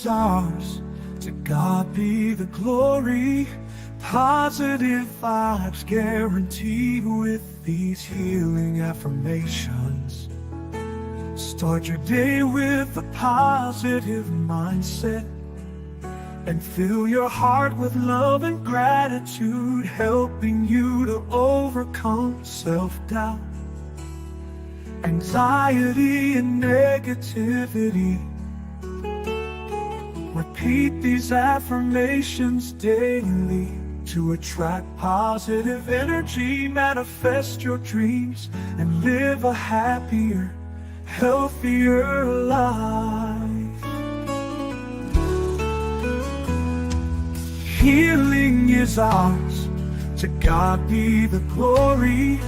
is ours. To God be the glory. Positive vibes guaranteed with these healing affirmations. Start your day with a positive mindset and fill your heart with love and gratitude, helping you to overcome self-doubt, anxiety, and negativity. Repeat these affirmations daily to attract positive energy, manifest your dreams, and live a happier, healthier life. Healing is ours. To God be the glory.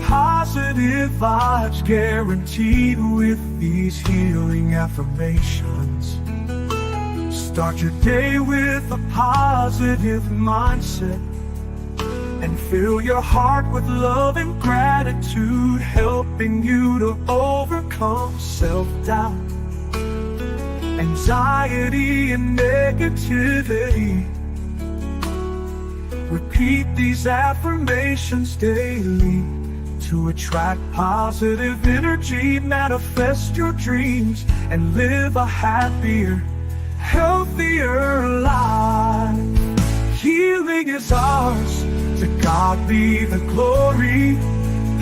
Positive vibes guaranteed with these healing affirmations. Start your day with a positive mindset and fill your heart with love and gratitude, helping you to overcome self-doubt, anxiety, and negativity. Repeat these affirmations daily to attract positive energy, manifest your dreams, and live a happier, healthier life. Healing is ours. To God be the glory.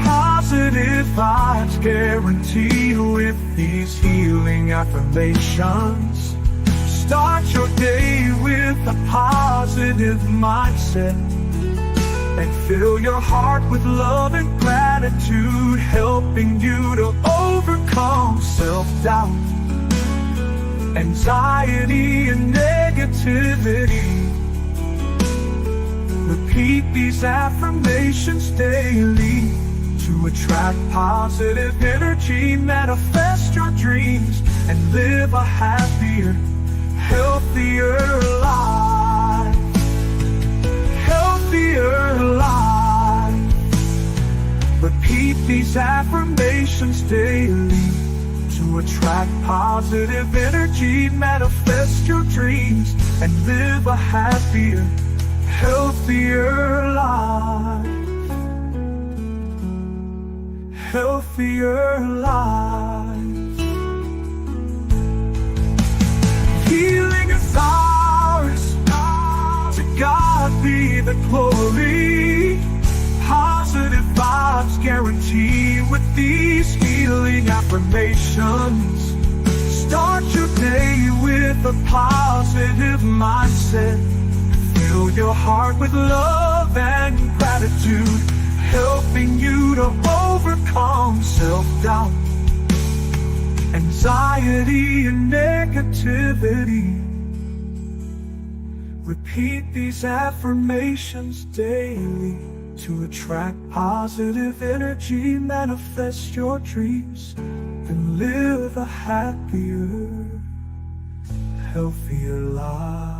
Positive vibes guaranteed with these healing affirmations. Start your day with a positive mindset and fill your heart with love and gratitude, helping you to overcome self-doubt, anxiety, and negativity. Repeat these affirmations daily to attract positive energy, manifest your dreams, and live a happier, healthier life. Healthier life. Repeat these affirmations daily to attract positive energy, manifest your dreams, and live a happier, healthier life. Healthier life. Healing is ours. To God be the glory. Positive vibes guaranteed with these healing affirmations. Start your day with a positive mindset. Fill your heart with love and gratitude, helping you to overcome self-doubt, anxiety, and negativity. Repeat these affirmations daily to attract positive energy, manifest your dreams, and live a happier, healthier life.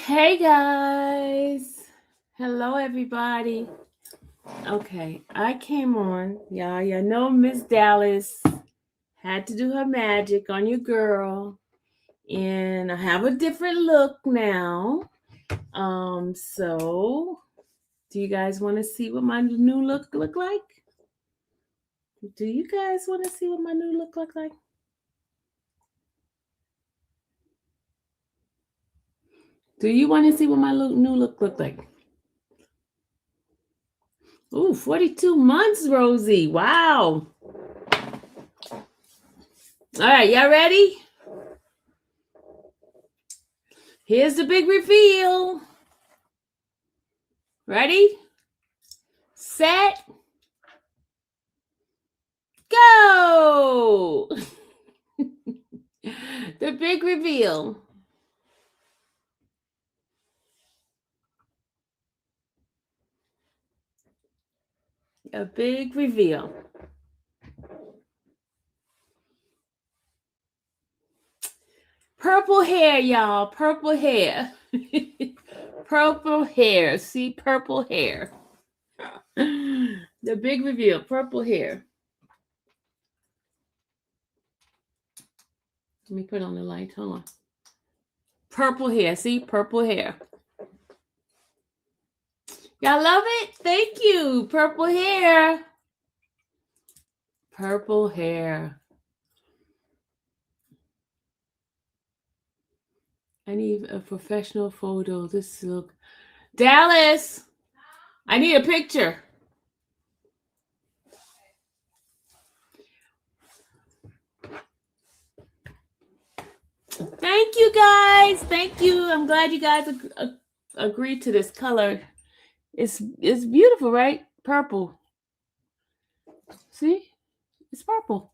Hey guys, hello everybody. Okay, I came on, y'all know Miss Dallas had to do her magic on your girl, and I have a different look now. So do you guys want to see what my new look like? Do you guys want to see what my new look like? Do you want to see what my new look like? Ooh, 42 months, Rosie. Wow. All right, y'all ready? Here's the big reveal. Ready? Set. Go! The big reveal. A big reveal. Purple hair, y'all. Purple hair. Purple hair. See, purple hair. The big reveal, purple hair. Let me put on the light. Hold on. Purple hair. See, purple hair. Y'all love it? Thank you. Purple hair. Purple hair. I need a professional photo. This look. Dallas, I need a picture. Thank you, guys. Thank you. I'm glad you guys agreed to this color. It's beautiful, right? Purple. See? It's purple.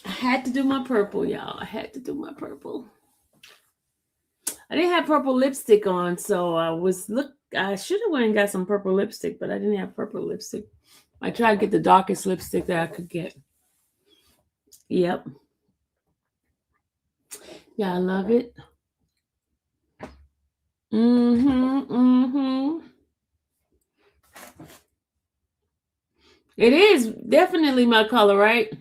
I had to do my purple, y'all. I had to do my purple. I didn't have purple lipstick on, so I should have went and got some purple lipstick, but I didn't have purple lipstick. I tried to get the darkest lipstick that I could get. Yep. Yeah, I love it. It is definitely my color, right?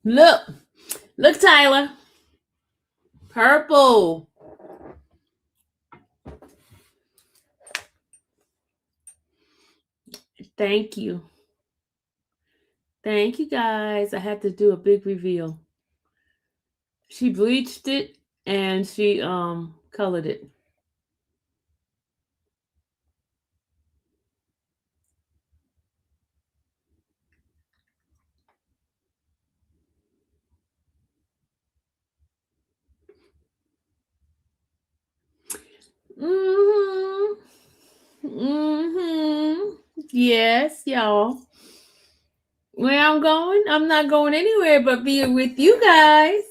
Look, Tyler. Purple. Thank you. Thank you, guys. I had to do a big reveal. She bleached it and she colored it. Yes, y'all. Where I'm going, I'm not going anywhere but being with you guys.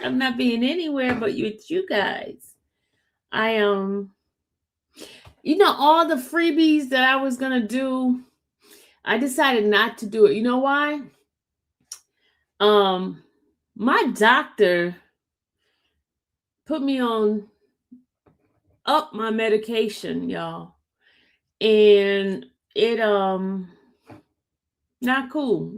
I'm not being anywhere but with you guys. I all the freebies that I was gonna do, I decided not to do it. You know why? My doctor put me on up my medication, y'all, and it not cool.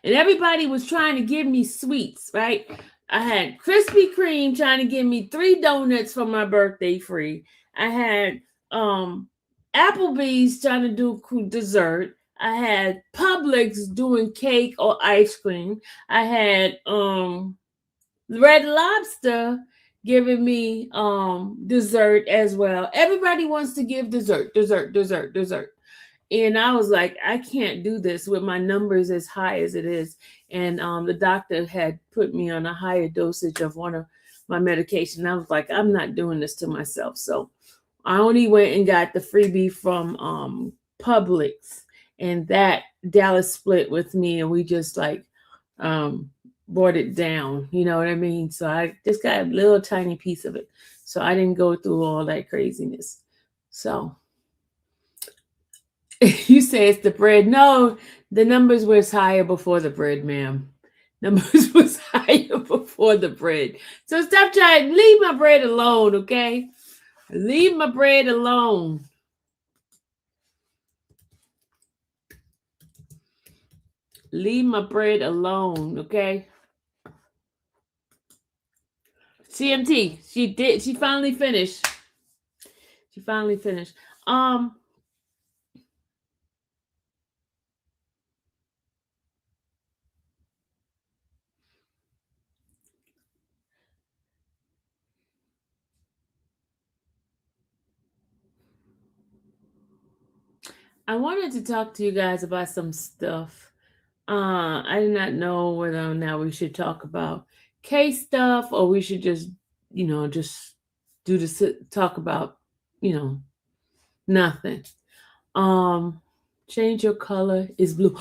And everybody was trying to give me sweets, right? I had Krispy Kreme trying to give me 3 donuts for my birthday free. I had Applebee's trying to do dessert. I had Publix doing cake or ice cream. I had Red Lobster giving me dessert as well. Everybody wants to give dessert. And I was like, I can't do this with my numbers as high as it is. And the doctor had put me on a higher dosage of one of my medication. I was like, I'm not doing this to myself. So I only went and got the freebie from Publix, and that Dallas split with me, and we just brought it down. You know what I mean? So I just got a little tiny piece of it. So I didn't go through all that craziness. So you say it's the bread. No, the numbers was higher before the bread, ma'am. Numbers was higher before the bread. So stop trying. Leave my bread alone, okay? Leave my bread alone. Leave my bread alone, okay? CMT, she finally finished. I wanted to talk to you guys about some stuff. I did not know whether or not we should talk about case stuff or we should just talk about, nothing. Change your color is blue.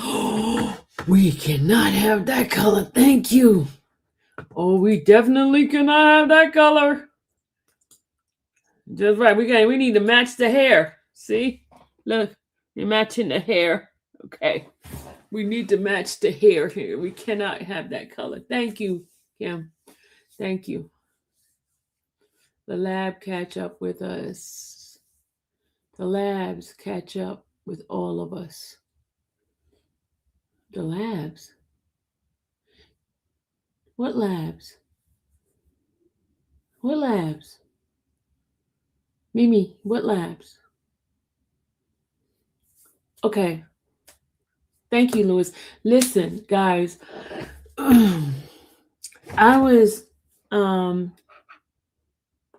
We cannot have that color. Thank you. Oh, we definitely cannot have that color. Just right. We need to match the hair. See? Look, You're matching the hair. Okay. We need to match the hair here. We cannot have that color. Thank you, Kim. Thank you. The lab catch up with us. The labs catch up with all of us. The labs? What labs? What labs? Mimi, what labs? Okay. Thank you, Louis. Listen, guys. I was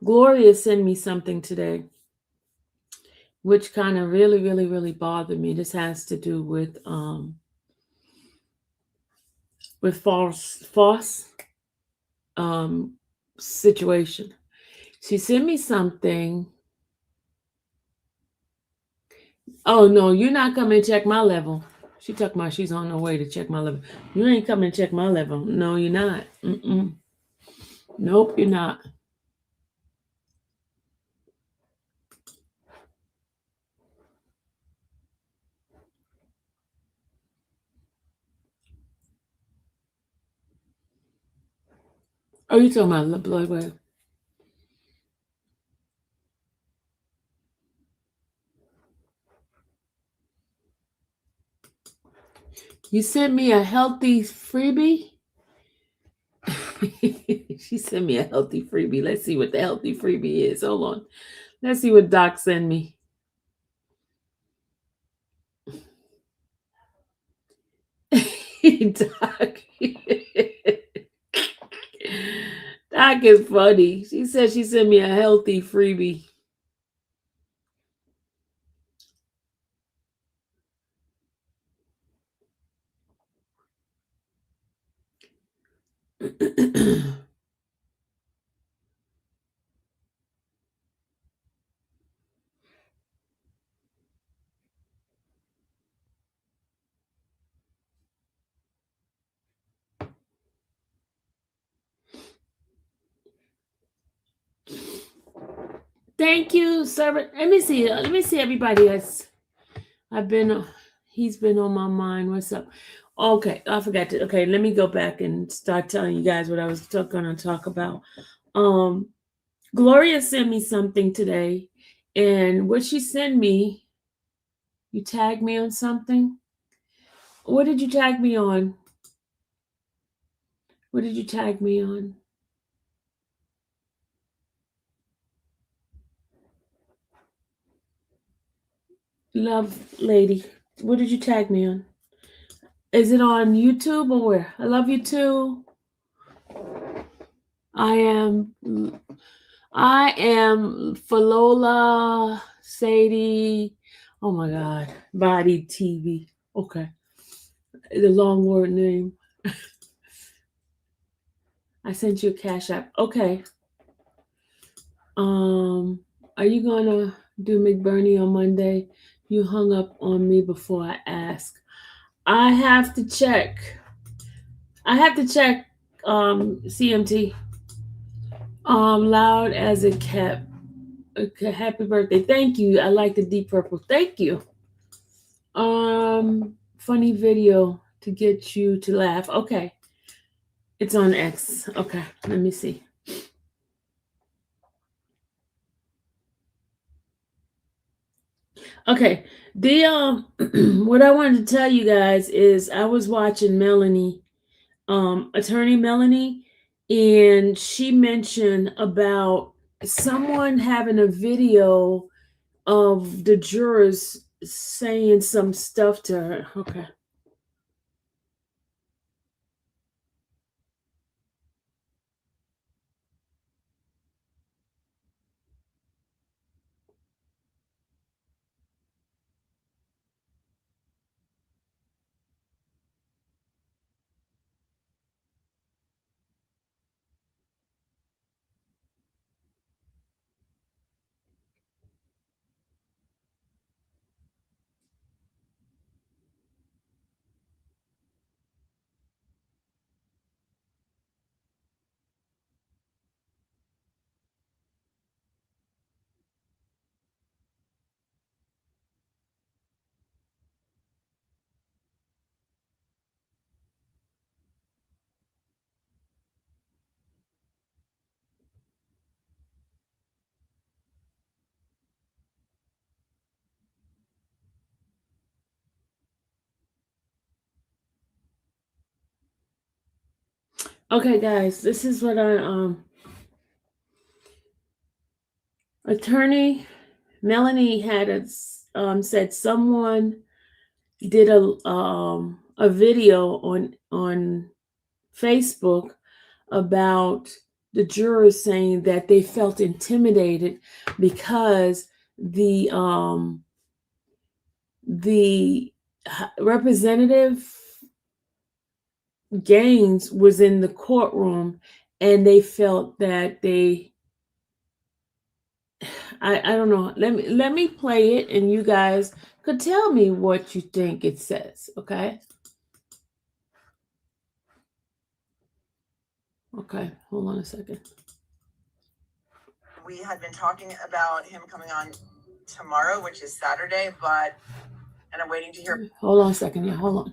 Gloria sent me something today which kind of really, really, really bothered me. This has to do with false um situation. She sent me something. Oh no, you're not coming to check my level. She talking about she's on her way to check my level. You ain't coming to check my level. No, you're not. Nope, you're not. Oh, you talking about blood wave? You sent me a healthy freebie. She sent me a healthy freebie. Let's see what the healthy freebie is. Hold on. Let's see what Doc sent me. Doc. Doc is funny. She said she sent me a healthy freebie. Thank you, sir. Let me see. Everybody that's he's been on my mind. What's up? Okay, I forgot to. Okay, let me go back and start telling you guys what I was going to talk about. Gloria sent me something today, and what she sent me, you tagged me on something. What did you tag me on? What did you tag me on? Love lady. What did you tag me on? Is it on YouTube or where? I love you too. I am Falola Sadie. Oh my God. Body TV. Okay. The long word name. I sent you a cash app. Okay. Are you gonna do McBurney on Monday? You hung up on me before I asked. I have to check. CMT. Loud as it kept. Okay, happy birthday. Thank you. I like the deep purple. Thank you. Funny video to get you to laugh. Okay. It's on X. Okay, let me see. Okay. The what I wanted to tell you guys is I was watching Melanie, attorney Melanie, and she mentioned about someone having a video of the jurors saying some stuff to her. Okay. Okay, guys, this is what I attorney Melanie had said someone did a video on Facebook about the jurors saying that they felt intimidated because the representative Gaines was in the courtroom, and they felt that I don't know. Let me play it, and you guys could tell me what you think it says. Okay. Okay. Hold on a second. We had been talking about him coming on tomorrow, which is Saturday, and I'm waiting to hear. Hold on a second. Yeah. Hold on.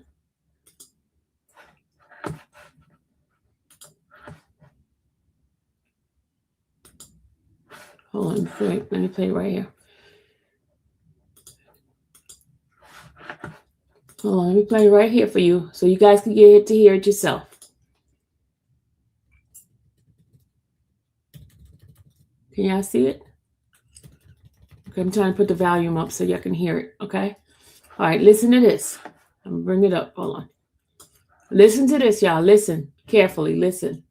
Hold on. Let me play it right here. Hold on. Let me play it right here for you, so you guys can get to hear it yourself. Can y'all see it? Okay, I'm trying to put the volume up so y'all can hear it. Okay. All right. Listen to this. I'm gonna bring it up. Hold on. Listen to this, y'all. Listen carefully. Listen.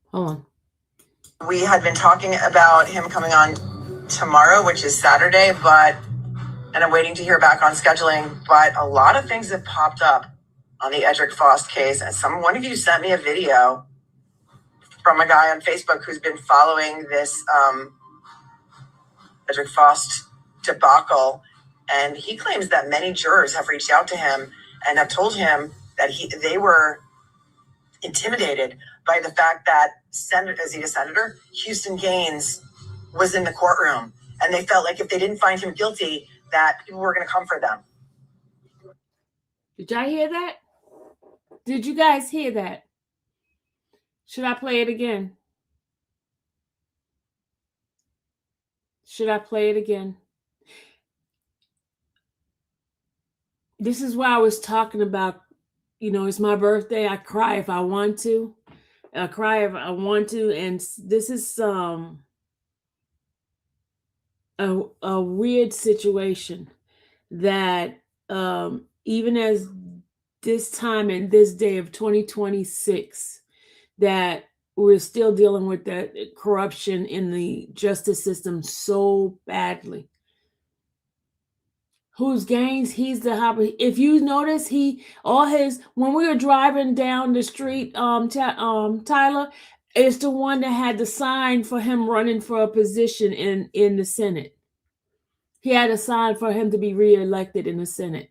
Hold on. We had been talking about him coming on tomorrow, which is Saturday, and I'm waiting to hear back on scheduling. But a lot of things have popped up on the Edric Faust case, and one of you sent me a video from a guy on Facebook who's been following this Edric Faust debacle, and he claims that many jurors have reached out to him and have told him that they were intimidated by the fact that Senator Houston Gaines was in the courtroom, and they felt like if they didn't find him guilty, that people were going to come for them. Did y'all hear that? Did you guys hear that? Should I play it again? Should I play it again? This is why I was talking about, it's my birthday. I cry if I want to. I cry if I want to. And this is a weird situation that even as this time and this day of 2026, that we're still dealing with that corruption in the justice system so badly. Who's Gaines? He's the hopper. If you notice, when we were driving down the street, Tyler, is the one that had the sign for him running for a position in the Senate. He had a sign for him to be reelected in the Senate.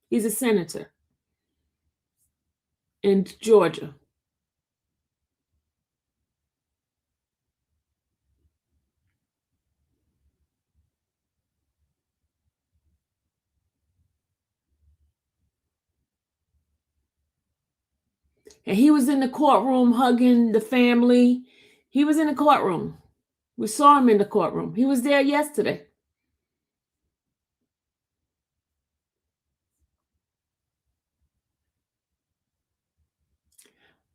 He's a senator in Georgia. And he was in the courtroom hugging the family. He was in the courtroom. We saw him in the courtroom. He was there yesterday.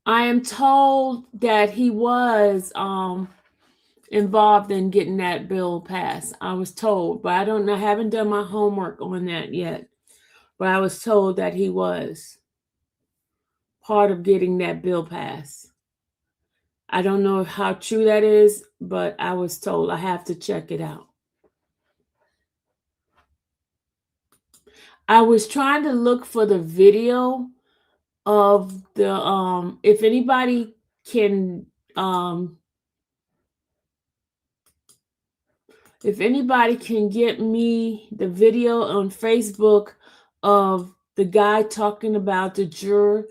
I am told that he was involved in getting that bill passed. I was told, but I don't know. I haven't done my homework on that yet. But I was told that he was part of getting that bill passed. I don't know how true that is, but I was told. I have to check it out. I was trying to look for the video of the if anybody can get me the video on Facebook of the guy talking about the jurors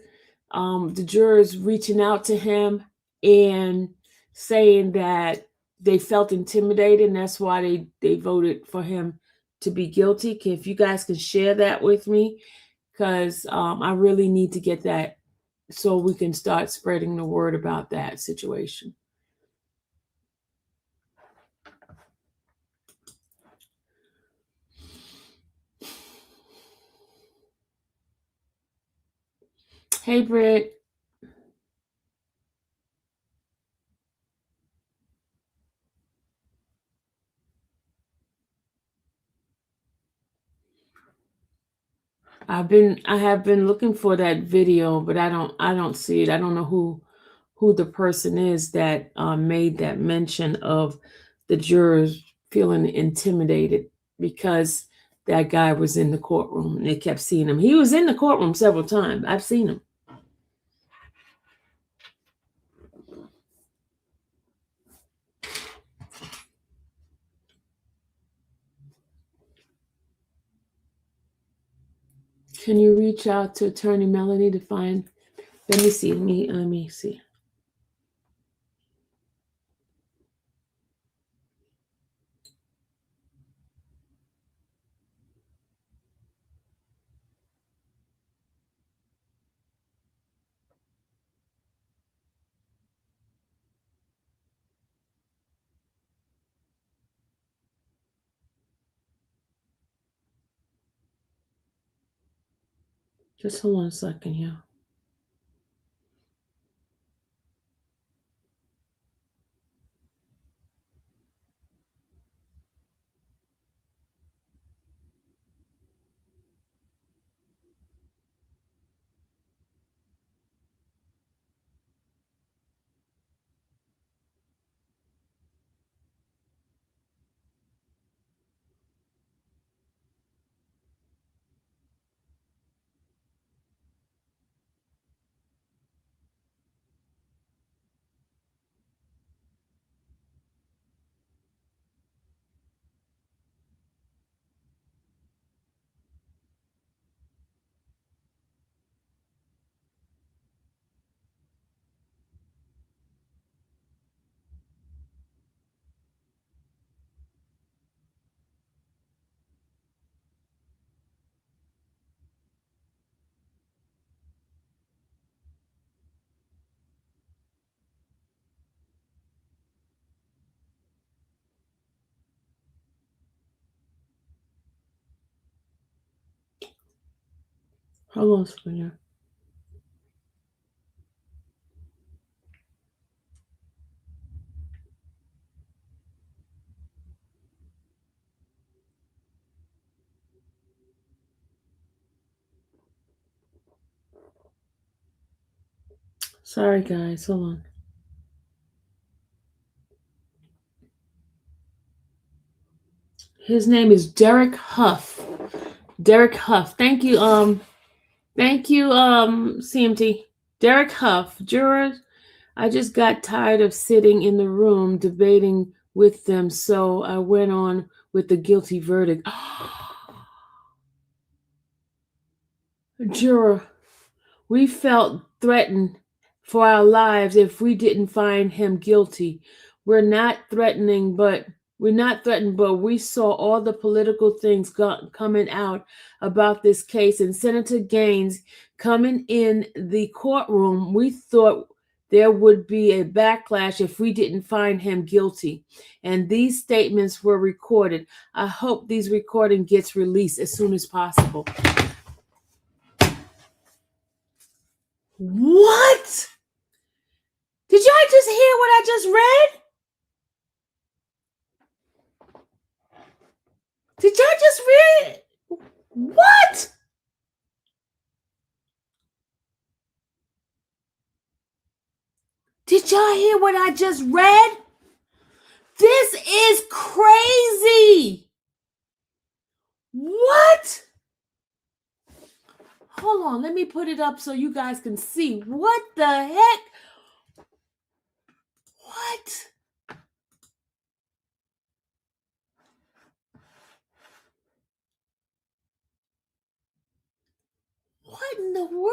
reaching out to him and saying that they felt intimidated, and that's why they voted for him to be guilty. If you guys can share that with me, because I really need to get that so we can start spreading the word about that situation. Hey, Britt. I have been looking for that video, but I don't see it. I don't know who the person is that made that mention of the jurors feeling intimidated because that guy was in the courtroom and they kept seeing him. He was in the courtroom several times. I've seen him. Can you reach out to Attorney Melanie to find? Let me see. Let me see. Just hold on a second here. Hold on a second here. Sorry, guys. Hold on. His name is Derek Huff. Derek Huff. Thank you. CMT. Derek Huff. Jurors, I just got tired of sitting in the room debating with them, so I went on with the guilty verdict. Juror, we felt threatened for our lives if we didn't find him guilty. We're not threatened, but we saw all the political things coming out about this case, and Senator Gaines coming in the courtroom. We thought there would be a backlash if we didn't find him guilty. And these statements were recorded. I hope these recording gets released as soon as possible. What? Did y'all just hear what I just read? Did y'all just read? What? Did y'all hear what I just read? This is crazy. What? Hold on, let me put it up so you guys can see. What the heck? What? What in the world?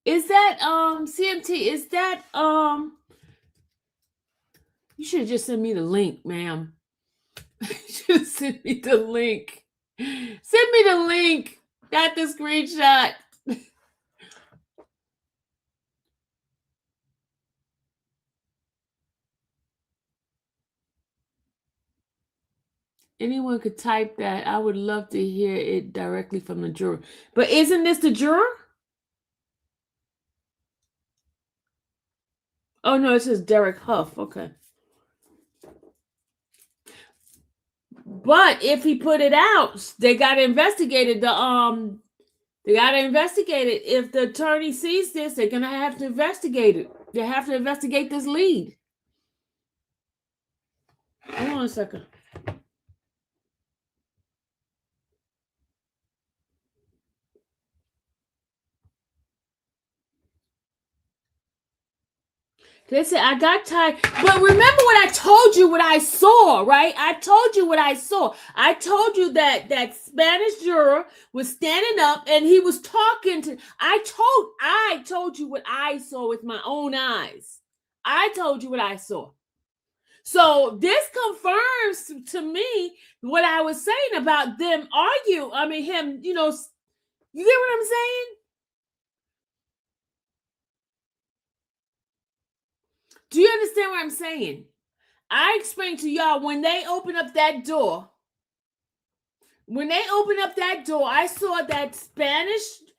Is that CMT? Is that you should just send me the link, ma'am. You should send me the link. Send me the link. Got the screenshot. anyone could type that, I would love to hear it directly from the juror. But isn't this the juror? Oh no, it says Derek Huff. Okay. But if he put it out, they got to investigate it. They got to investigate it. If the attorney sees this, they're gonna have to investigate it. They have to investigate this lead. Hold on a second. They said, I got tired. But remember what I told you, what I saw, right? I told you what I saw. I told you that that Spanish juror was standing up and he was talking to, I told you what I saw with my own eyes. I told you what I saw. So this confirms to me what I was saying about them argue. I mean, him, you know, you get what I'm saying? Do you understand what I'm saying? I explained to y'all when they open up that door. When they opened up that door, I saw that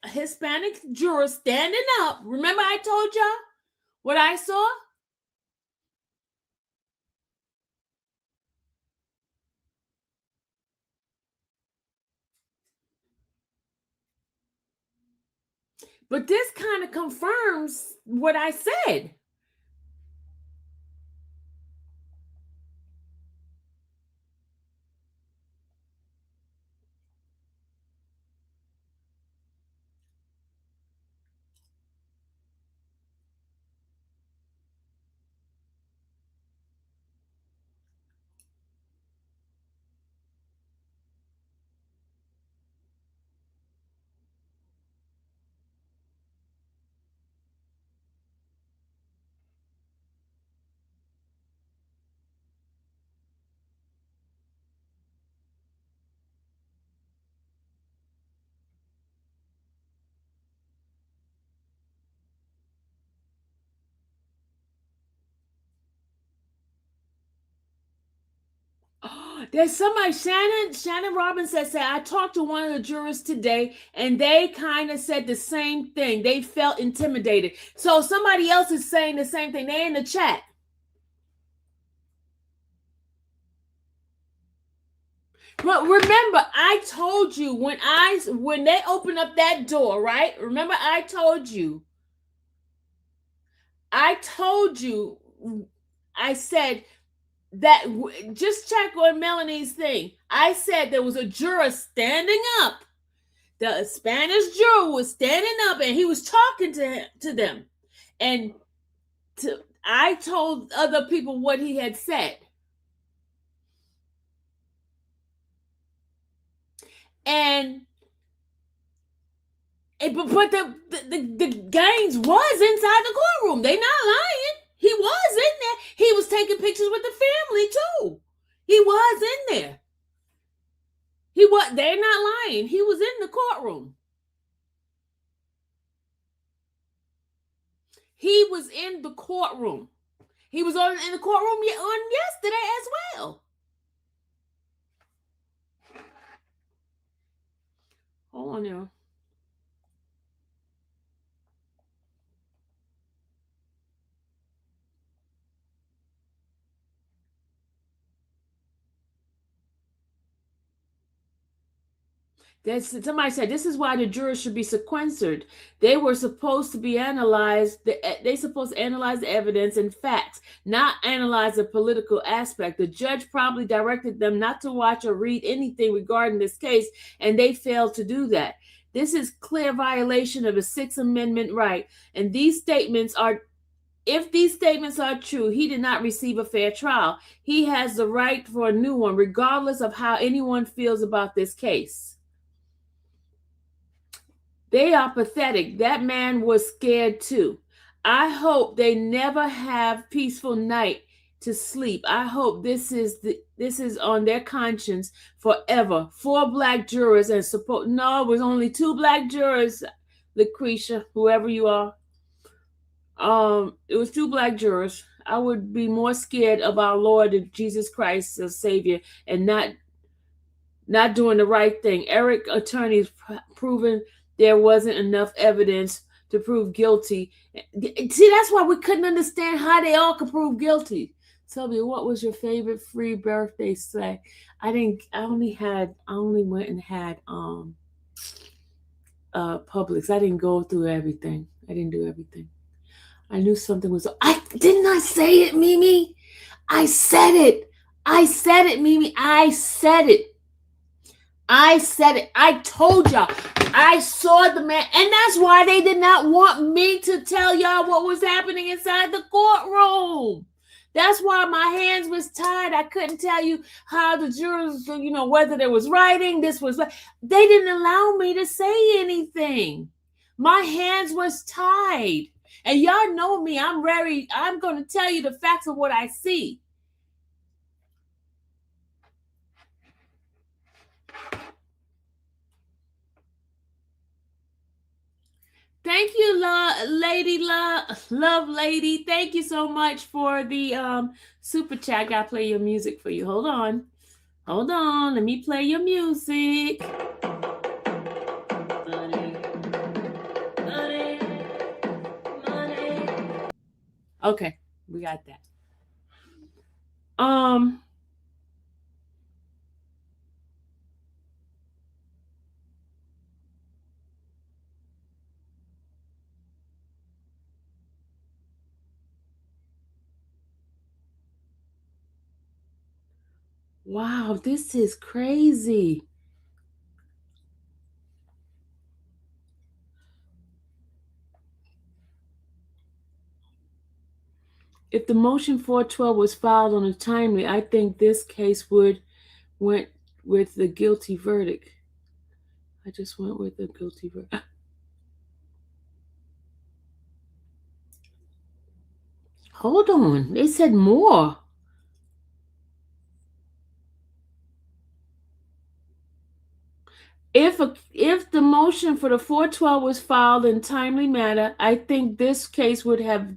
Hispanic juror standing up. Remember I told y'all what I saw? But this kind of confirms what I said. There's somebody, Shannon Robinson said, I talked to one of the jurors today and they kind of said the same thing. They felt intimidated. So somebody else is saying the same thing. They're in the chat. But remember, I told you when they open up that door, right? Remember, I told you, I said that just check on Melanie's thing. I said there was a juror standing up. The Spanish juror was standing up and he was talking to them. And I told other people what he had said. But the Gaines was inside the courtroom. They not lying. He was in there. He was taking pictures with the family too. He was in there. They're not lying. He was in the courtroom. He was in the courtroom. He was in the courtroom on yesterday as well. Hold on now. Somebody said this is why the jurors should be sequestered. They were supposed to be analyzed. They supposed to analyze the evidence and facts, not analyze the political aspect. The judge probably directed them not to watch or read anything regarding this case, and they failed to do that. This is clear violation of the Sixth Amendment right, and these statements are. If these statements are true, he did not receive a fair trial. He has the right for a new one, regardless of how anyone feels about this case. They are pathetic. That man was scared too. I hope they never have peaceful night to sleep. I hope this is on their conscience forever. 4 black jurors and no, it was only 2 black jurors, Lucretia, whoever you are. It was 2 black jurors. I would be more scared of our Lord Jesus Christ, the Savior, and not not doing the right thing. Eric attorneys proven there wasn't enough evidence to prove guilty. See, that's why we couldn't understand how they all could prove guilty. Tell me, what was your favorite free birthday snack? I didn't. I only went and had Publix. I didn't go through everything. I didn't do everything. I knew something was. I didn't I say it, Mimi. I said it. I said it, Mimi. I said it. I said it. I told y'all. I saw the man. And that's why they did not want me to tell y'all what was happening inside the courtroom. That's why my hands was tied. I couldn't tell you how the jurors, whether there was writing, this was. They didn't allow me to say anything. My hands was tied. And y'all know me. I'm going to tell you the facts of what I see. Thank you, love lady. Thank you so much for the super chat. I'll play your music for you. Hold on. Let me play your music. Okay, we got that. Wow, this is crazy. If the motion 412 was filed on a timely, I think this case went with the guilty verdict. I just went with the guilty verdict. Hold on. They said more. If the motion for the 412 was filed in timely manner, I think this case would have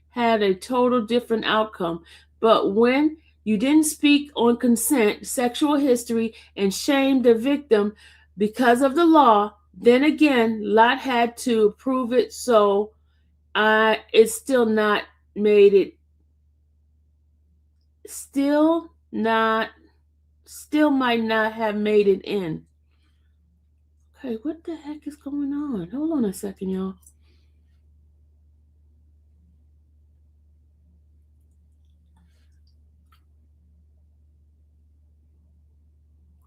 had a total different outcome. But when you didn't speak on consent, sexual history, and shame the victim because of the law, then again, Lot had to prove it. So it's still not made it. Still might not have made it in. Okay, what the heck is going on? Hold on a second, y'all.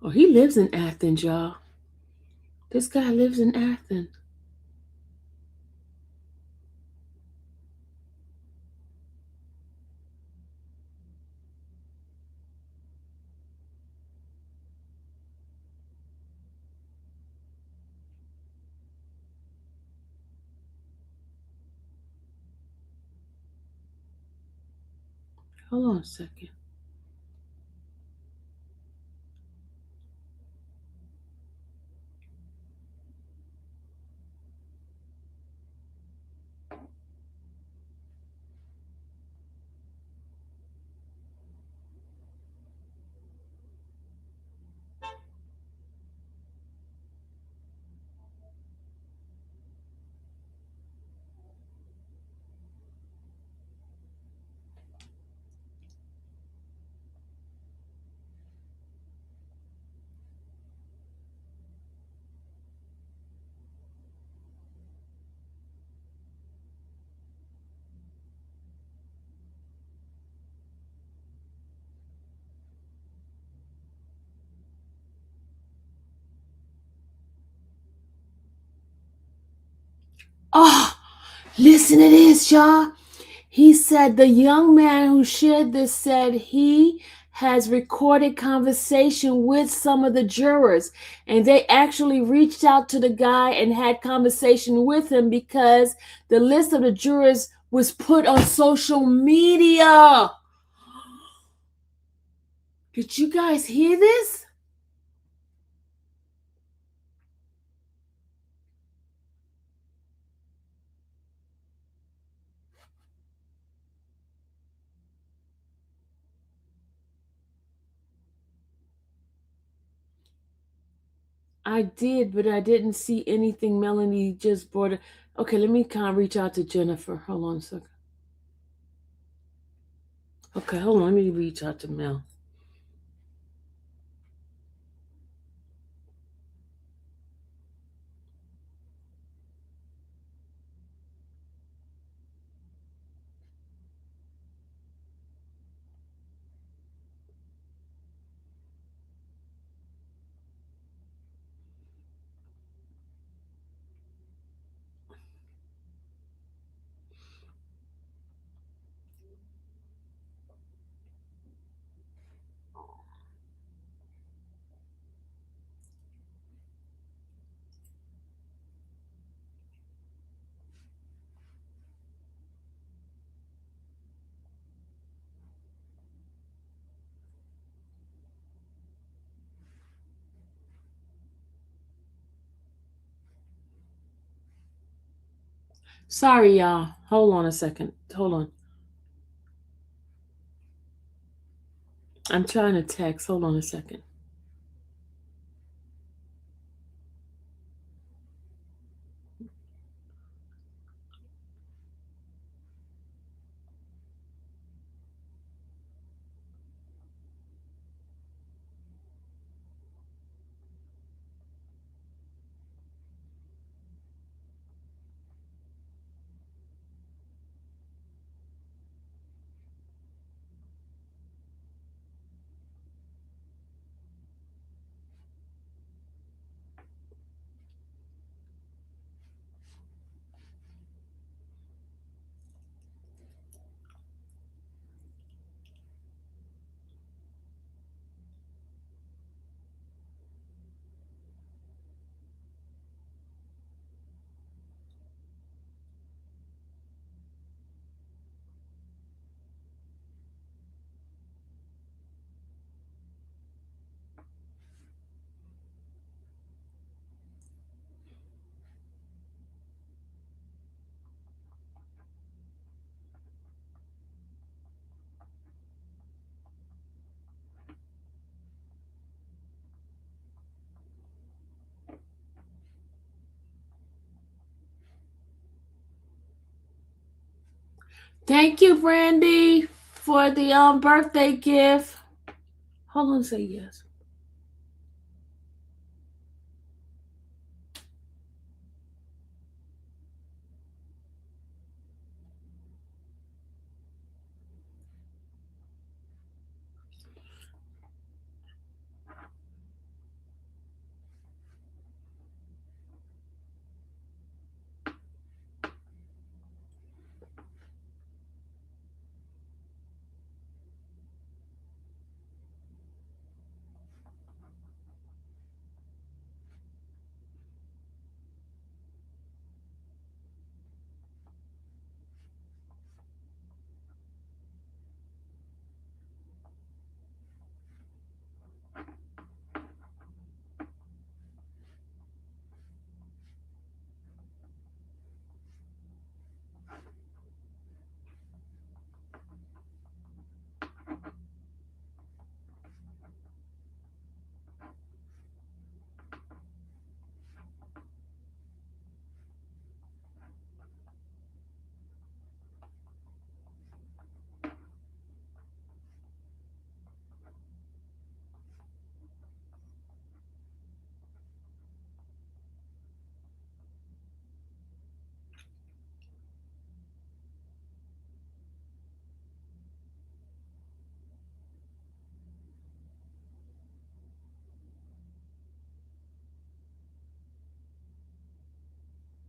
Oh, he lives in Athens, y'all. This guy lives in Athens. Hold on a second. Oh, listen to this, y'all. He said the young man who shared this said he has recorded conversation with some of the jurors, and they actually reached out to the guy and had conversation with him because the list of the jurors was put on social media. Did you guys hear this? I did, but I didn't see anything. Melanie just brought it. Okay, let me kind of reach out to Jennifer. Hold on a second. Okay, hold on. Let me reach out to Mel. Sorry, y'all. Hold on a second. Hold on. I'm trying to text. Hold on a second. Thank you, Brandy, for the birthday gift. Hold on, say yes.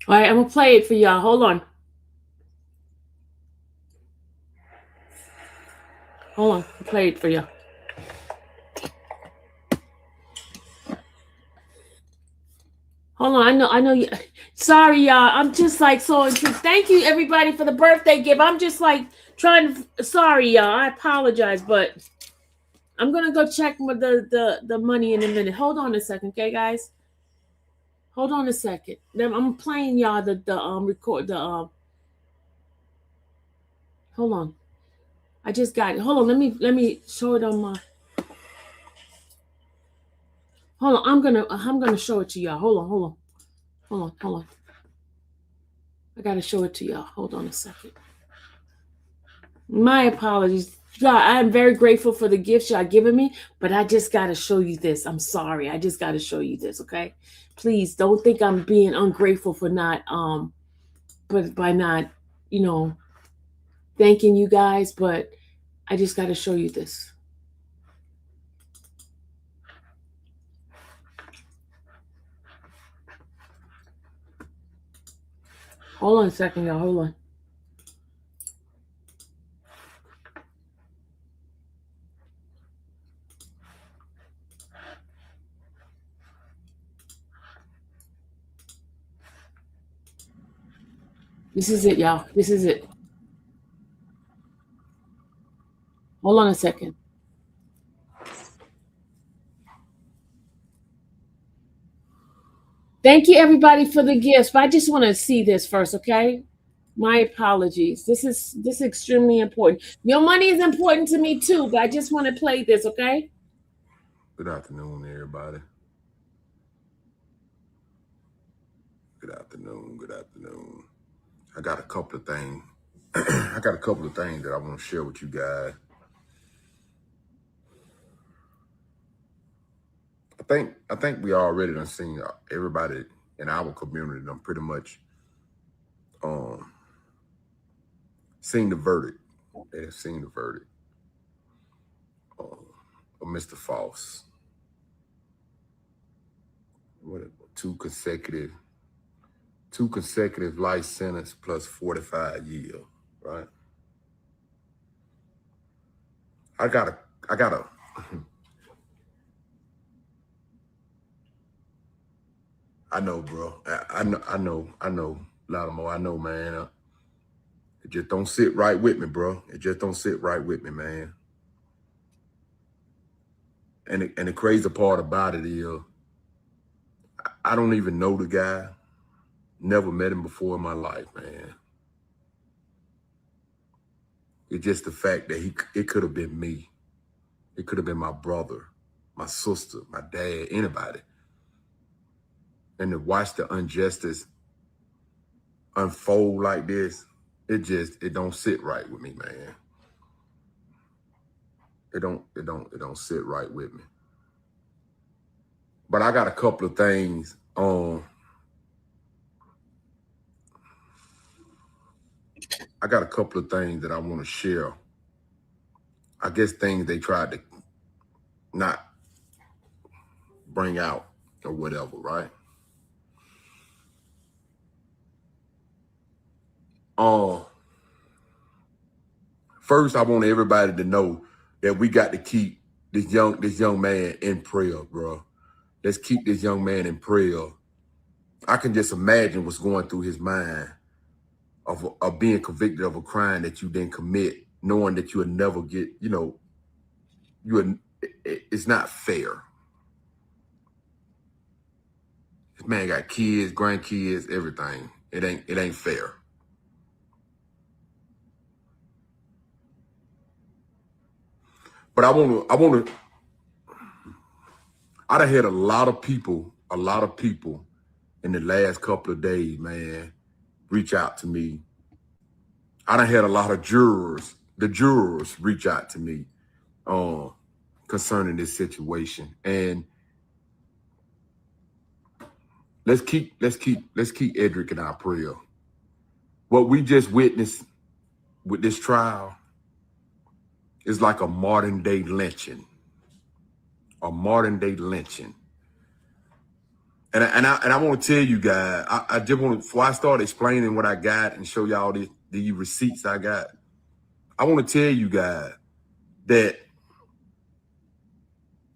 All right, I'm gonna play it for y'all. Hold on. Hold on. I'll play it for y'all. Hold on. I know you. Sorry, y'all. I'm just like so intrigued. Thank you, everybody, for the birthday gift. I'm just like trying to. Sorry, y'all. I apologize, but I'm gonna go check with the money in a minute. Hold on a second, okay, guys. Hold on a second. I'm playing y'all the record the Hold on. I just got it. Hold on. Let me show it on my. Hold on. I'm gonna show it to y'all. Hold on. I gotta show it to y'all. Hold on a second. My apologies. God, I'm very grateful for the gifts y'all given me, but I just gotta show you this. I'm sorry. I just gotta show you this, okay? Please don't think I'm being ungrateful for not but by not, you know, thanking you guys, but I just gotta show you this. Hold on a second, y'all. Hold on. This is it, y'all. This is it. Hold on a second. Thank you, everybody, for the gifts. But I just want to see this first, okay? My apologies. This is extremely important. Your money is important to me too, but I just want to play this, okay? Good afternoon, everybody. Good afternoon. Good afternoon. I got a couple of things. I got a couple of things that I want to share with you guys. I think we already done seen everybody in our community done pretty much seen the verdict. They have seen the verdict of Mr. Foss. What, two consecutive life sentence plus 45 years, right? I gotta I know, bro. I know, Lattimore. I know, man. It just don't sit right with me, bro. It just don't sit right with me, man. And the crazy part about it is, I don't even know the guy. Never met him before in my life, man. It's just the fact that it could have been me. It could have been my brother, my sister, my dad, anybody. And to watch the injustice unfold like this, it don't sit right with me, man. It don't sit right with me. But I got a couple of things that I want to share. I guess things they tried to not bring out or whatever, right? First, I want everybody to know that we got to keep this young man in prayer, bro. Let's keep this young man in prayer. I can just imagine what's going through his mind of being convicted of a crime that you didn't commit, knowing that you would never get, it's not fair. This man got kids, grandkids, everything. It ain't fair. But I done had a lot of people in the last couple of days, man, reach out to me. I done had a lot of the jurors reach out to me concerning this situation. And let's keep Edric in our prayer. What we just witnessed with this trial is like a modern day lynching. A modern day lynching. And I want to tell you guys, I just want to, before I start explaining what I got and show y'all the receipts I got, I want to tell you guys that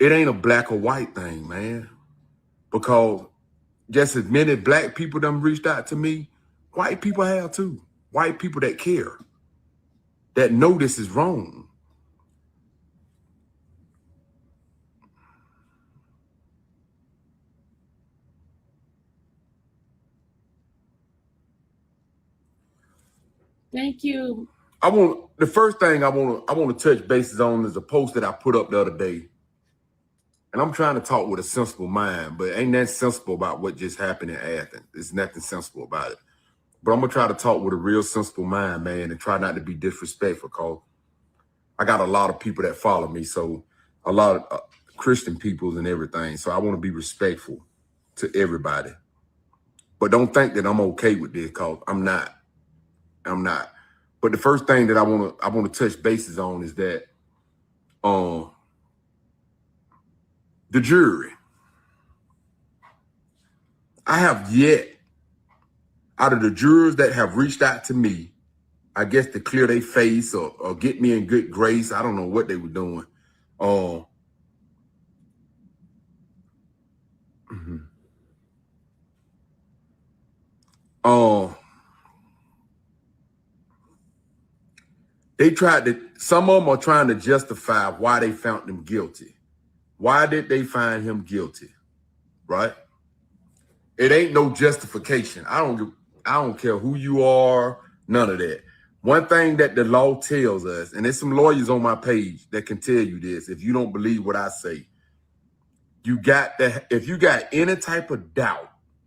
it ain't a black or white thing, man. Because just as many black people done reached out to me, white people have too. White people that care, that know this is wrong. Thank you. The first thing I want to touch bases on is a post that I put up the other day. And I'm trying to talk with a sensible mind, but ain't that sensible about what just happened in Athens. There's nothing sensible about it. But I'm gonna try to talk with a real sensible mind, man, and try not to be disrespectful, cause I got a lot of people that follow me, so a lot of Christian peoples and everything. So I want to be respectful to everybody. But don't think that I'm okay with this, cause I'm not. I'm not. But the first thing that I want to touch bases on is that the jury. I have yet, out of the jurors that have reached out to me, I guess to clear their face or get me in good grace. I don't know what they were doing. They tried to, some of them are trying to justify why they found him guilty. Why did they find him guilty? Right? It ain't no justification. I don't care who you are, none of that. One thing that the law tells us, and there's some lawyers on my page that can tell you this, if you don't believe what I say, if you got any type of doubt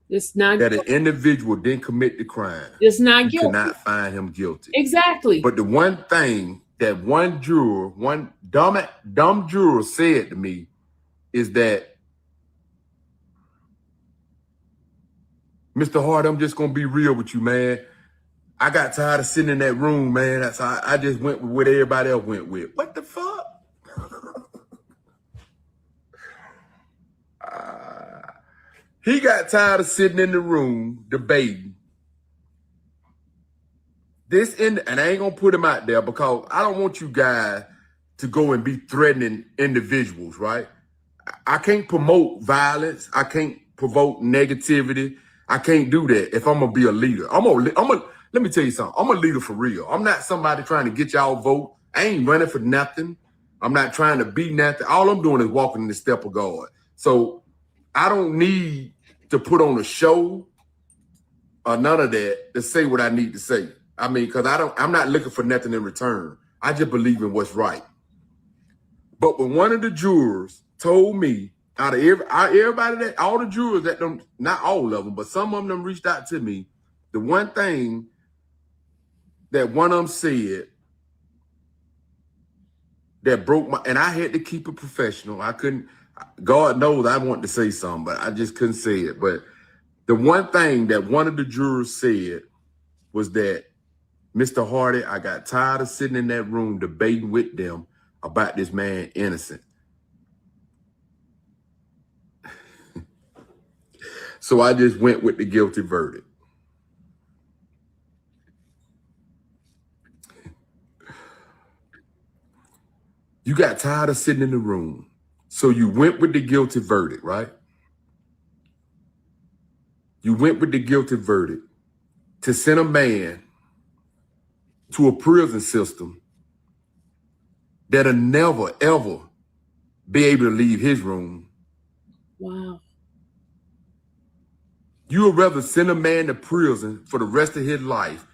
it's not that guilty. An individual didn't commit the crime, It's not you guilty. cannot find him guilty. Exactly. But the one thing that one juror, one dumb juror said to me is that, Mr. Hart, I'm just gonna be real with you, man. I got tired of sitting in that room, man. That's how I just went with what everybody else went with. What the fuck? He got tired of sitting in the room debating. And I ain't gonna put him out there because I don't want you guys to go and be threatening individuals, right? I can't promote violence. I can't provoke negativity. I can't do that if I'm gonna be a leader. Let me tell you something. I'm a leader for real. I'm not somebody trying to get y'all vote. I ain't running for nothing. I'm not trying to be nothing. All I'm doing is walking in the step of God. So I don't need to put on a show or none of that to say what I need to say. I mean, because I'm not looking for nothing in return. I just believe in what's right. But when one of the jurors told me, out of everybody that, all the jurors that don't, not all of them, but some of them reached out to me, the one thing that one of them said that broke my, and I had to keep it professional. I couldn't, God knows I wanted to say something, but I just couldn't say it. But the one thing that one of the jurors said was that, Mr. Hardy, I got tired of sitting in that room debating with them about this man innocent. So I just went with the guilty verdict. You got tired of sitting in the room. So you went with the guilty verdict, right? You went with the guilty verdict to send a man to a prison system that'll never, ever be able to leave his room. Wow. You would rather send a man to prison for the rest of his life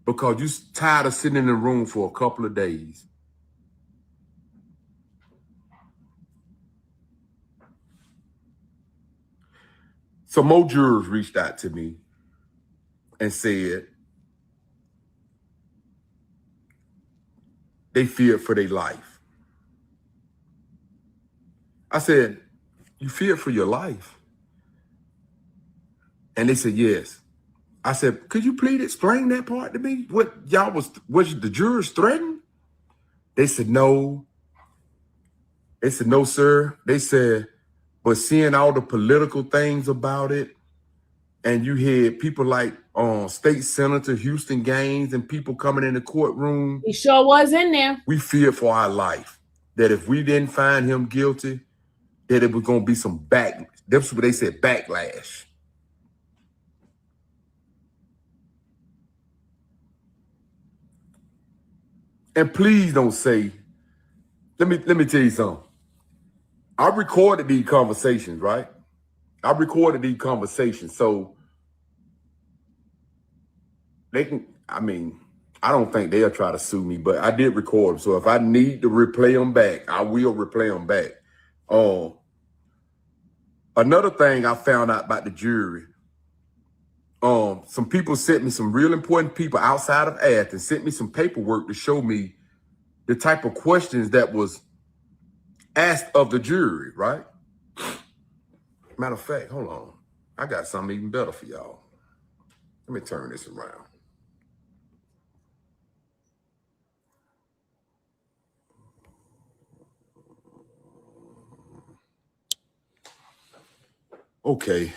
because you're tired of sitting in the room for a couple of days. So more jurors reached out to me and said they feared for their life. I said, you feared for your life? And they said, yes. I said, could you please explain that part to me? What y'all was the jurors threatened? They said, no. They said, no, sir. They said, but seeing all the political things about it, and you had people like State Senator Houston Gaines and people coming in the courtroom. He sure was in there. We feared for our life that if we didn't find him guilty, that it was going to be some that's what they said, backlash. And please don't say, let me tell you something. I recorded these conversations, right? I recorded these conversations. So they can, I mean, I don't think they'll try to sue me, but I did record them. So if I need to replay them back, I will replay them back. Another thing I found out about the jury, some people sent me, some real important people outside of Athens sent me some paperwork to show me the type of questions that was asked of the jury, right? Matter of fact, hold on. I got something even better for y'all. Let me turn this around. Okay,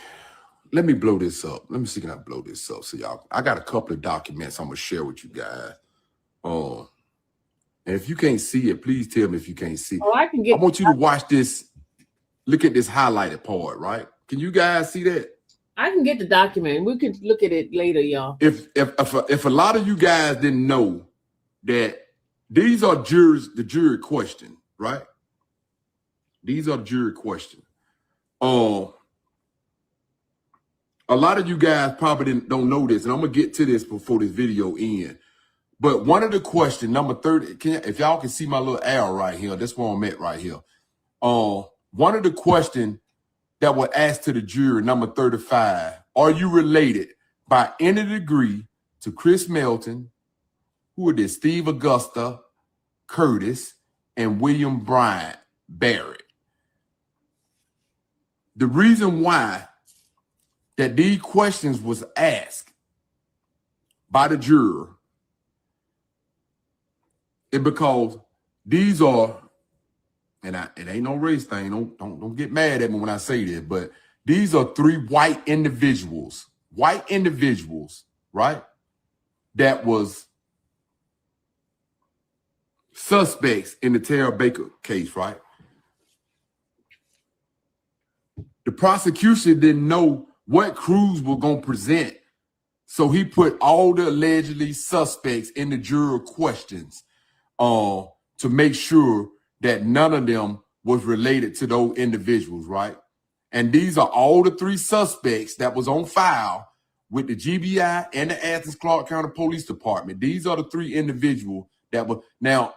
let me blow this up. Let me see, can I blow this up? So y'all, I got a couple of documents I'm gonna share with you guys. And if you can't see it, please tell me if you can't see. Oh, I can get. I want you to watch this. Look at this highlighted part, right? Can you guys see that? I can get the document. We could look at it later, y'all. If a lot of you guys didn't know that these are the jury question, right? These are the jury questions. A lot of you guys probably don't know this, and I'm gonna get to this before this video ends. But one of the questions, number 30, if y'all can see my little arrow right here, that's where I'm at right here. One of the questions that were asked to the jury, number 35, are you related by any degree to Chris Melton, who are this, Steve Augusta, Curtis, and William Bryant Barrett? The reason why that these questions was asked by the juror is because these are, and it ain't no race thing. Don't get mad at me when I say this, but these are three white individuals, right? That was suspects in the Tara Baker case, right? The prosecution didn't know what Cruz was going to present, so he put all the allegedly suspects in the juror questions to make sure that none of them was related to those individuals, right? And these are all the three suspects that was on file with the GBI and the Athens Clarke County Police Department. These are the three individuals that were, now,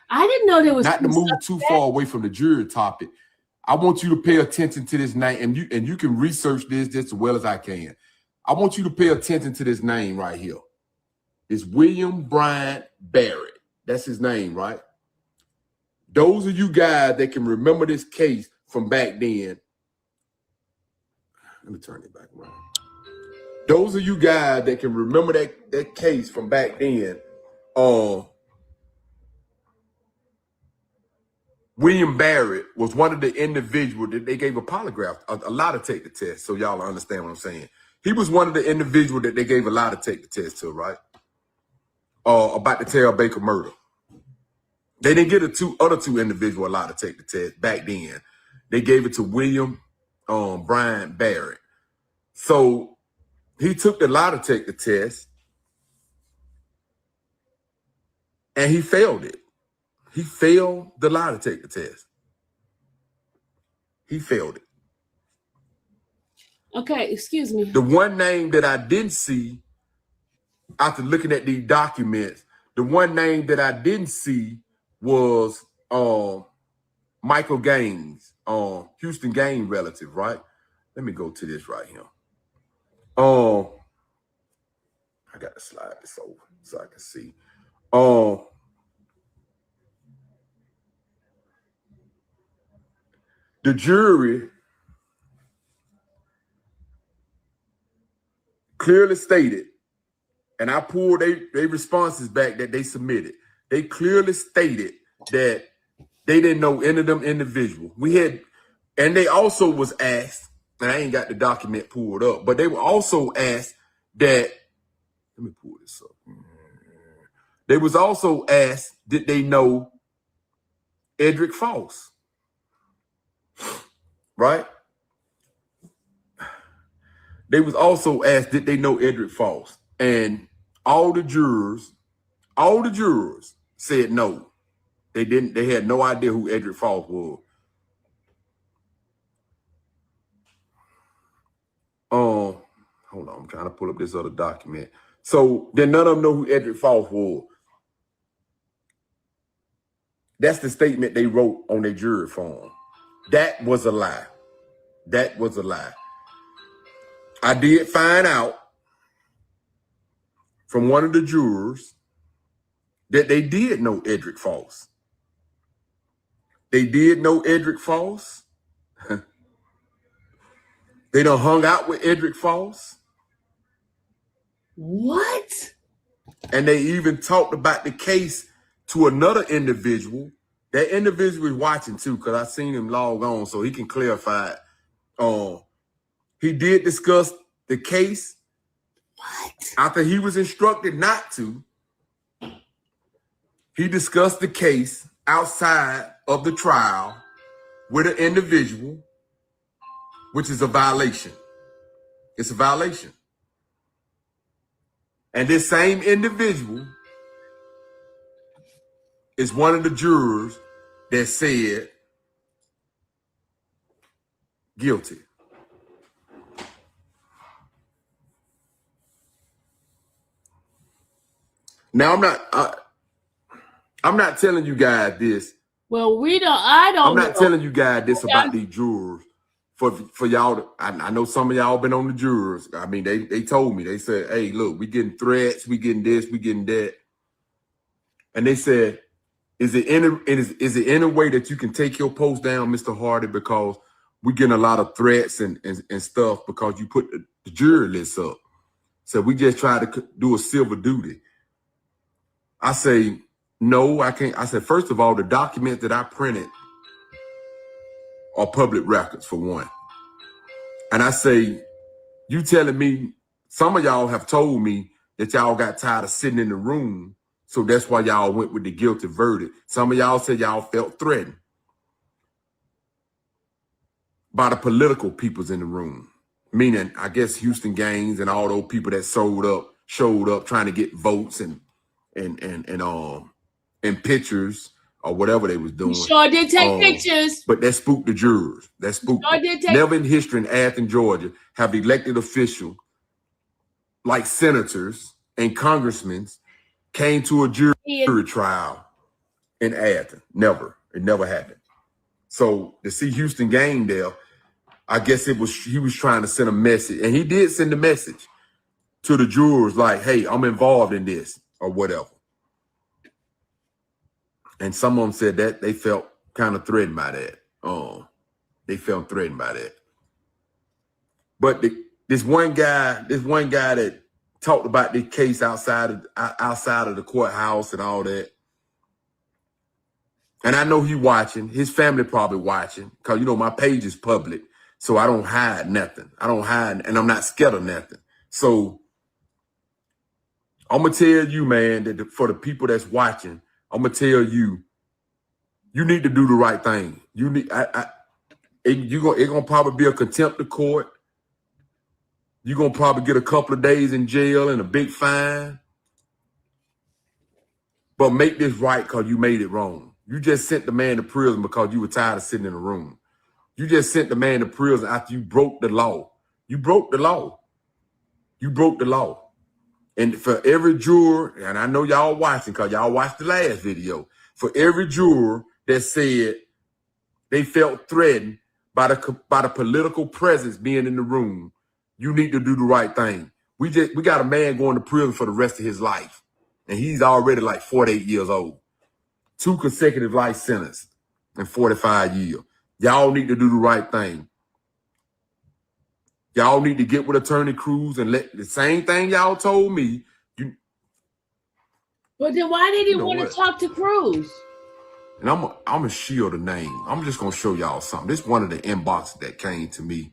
I didn't know there was not to move too far away from the jury topic. I want you to pay attention to this name, and you can research this just as well as I can. I want you to pay attention to this name right here. It's William Bryant Barrett. That's his name, right? Those of you guys that can remember this case from back then, let me turn it back around. Those of you guys that can remember that case from back then, William Barrett was one of the individuals that they gave a polygraph, a lie detector test, so y'all understand what I'm saying. He was one of the individuals that they gave a lie detector test to, right? About the Tara Baker murder. They didn't get other two individuals a lie detector test back then. They gave it to William Bryant Barrett. So he took the lie detector test and he failed it. He failed the lie detector test. He failed it. Okay, excuse me. The one name that I didn't see after looking at these documents, the one name that I didn't see was Michael Gaines, Houston Gaines relative, right? Let me go to this right here. I got to slide this over so I can see. The jury clearly stated, and I pulled their responses back that they submitted. They clearly stated that they didn't know any of them individuals. And they also was asked, and I ain't got the document pulled up, but they were also asked that, let me pull this up. They was also asked, did they know Edric Foss? Right? They was also asked, did they know Edric Foss? And all the jurors said no. They didn't. They had no idea who Edric Foss was. Hold on, I'm trying to pull up this other document. So then none of them know who Edric Foss was. That's the statement they wrote on their jury form. That was a lie. That was a lie. I did find out from one of the jurors that they did know Edric Foss. They did know Edric Foss. They done hung out with Edric Foss. What? And they even talked about the case to another individual. That individual is watching too, because I seen him log on so he can clarify it. He did discuss the case. What? After he was instructed not to, he discussed the case outside of the trial with an individual, which is a violation. It's a violation. And this same individual is one of the jurors that said guilty. Now I'm not telling you guys this. Well, I don't I'm not know. telling you guys this about these jurors for y'all. I know some of y'all been on the jurors. I mean, they told me, they said, hey, look, we getting threats, we getting this, we getting that. And they said, is it any way that you can take your post down, Mr. Hardy, because we getting a lot of threats and stuff because you put the jury list up. So we just try to do a civil duty. I say, no, I can't. I said, first of all, the documents that I printed are public records, for one. And I say, you telling me, some of y'all have told me that y'all got tired of sitting in the room, so that's why y'all went with the guilty verdict. Some of y'all said y'all felt threatened by the political peoples in the room, meaning, I guess, Houston Gaines and all those people that showed up trying to get votes and pictures or whatever they was doing. You sure did take pictures. But that spooked the jurors. That spooked Sure did take. Never in history in Athens, Georgia, have elected officials like senators and congressmen came to a jury trial in Athens. Never. It never happened. So to see Houston Gaines there, I guess he was trying to send a message. And he did send a message to the jurors like, hey, I'm involved in this or whatever. And some of them said that they felt kind of threatened by that. They felt threatened by that. But this one guy that talked about the case outside of the courthouse and all that. And I know he watching. His family probably watching because, you know, my page is public. So I don't hide nothing. I don't hide, and I'm not scared of nothing. So I'm going to tell you, man, that for the people that's watching, I'm going to tell you, you need to do the right thing. You need, it's going to probably be a contempt of court. You're going to probably get a couple of days in jail and a big fine. But make this right because you made it wrong. You just sent the man to prison because you were tired of sitting in a room. You just sent the man to prison after you broke the law. You broke the law. You broke the law. And for every juror, and I know y'all watching because y'all watched the last video, for every juror that said they felt threatened by the political presence being in the room, you need to do the right thing. We got a man going to prison for the rest of his life. And he's already like 48 years old. 2 consecutive life sentences in 45 years. Y'all need to do the right thing. Y'all need to get with Attorney Cruz and let the same thing y'all told me. But then why did he want to talk to Cruz? And I'm gonna shield the name. I'm just gonna show y'all something. This is one of the inboxes that came to me.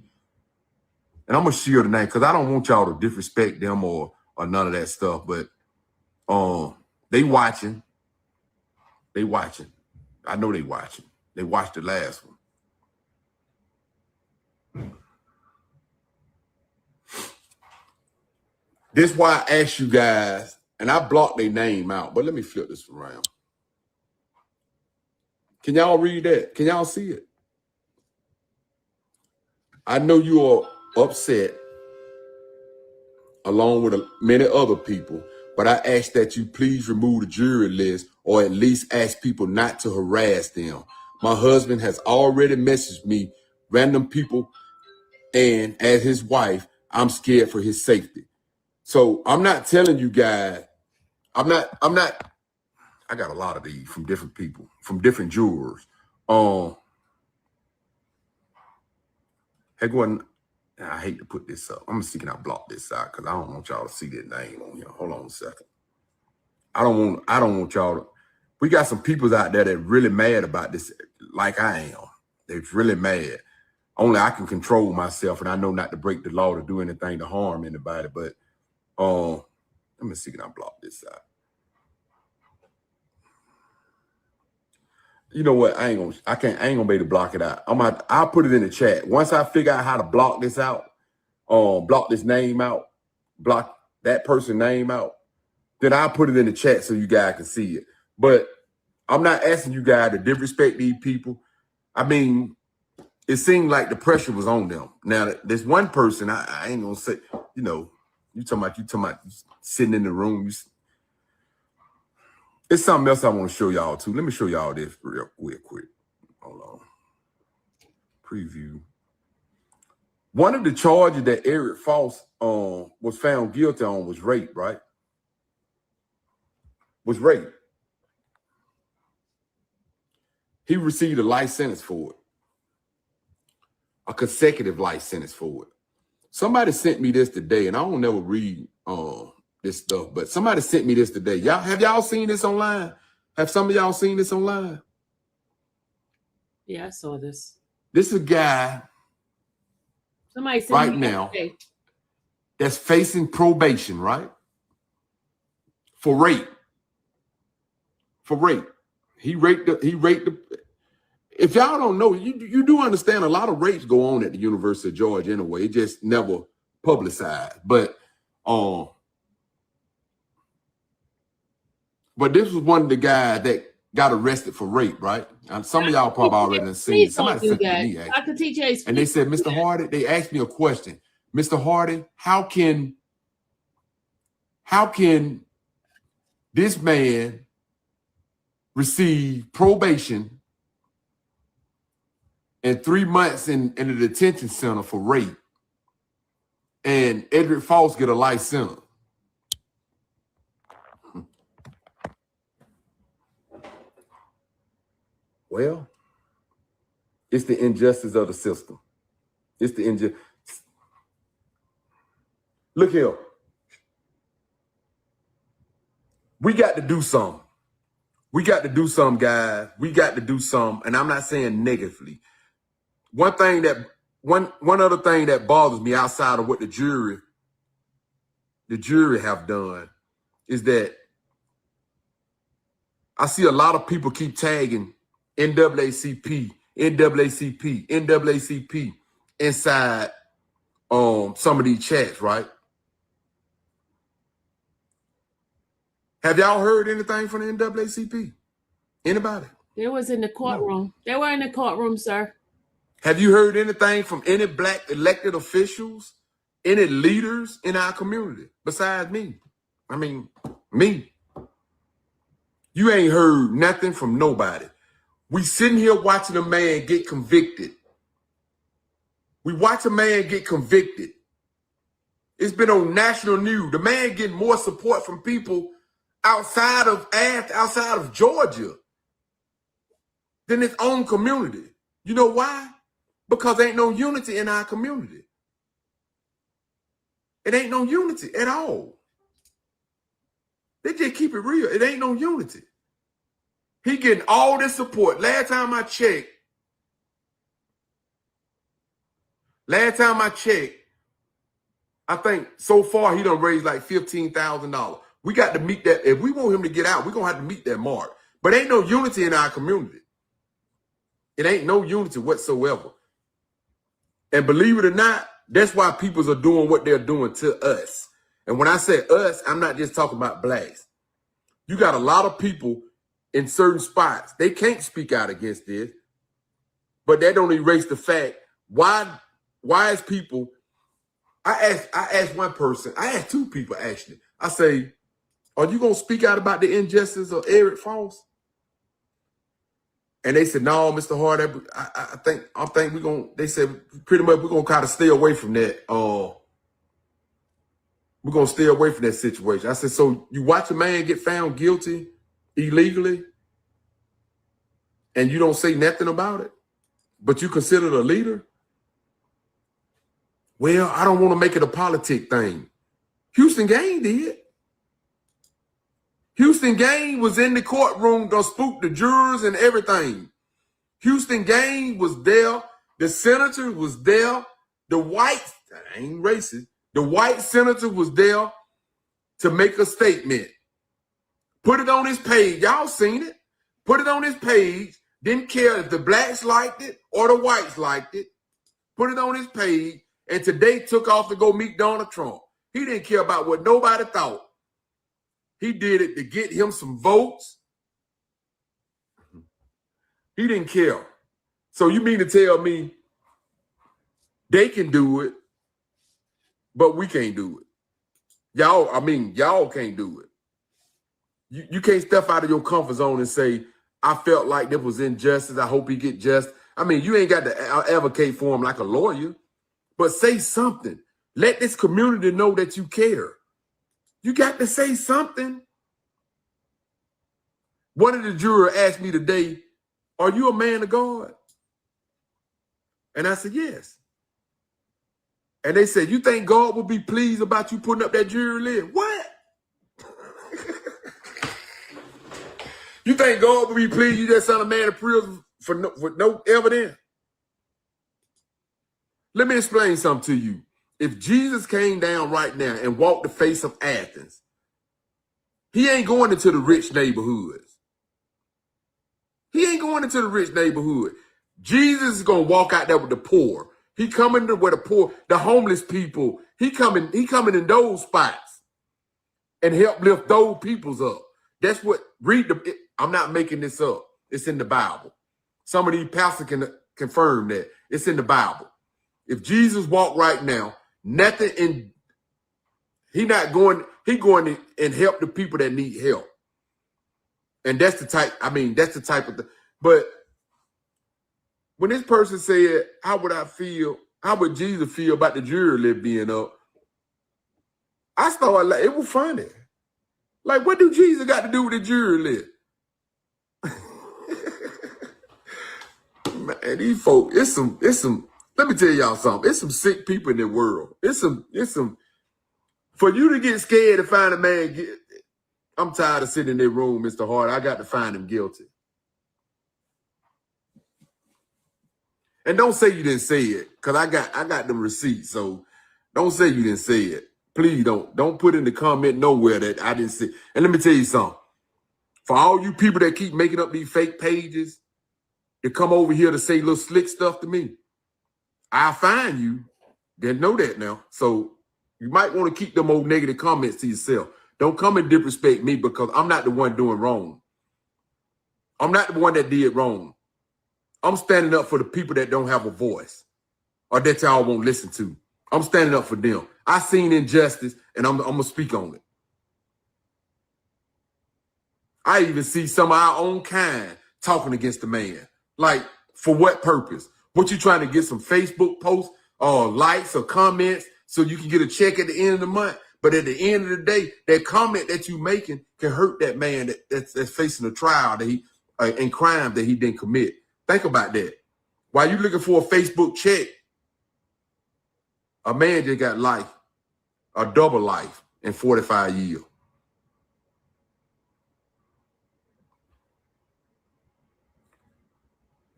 And I'm gonna shield the name because I don't want y'all to disrespect them or none of that stuff. But they watching. They watching. I know they watching. They watched the last one. This is why I asked you guys, and I blocked their name out, but let me flip this around. Can y'all read that? Can y'all see it? I know you are upset along with many other people, but I ask that you please remove the jury list or at least ask people not to harass them. My husband has already messaged me, random people And as his wife, I'm scared for his safety. So I'm not telling you guys, I got a lot of these from different people, from different jurors. Hey, go ahead. I hate to put this up. I'm seeking out block this out because I don't want y'all to see that name on here. Hold on a second. I don't want y'all to. We got some people out there that really mad about this, like I am. They're really mad. Only I can control myself, and I know not to break the law to do anything to harm anybody. But let me see, can I block this out? You know what? I ain't gonna be able to block it out. I'll put it in the chat. Once I figure out how to block this out, block this name out, block that person's name out, then I'll put it in the chat so you guys can see it. But I'm not asking you guys to disrespect these people. I mean, it seemed like the pressure was on them. Now, there's one person, I ain't gonna say, you know, you talking about sitting in the room. It's something else I want to show y'all too. Let me show y'all this real quick. Hold on. Preview. One of the charges that Eric Foss was found guilty on was rape, right? Was rape. He received a life sentence for it. A consecutive life sentence for it. Somebody sent me this today, and I don't never read this stuff, but somebody sent me this today. Have y'all seen this online? Have some of y'all seen this online? Yeah, I saw this. This is a guy Somebody sent right me now yesterday. that's facing probation, right? For rape. For rape. He raped the if y'all don't know, you do understand a lot of rapes go on at the University of Georgia anyway. It just never publicized. But this was one of the guys that got arrested for rape, right? And some of y'all probably already done seen it. Somebody sent it to me, actually. Dr. TJ, And they said, Mr. Hardy, they asked me a question. Mr. Hardy, how can this man receive probation and 3 months in a detention center for rape, and Edric Foss get a life sentence? Well, it's the injustice of the system. It's the injustice. Look here. We got to do something. We got to do something, guys. We got to do something. And I'm not saying negatively. One other thing that bothers me outside of what the jury have done is that I see a lot of people keep tagging NAACP inside some of these chats, right? Have y'all heard anything from the NAACP? Anybody? They was in the courtroom. No. They were in the courtroom, sir. Have you heard anything from any Black elected officials, any leaders in our community besides me? I mean, me. You ain't heard nothing from nobody. We sitting here watching a man get convicted. We watch a man get convicted. It's been on national news. The man getting more support from people outside of Georgia than his own community. You know why? Because there ain't no unity in our community. It ain't no unity at all. They just keep it real. It ain't no unity. He getting all this support. Last time I checked, I think so far he done raised like $15,000. We got to meet that. If we want him to get out, we're going to have to meet that mark. But ain't no unity in our community. It ain't no unity whatsoever. And believe it or not, that's why people are doing what they're doing to us. And when I say us, I'm not just talking about Blacks. You got a lot of people in certain spots. They can't speak out against this, but that don't erase the fact why is people. I asked one person. I asked two people actually. I say, are you gonna speak out about the injustice of Eric Foss? And they said, no, Mr. Hart, I think we're going to, they said pretty much we're going to kind of stay away from that. We're going to stay away from that situation. I said, so you watch a man get found guilty illegally and you don't say nothing about it, but you consider a leader? Well, I don't want to make it a politic thing. Houston Gang did. Houston Gang was in the courtroom, gonna spook the jurors and everything. Houston Gang was there. The senator was there. The white, I ain't racist. The white senator was there to make a statement. Put it on his page. Y'all seen it. Put it on his page. Didn't care if the blacks liked it or the whites liked it. Put it on his page. And today took off to go meet Donald Trump. He didn't care about what nobody thought. He did it to get him some votes. He didn't care. So you mean to tell me they can do it, but we can't do it? Y'all can't do it. You can't step out of your comfort zone and say, I felt like there was injustice. I hope he get just. I mean, you ain't got to advocate for him like a lawyer, but say something. Let this community know that you care. You got to say something. One of the jurors asked me today, are you a man of God? And I said, yes. And they said, you think God will be pleased about you putting up that jury list? What? You think God will be pleased you just sent a man to prison with no evidence? Let me explain something to you. If Jesus came down right now and walked the face of Athens, he ain't going into the rich neighborhoods. He ain't going into the rich neighborhood. Jesus is going to walk out there with the poor. He coming to where the poor, the homeless people, he coming in those spots and help lift those peoples up. That's what, I'm not making this up. It's in the Bible. Some of these pastors can confirm that. It's in the Bible. If Jesus walked right now, nothing in, he going to and help the people that need help. And that's the type, that's the type of thing. But when this person said, how would Jesus feel about the jury list being up? I started like, it was funny. Like, what do Jesus got to do with the jury list? Man, these folk, it's some, let me tell y'all something. It's some sick people in the world. It's some, for you to get scared to find a man, I'm tired of sitting in their room, Mr. Hart. I got to find him guilty. And don't say you didn't say it, because I got them receipts. So don't say you didn't say it. Please don't. Don't put in the comment nowhere that I didn't say. And let me tell you something. For all you people that keep making up these fake pages, to come over here to say little slick stuff to me, I'll find you. Didn't know that now. So you might want to keep them old negative comments to yourself. Don't come and disrespect me because I'm not the one doing wrong. I'm not the one that did wrong. I'm standing up for the people that don't have a voice or that y'all won't listen to. I'm standing up for them. I seen injustice and I'm going to speak on it. I even see some of our own kind talking against the man. Like, for what purpose? What, you trying to get some Facebook posts or likes or comments so you can get a check at the end of the month? But at the end of the day, that comment that you making can hurt that man that's facing a trial that he and crime that he didn't commit. Think about that. While you looking for a Facebook check, a man just got life, a double life in 45 years.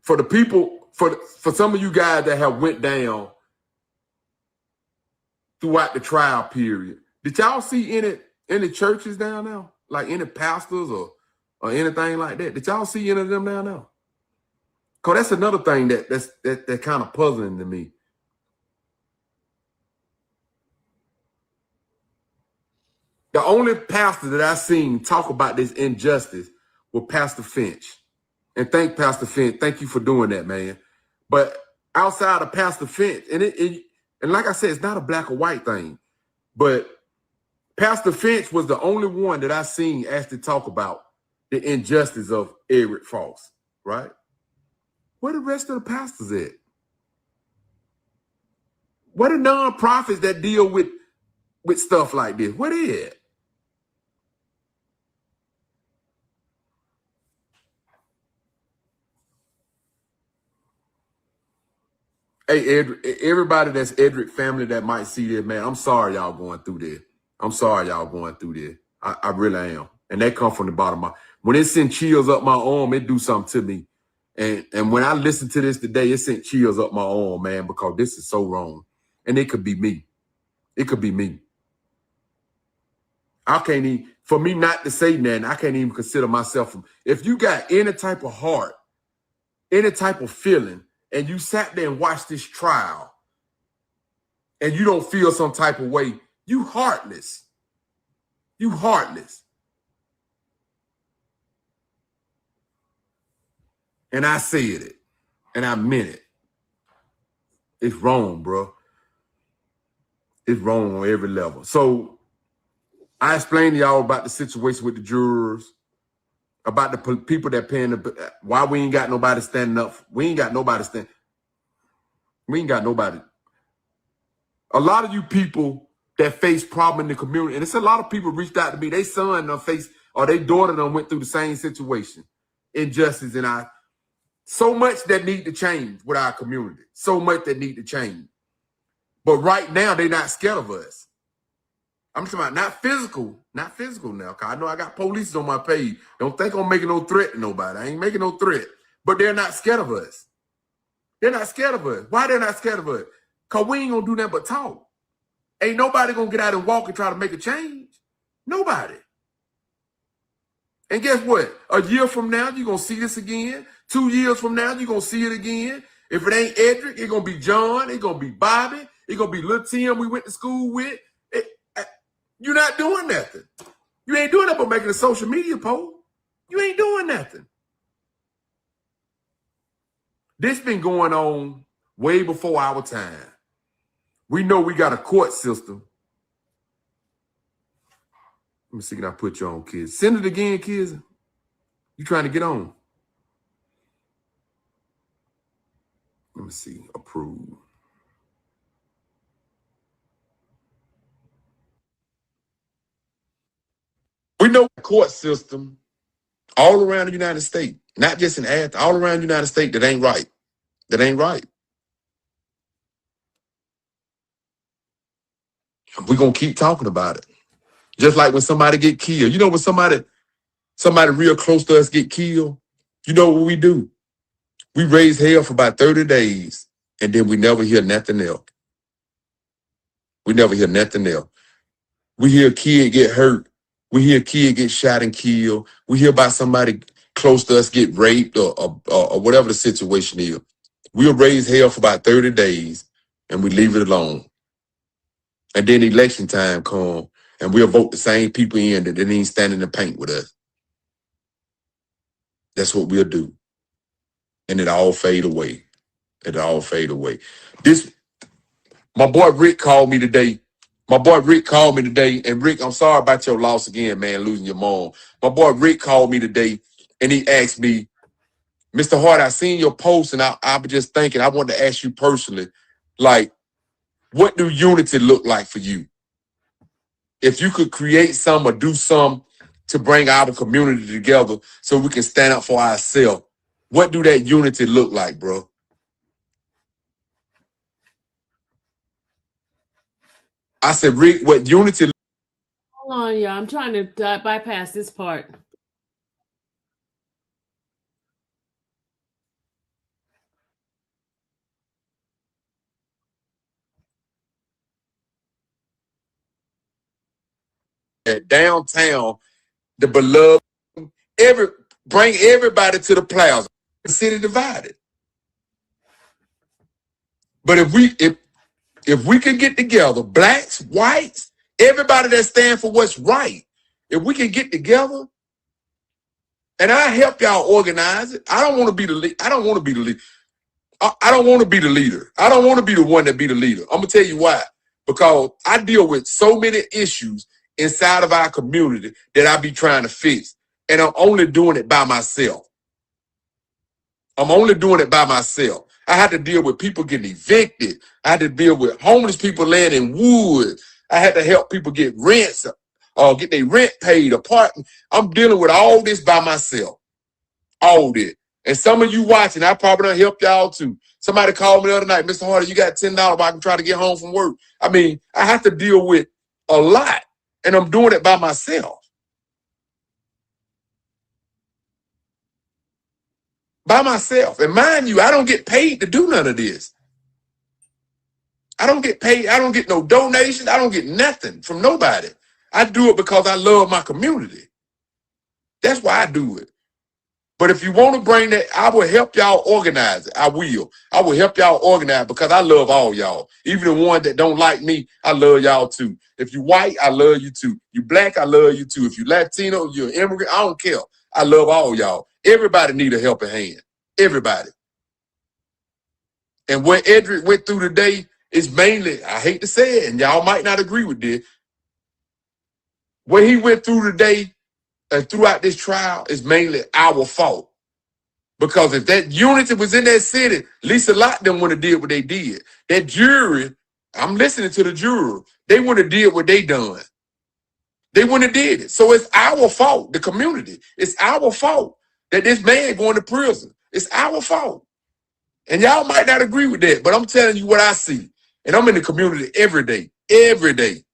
For the people, for some of you guys that have went down throughout the trial period, did y'all see any churches down there? Like any pastors or anything like that? Did y'all see any of them down there? Because that's another thing that's kind of puzzling to me. The only pastor that I seen talk about this injustice was Pastor Finch. And thank Pastor Finch. Thank you for doing that, man. But outside of Pastor Finch, and like I said, it's not a black or white thing, but Pastor Finch was the only one that I seen actually talk about the injustice of Eric Foss, right? Where the rest of the pastors at? Where the nonprofits that deal with stuff like this? Where they at? Hey, everybody that's Edric family that might see this, man, I'm sorry y'all going through this. I'm sorry y'all going through this. I really am. And that come from the bottom of my, when it sent chills up my arm, it do something to me. And when I listen to this today, it sent chills up my arm, man, because this is so wrong. And it could be me. It could be me. I can't even, for me not to say nothing, I can't even consider myself. If you got any type of heart, any type of feeling, and you sat there and watched this trial, and you don't feel some type of way, you heartless. You heartless. And I said it, and I meant it. It's wrong, bro. It's wrong on every level. So I explained to y'all about the situation with the jurors, about the people that paying the, why we ain't got nobody standing up. We ain't got nobody standing. We ain't got nobody. A lot of you people that face problem in the community, and it's a lot of people reached out to me. They son done face, or they daughter done went through the same situation, injustice, and so much that need to change with our community. So much that need to change. But right now, they're not scared of us. I'm talking about not physical now. Cause I know I got police on my page. Don't think I'm making no threat to nobody. I ain't making no threat. But they're not scared of us. They're not scared of us. Why they're not scared of us? Cause we ain't gonna do nothing but talk. Ain't nobody gonna get out and walk and try to make a change. Nobody. And guess what? A year from now, you're gonna see this again. 2 years from now, you're gonna see it again. If it ain't Edric, it's gonna be John, it's gonna be Bobby, it's gonna be Lil Tim we went to school with. You're not doing nothing. You ain't doing nothing but making a social media post. You ain't doing nothing. This been going on way before our time. We know we got a court system. Let me see, can I put you on, kids? Send it again, kids. You trying to get on? Let me see, approve. We know the court system all around the United States, not just in Athens, all around the United States that ain't right. That ain't right. We're going to keep talking about it. Just like when somebody get killed. You know, when somebody real close to us get killed, you know what we do? We raise hell for about 30 days, and then we never hear nothing else. We never hear nothing else. We hear a kid get hurt. We hear a kid get shot and killed. We hear about somebody close to us get raped or whatever the situation is. We'll raise hell for about 30 days, and we leave it alone. And then election time come, and we'll vote the same people in that didn't even stand in the paint with us. That's what we'll do. And it all fade away. It all fade away. My boy Rick called me today. And Rick, I'm sorry about your loss again, man, losing your mom. My boy Rick called me today, and he asked me, Mr. Hart, I seen your post, and I was just thinking, I wanted to ask you personally, like, what do unity look like for you? If you could create some or do some to bring our community together so we can stand up for ourselves, what do that unity look like, bro? I said, Rick, what unity? Hold on, y'all. I'm trying to bypass this part. Downtown, the beloved, bring everybody to the plaza. The city divided. But if we can get together, blacks, whites, everybody that stand for what's right, if we can get together, and I help y'all organize it. I don't want to be the leader. I don't want to be the leader. I don't want to be the leader. I don't want to be the one that be the leader. I'm gonna tell you why. Because I deal with so many issues inside of our community that I be trying to fix, and I'm only doing it by myself. I'm only doing it by myself. I had to deal with people getting evicted. I had to deal with homeless people laying in wood. I had to help people get rents or get their rent paid apart. I'm dealing with all this by myself. All this. And some of you watching, I probably done help y'all too. Somebody called me the other night, Mr. Hardy, you got $10 while I can try to get home from work. I mean, I have to deal with a lot, and I'm doing it by myself. By myself. And mind you, I don't get paid to do none of this. I don't get paid. I don't get no donations. I don't get nothing from nobody. I do it because I love my community. That's why I do it. But if you want to bring that, I will help y'all organize it. I will. I will help y'all organize because I love all y'all. Even the ones that don't like me, I love y'all too. If you white, I love you too. You black, I love you too. If you Latino, you're an immigrant, I don't care. I love all y'all. Everybody need a helping hand. Everybody. And what Edric went through today is mainly, I hate to say it, and y'all might not agree with this. What he went through today and throughout this trial is mainly our fault. Because if that unity was in that city, Lisa Lott them would have did what they did. That jury, I'm listening to the juror, they would have did what they done. They wouldn't have did it. So it's our fault, the community. It's our fault that this man going to prison. It's our fault. And y'all might not agree with that, but I'm telling you what I see. And I'm in the community every day. Every day.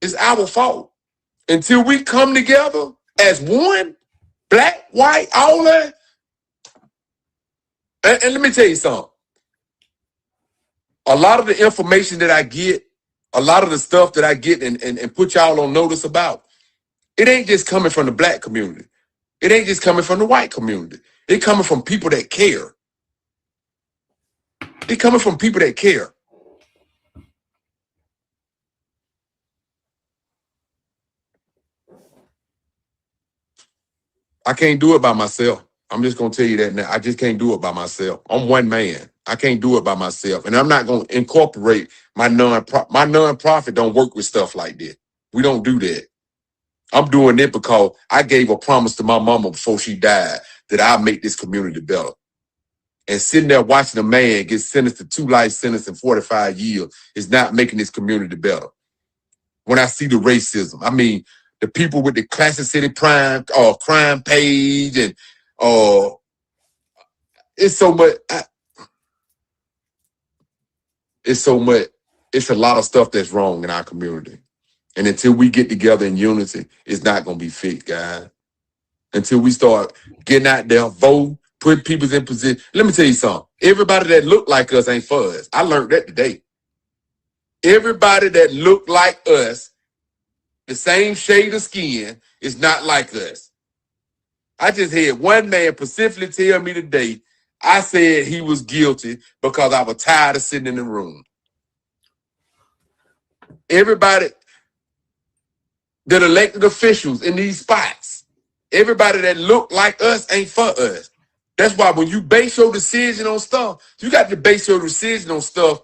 It's our fault. Until we come together as one, black, white, all that. And let me tell you something. A lot of the information that I get, a lot of the stuff that I get and put y'all on notice about, it ain't just coming from the black community. It ain't just coming from the white community. It coming from people that care. It coming from people that care. I can't do it by myself. I'm just going to tell you that now. I just can't do it by myself. I'm one man. I can't do it by myself. And I'm not going to incorporate my non-profit. My non-profit don't work with stuff like that. We don't do that. I'm doing it because I gave a promise to my mama before she died that I'll make this community better. And sitting there watching a man get sentenced to 2 life sentences and 45 years is not making this community better. When I see the racism, I mean, the people with the Classic City crime page and it's so much. It's so much. It's a lot of stuff that's wrong in our community. And until we get together in unity, it's not going to be fixed, guys. Until we start getting out there, vote, put people in position. Let me tell you something. Everybody that look like us ain't for us. I learned that today. Everybody that look like us, the same shade of skin, is not like us. I just had one man specifically tell me today, I said he was guilty because I was tired of sitting in the room. Everybody that elected officials in these spots, everybody that look like us ain't for us. That's why when you base your decision on stuff, you got to base your decision on stuff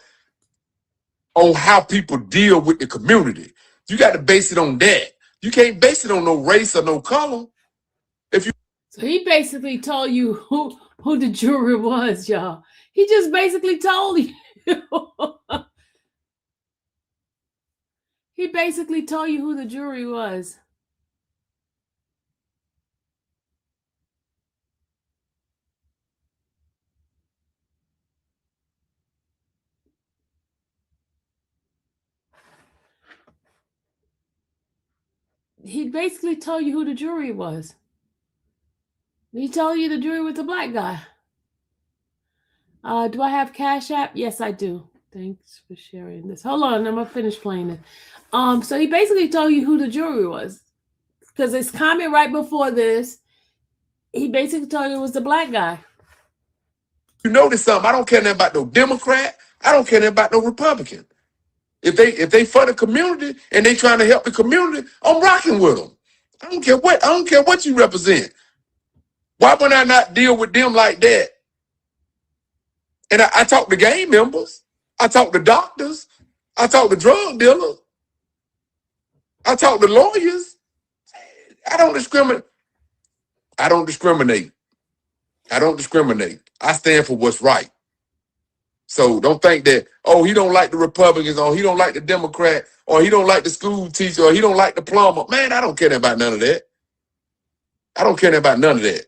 on how people deal with the community. You got to base it on that. You can't base it on no race or no color. So he basically told you who the jury was, y'all. He just basically told you. He basically told you who the jury was. He basically told you who the jury was. He told you the jury was a black guy. Do I have Cash App? Yes, I do. Thanks for sharing this. Hold on, I'm gonna finish playing it. So he basically told you who the jury was. Because his comment right before this, he basically told you it was the black guy. You notice something, I don't care nothing about no Democrat. I don't care nothing about no Republican. If they for the community and they trying to help the community, I'm rocking with them. I don't care what you represent. Why would I not deal with them like that? And I talk to gang members. I talk to doctors. I talk to drug dealers. I talk to lawyers. I don't discriminate. I don't discriminate. I stand for what's right. So don't think that, oh, he don't like the Republicans, or he don't like the Democrat, or he don't like the school teacher, or he don't like the plumber. Man, I don't care about none of that. I don't care about none of that.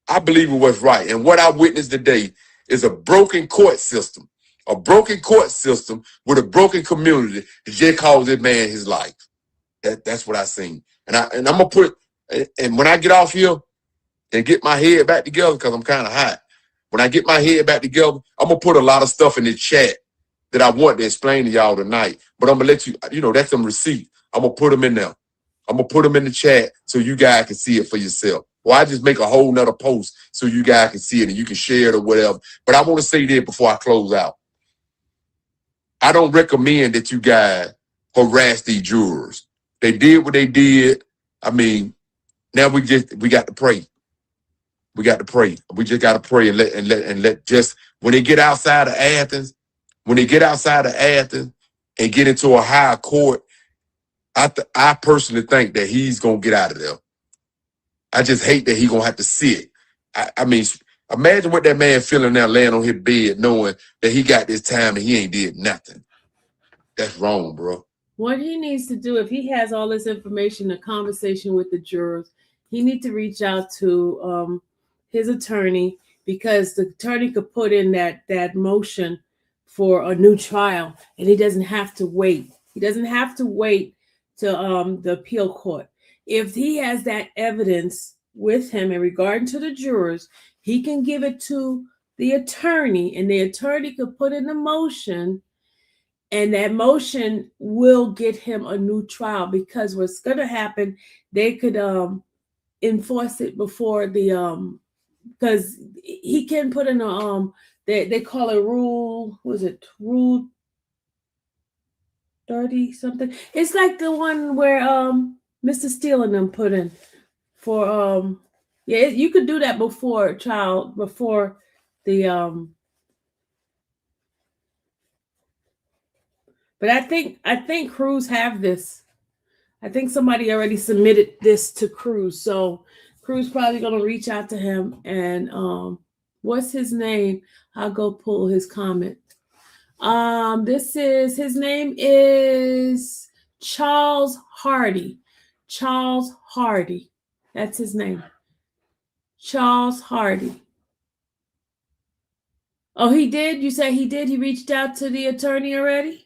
I believe in what's right. And what I witnessed today is a broken court system. A broken court system with a broken community that just cost this man his life. That's what I seen. And I'm gonna put, and when I get off here and get my head back together, because I'm kind of hot. When I get my head back together, I'm gonna put a lot of stuff in the chat that I want to explain to y'all tonight. But I'm gonna let you know, that's some receipts. I'm gonna put them in there. I'm gonna put them in the chat so you guys can see it for yourself. Or I just make a whole nother post so you guys can see it and you can share it or whatever. But I want to say this before I close out. I don't recommend that you guys harass these jurors. They did what they did. I mean, now we got to pray. We got to pray. We just got to pray and let just when they get outside of Athens, and get into a higher court, I personally think that he's gonna get out of there. I just hate that he's gonna have to sit. I mean, imagine what that man feeling now, laying on his bed, knowing that he got this time and he ain't did nothing. That's wrong, bro. What he needs to do, if he has all this information, a conversation with the jurors, he needs to reach out to his attorney, because the attorney could put in that motion for a new trial, and he doesn't have to wait. He doesn't have to wait to the appeal court. If he has that evidence with him in regard to the jurors, he can give it to the attorney, and the attorney could put in the motion, and that motion will get him a new trial, because what's going to happen, they could enforce it before the because he can put in a they call it rule, was it rule 30 something? It's like the one where Mr. Steele and them put in for yeah, you could do that before trial, before the but I think Cruz have this. I think somebody already submitted this to Cruz, so Cruz probably gonna reach out to him, and what's his name? I'll go pull his comment. His name is Charles Hardy. Charles Hardy. That's his name. Charles Hardy. Oh, he did? You say he did? He reached out to the attorney already?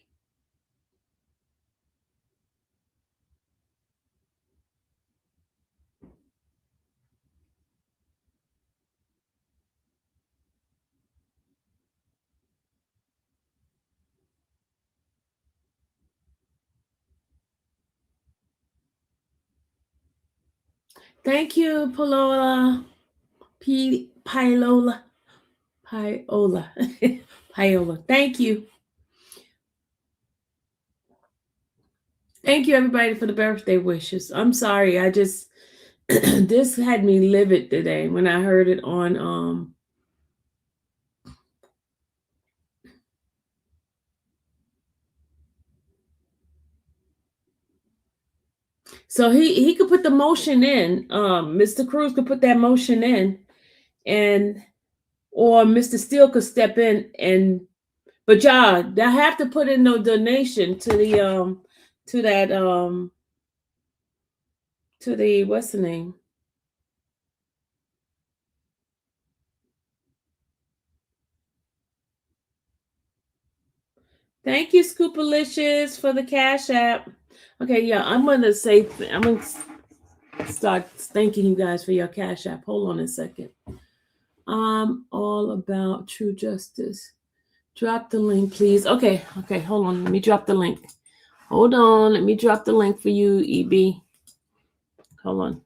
Thank you, Paola. Paola. Thank you. Thank you, everybody, for the birthday wishes. I'm sorry. I just, this had me livid today when I heard it on, so he could put the motion in. Mr. Cruz could put that motion in, or Mr. Steele could step in, but y'all, I have to put in no donation to the what's the name? Thank you, Scoopalicious, for the Cash App. Okay, yeah, I'm gonna start thanking you guys for your Cash App. Hold on a second. I'm all about true justice. Drop the link, please. Okay, hold on. Let me drop the link. Hold on. Let me drop the link for you, EB. Hold on.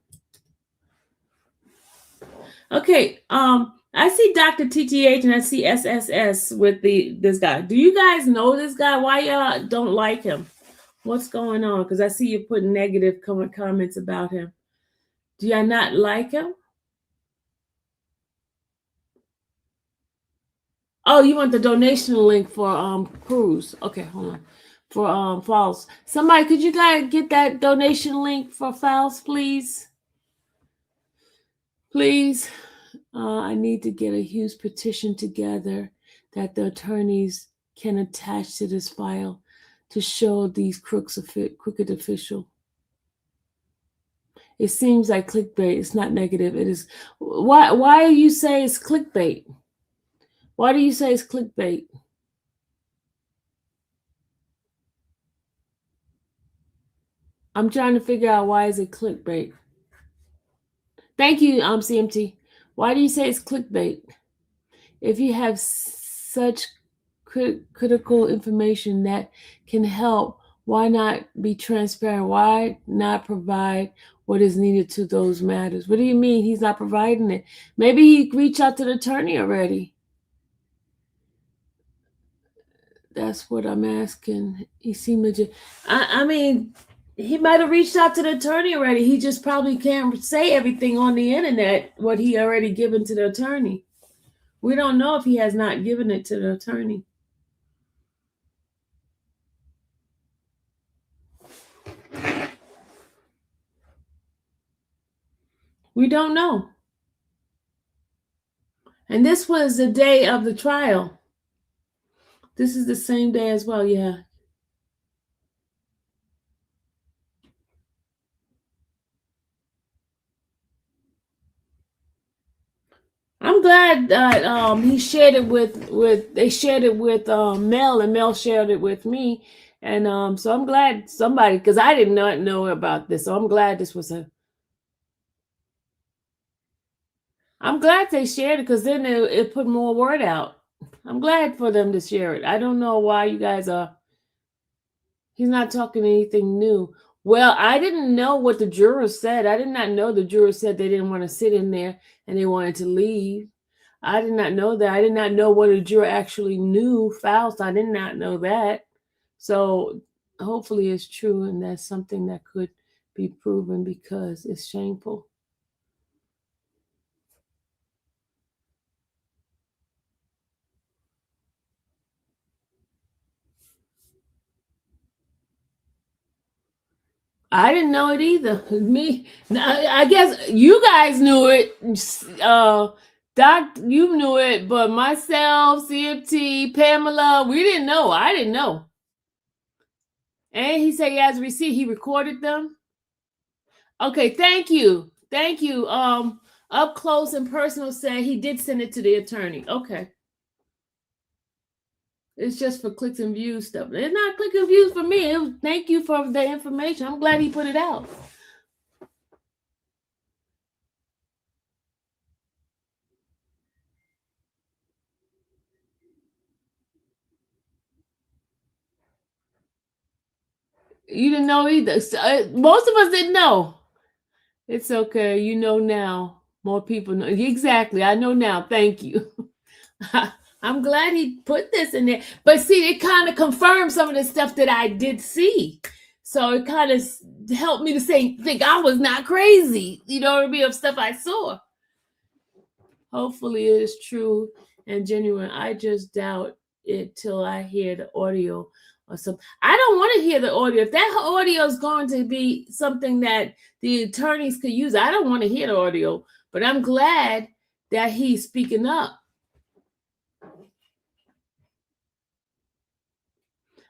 Okay, I see Dr. TTH and I see SSS with this guy. Do you guys know this guy? Why y'all don't like him? What's going on? Because I see you putting negative comments about him. Do y'all not like him? Oh, you want the donation link for Cruz? Okay, hold on. For Falls. Somebody, could you guys get that donation link for Falls, please? Please. I need to get a huge petition together that the attorneys can attach to this file to show these crooked official. It seems like clickbait. It's not negative. It is. Why do you say it's clickbait? Why do you say it's clickbait? I'm trying to figure out why is it clickbait. Thank you, CMT. Why do you say it's clickbait? If you have such critical information that can help, why not be transparent? Why not provide what is needed to those matters? What do you mean he's not providing it? Maybe he reached out to the attorney already. That's what I'm asking. He seemed legit. I mean, he might have reached out to the attorney already. He just probably can't say everything on the internet, what he already given to the attorney. We don't know if he has not given it to the attorney. We don't know. And this was the day of the trial. This is the same day as well, yeah. I'm glad that he shared it they shared it with Mel, and Mel shared it with me. And so I'm glad somebody, because I did not know about this. So I'm glad this was I'm glad they shared it, because then it put more word out. I'm glad for them to share it. I don't know why you guys he's not talking anything new. Well, I didn't know what the jurors said. I did not know the jurors said they didn't want to sit in there and they wanted to leave. I did not know that. I did not know what a juror actually knew. Faust, I did not know that. So hopefully it's true, and that's something that could be proven, because it's shameful. I didn't know it either. Me, I guess you guys knew it. Doc, you knew it, but myself, CFT, Pamela, we didn't know. I didn't know. And he said he has a receipt. He recorded them. Okay, thank you. Thank you. Up close and personal said he did send it to the attorney. Okay. It's just for clicks and views stuff. It's not click and views for me. Thank you for the information. I'm glad he put it out. You didn't know either. Most of us didn't know. It's okay. You know now. More people know. Exactly. I know now. Thank you. I'm glad he put this in there. But see, it kind of confirmed some of the stuff that I did see. So it kind of helped me to think I was not crazy. You know what I mean? Of stuff I saw. Hopefully it is true and genuine. I just doubt it till I hear the audio or something. I don't want to hear the audio. If that audio is going to be something that the attorneys could use, I don't want to hear the audio. But I'm glad that he's speaking up.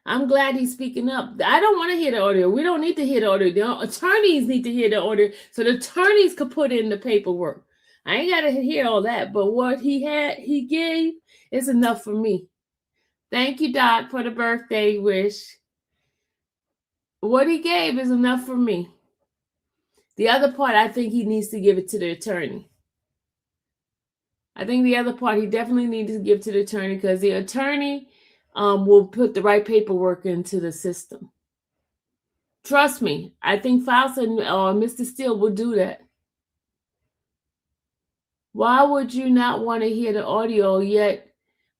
I'm glad he's speaking up. I don't want to hear the audio. We don't need to hear the audio. The attorneys need to hear the audio so the attorneys could put in the paperwork. I ain't got to hear all that, but what he gave is enough for me. Thank you, Doc, for the birthday wish. What he gave is enough for me. The other part, I think he needs to give it to the attorney. I think the other part he definitely needs to give to the attorney, because the attorney will put the right paperwork into the system. Trust me. I think Faust and Mr. Steele will do that. Why would you not want to hear the audio, yet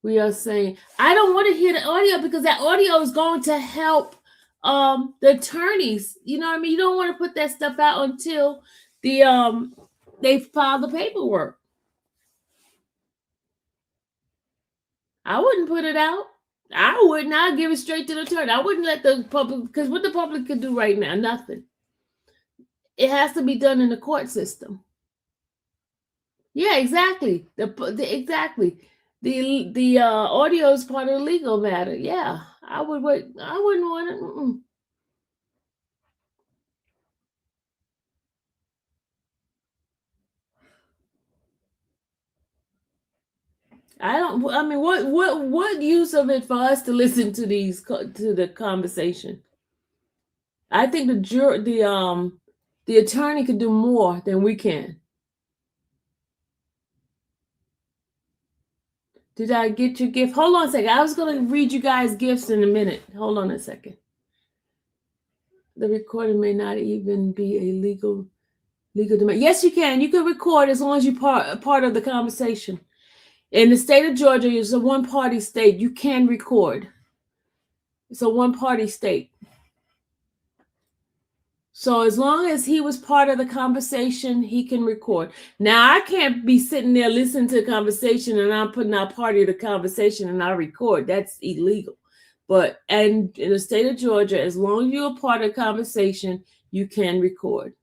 we are saying, I don't want to hear the audio, because that audio is going to help the attorneys. You know what I mean? You don't want to put that stuff out until they file the paperwork. I wouldn't put it out. I would not give it straight to the attorney. I wouldn't let the public, because what the public could do right now, nothing. It has to be done in the court system. Yeah, exactly. Exactly. The audio is part of the legal matter. Yeah, I wouldn't want it. Mm-mm. I don't. I mean, what use of it for us to listen to to the conversation? I think the attorney could do more than we can. Did I get your gift? Hold on a second. I was going to read you guys gifts in a minute. Hold on a second. The recording may not even be a legal domain. Yes, you can. You can record as long as you're part of the conversation. In the state of Georgia, it's a one-party state. You can record. It's a one-party state. So as long as he was part of the conversation, he can record. Now, I can't be sitting there listening to the conversation and I'm putting out part of the conversation and I record. That's illegal. But and in the state of Georgia, as long as you're a part of the conversation, you can record.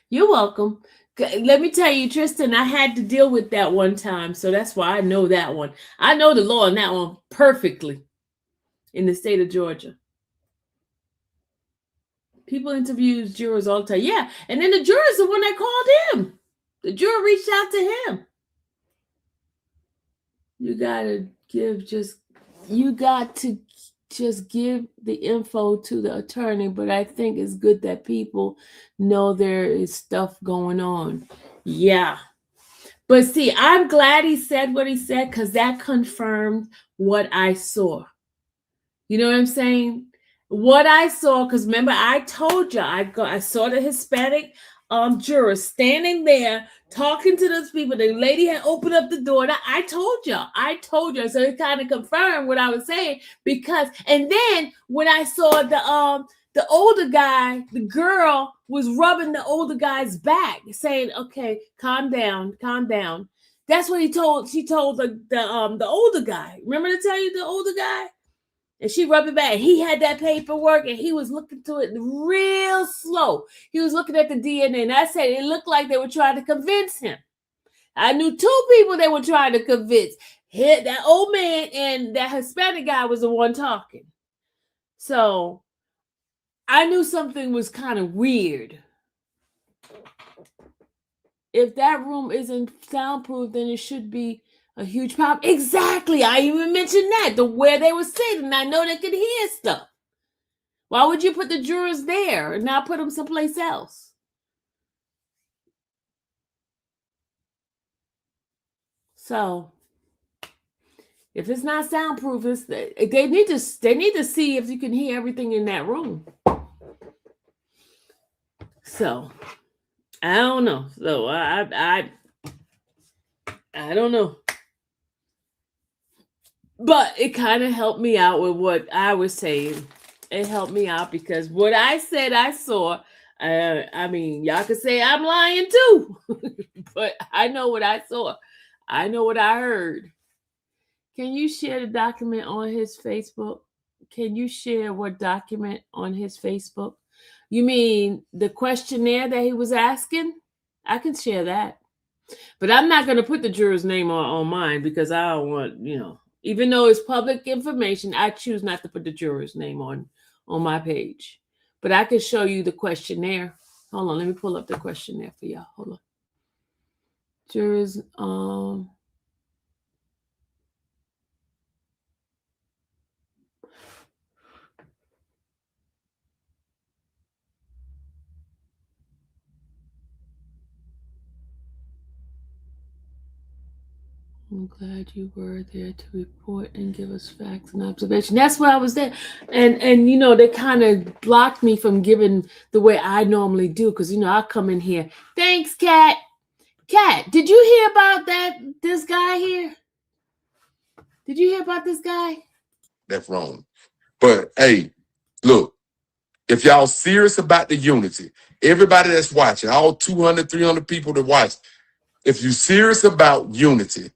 You're welcome. Let me tell you, Tristan, I had to deal with that one time. So that's why I know that one. I know the law on that one perfectly in the state of Georgia. People interview jurors all the time. Yeah. And then the juror's the one that called him. The juror reached out to him. You got to just give the info to the attorney. But I think it's good that people know there is stuff going on. Yeah. But see, I'm glad he said what he said because that confirmed what I saw. You know what I'm saying? What I saw, because remember, I told you, I saw the Hispanic juror standing there talking to those people. The lady had opened up the door. I told you. So it kind of confirmed what I was saying and then when I saw the older guy, the girl was rubbing the older guy's back, saying, "Okay, calm down." That's what she told the older guy. Remember to tell you the older guy? And she rubbed it back. He had that paperwork and he was looking to it real slow. He was looking at the DNA. And I said it looked like they were trying to convince him. I knew two people they were trying to convince. That old man and that Hispanic guy was the one talking. So I knew something was kind of weird. If that room isn't soundproof, then it should be a huge problem. Exactly. I even mentioned that. Where they were sitting. I know they could hear stuff. Why would you put the jurors there and not put them someplace else? So if it's not soundproof, they need to see if you can hear everything in that room. So I don't know. So I don't know. But it kind of helped me out with what I was saying. It helped me out because what I said I saw, I mean, y'all could say I'm lying too, but I know what I saw. I know what I heard. Can you share the document on his Facebook? Can you share what document on his Facebook? You mean the questionnaire that he was asking? I can share that. But I'm not going to put the juror's name on mine because I don't want, even though it's public information, I choose not to put the juror's name on my page. But I can show you the questionnaire. Hold on, let me pull up the questionnaire for y'all. Hold on. Jurors, I'm glad you were there to report and give us facts and observation. That's why I was there. And they kind of blocked me from giving the way I normally do because, I come in here. Thanks, Kat. Kat, did you hear about this guy here? Did you hear about this guy? That's wrong. But hey, look, if y'all serious about the unity, everybody that's watching, all 200, 300 people that watch, if you're serious about unity,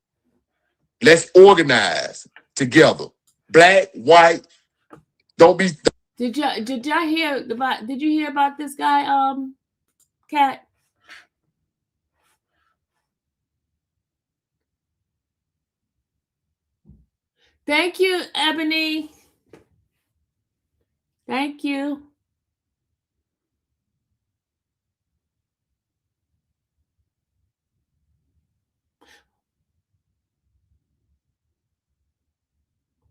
let's organize together. Black, white, don't be. Did you hear about this guy, Kat? Thank you, Ebony. Thank you.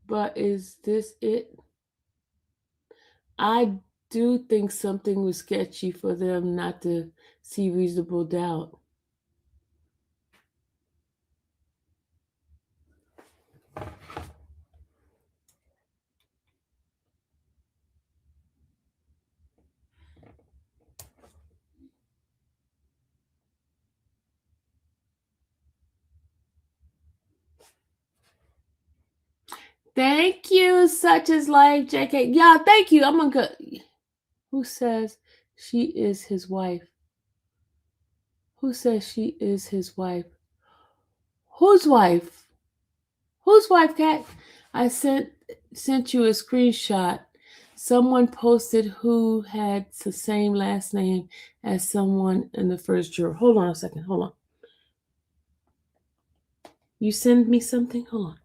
But is this it? I do think something was sketchy for them not to see reasonable doubt. Thank you, such as life, JK. Yeah, thank you. I'm gonna go. Who says she is his wife? Who says she is his wife? Whose wife? Whose wife, Kat? I sent you a screenshot. Someone posted who had the same last name as someone in the first juror. Hold on a second. Hold on. You send me something? Hold on.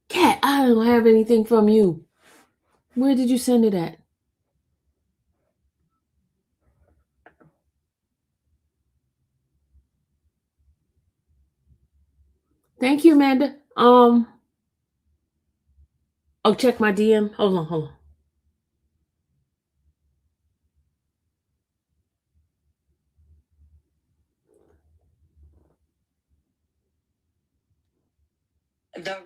Kat, I don't have anything from you. Where did you send it at? Thank you, Amanda. Oh, check my DM. Hold on. The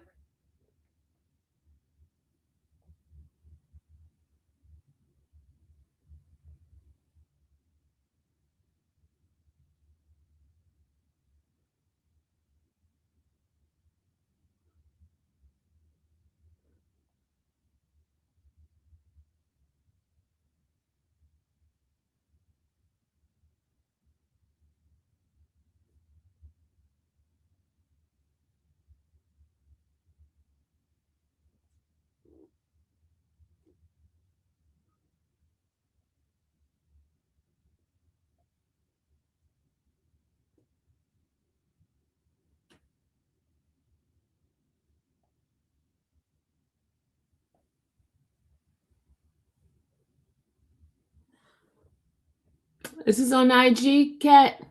Is this on IG, Kat?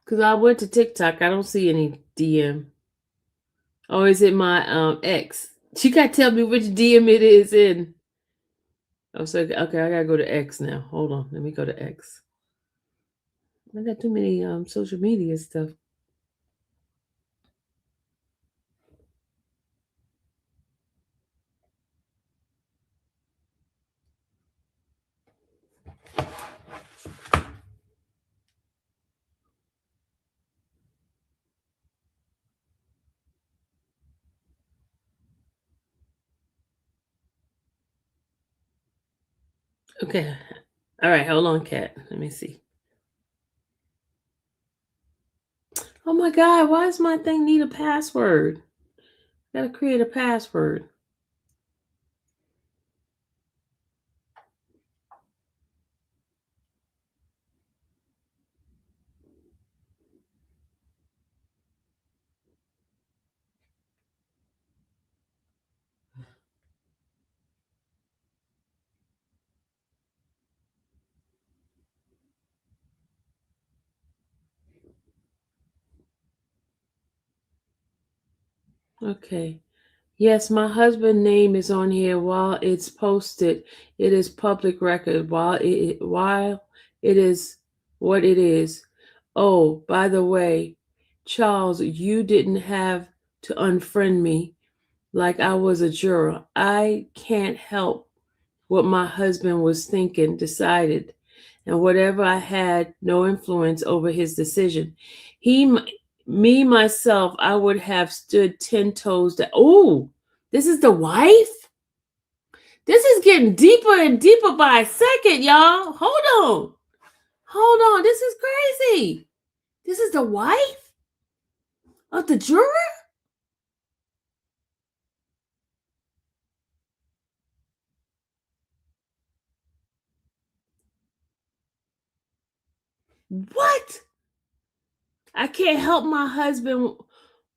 Because I went to TikTok. I don't see any DM. Or is it my X? She got to tell me which DM it is in. Oh, so okay, I gotta go to X now. Hold on, let me go to X. I got too many social media stuff. Okay, all right, hold on, Kat. Let me see. Oh my God, why does my thing need a password? I gotta create a password. Okay. Yes, my husband's name is on here while it's posted. It is public record while it is what it is. Oh, by the way, Charles, you didn't have to unfriend me like I was a juror. I can't help what my husband was thinking, decided, and whatever I had no influence over his decision. Me, myself, I would have stood 10 toes down. Oh, this is the wife? This is getting deeper and deeper by a second, y'all. Hold on. This is crazy. This is the wife of the juror? What? I can't help my husband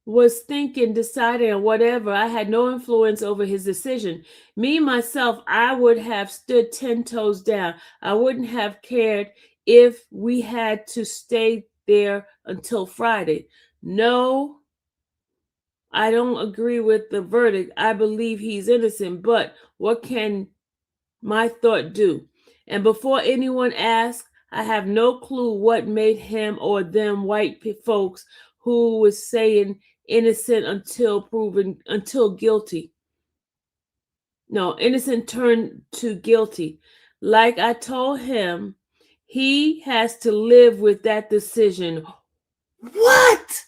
was thinking, deciding, or whatever. I had no influence over his decision. Me, myself, I would have stood 10 toes down. I wouldn't have cared if we had to stay there until Friday. No, I don't agree with the verdict. I believe he's innocent, but what can my thought do? And before anyone asks, I have no clue what made him or them white folks who was saying innocent until guilty. No, innocent turned to guilty. Like I told him, he has to live with that decision. What?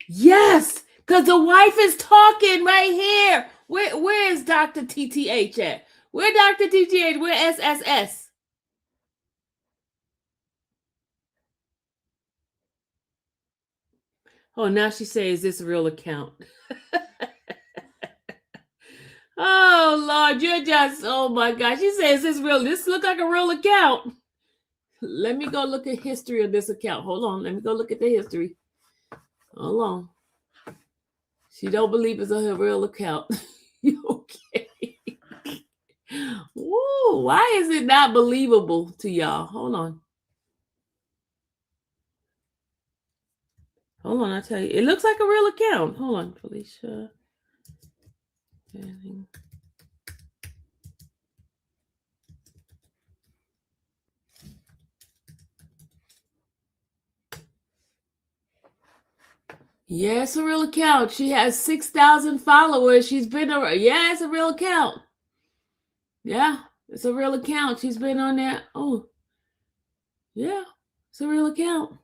Yes, because the wife is talking right here. Where is Dr. TTH at? Where Dr. TTH? Where SSS? Oh, now she says, is this a real account? Oh, Lord, you're just, oh my gosh. She says, is this real? This look like a real account. Let me go look at history of this account. Hold on. Let me go look at the history. Hold on. She don't believe it's a real account. Okay. Woo, why is it not believable to y'all? Hold on. Hold on, I'll tell you. It looks like a real account. Hold on, Felicia. Yeah, it's a real account. She has 6,000 followers. She's been around. Yeah, it's a real account. Yeah, it's a real account. She's been on there. Oh, yeah, it's a real account.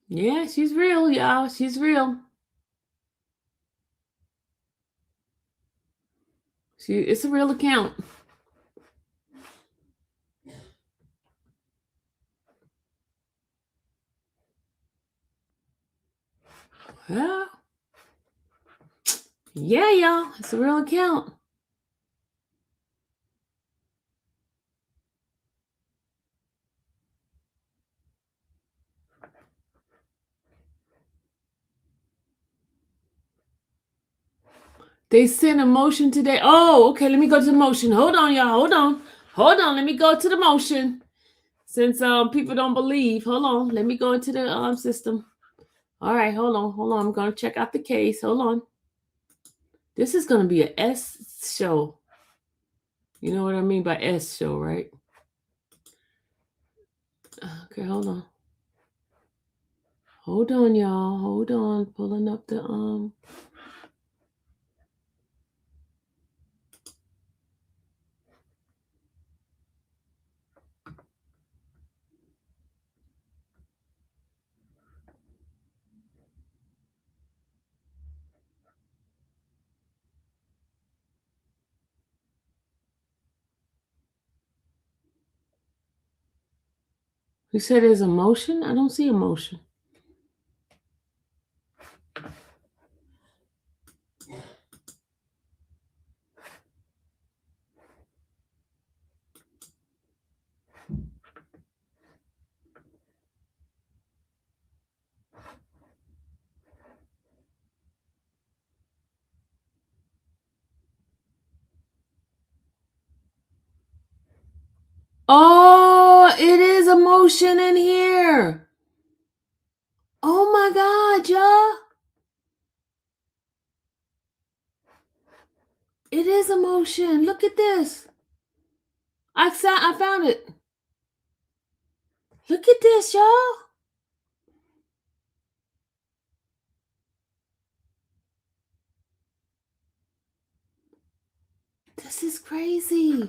Yeah, she's real, y'all. She's real. It's a real account. Yeah. Yeah, y'all. It's a real account. They sent a motion today. Oh, okay. Let me go to the motion. Hold on, y'all. Hold on. Hold on. Let me go to the motion. Since people don't believe. Hold on. Let me go into the system. All right. Hold on. Hold on. I'm going to check out the case. Hold on. This is going to be an S show. You know what I mean by S show, right? Okay, hold on. Hold on, y'all. Hold on. Pulling up the You said there's a motion? I don't see a motion. Oh, it is a motion in here. Oh my God, y'all. It is a motion. Look at this. I found it. Look at this, y'all. This is crazy.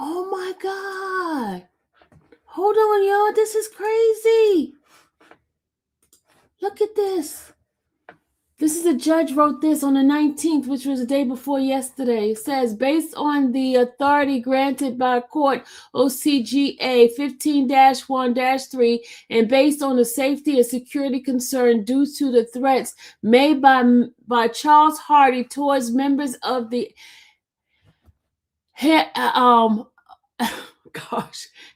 Oh my God. Hold on, y'all. This is crazy. Look at this. This is a judge wrote this on the 19th, which was the day before yesterday. It says, based on the authority granted by court OCGA 15-1-3 and based on the safety and security concern due to the threats made by Charles Hardy towards members of the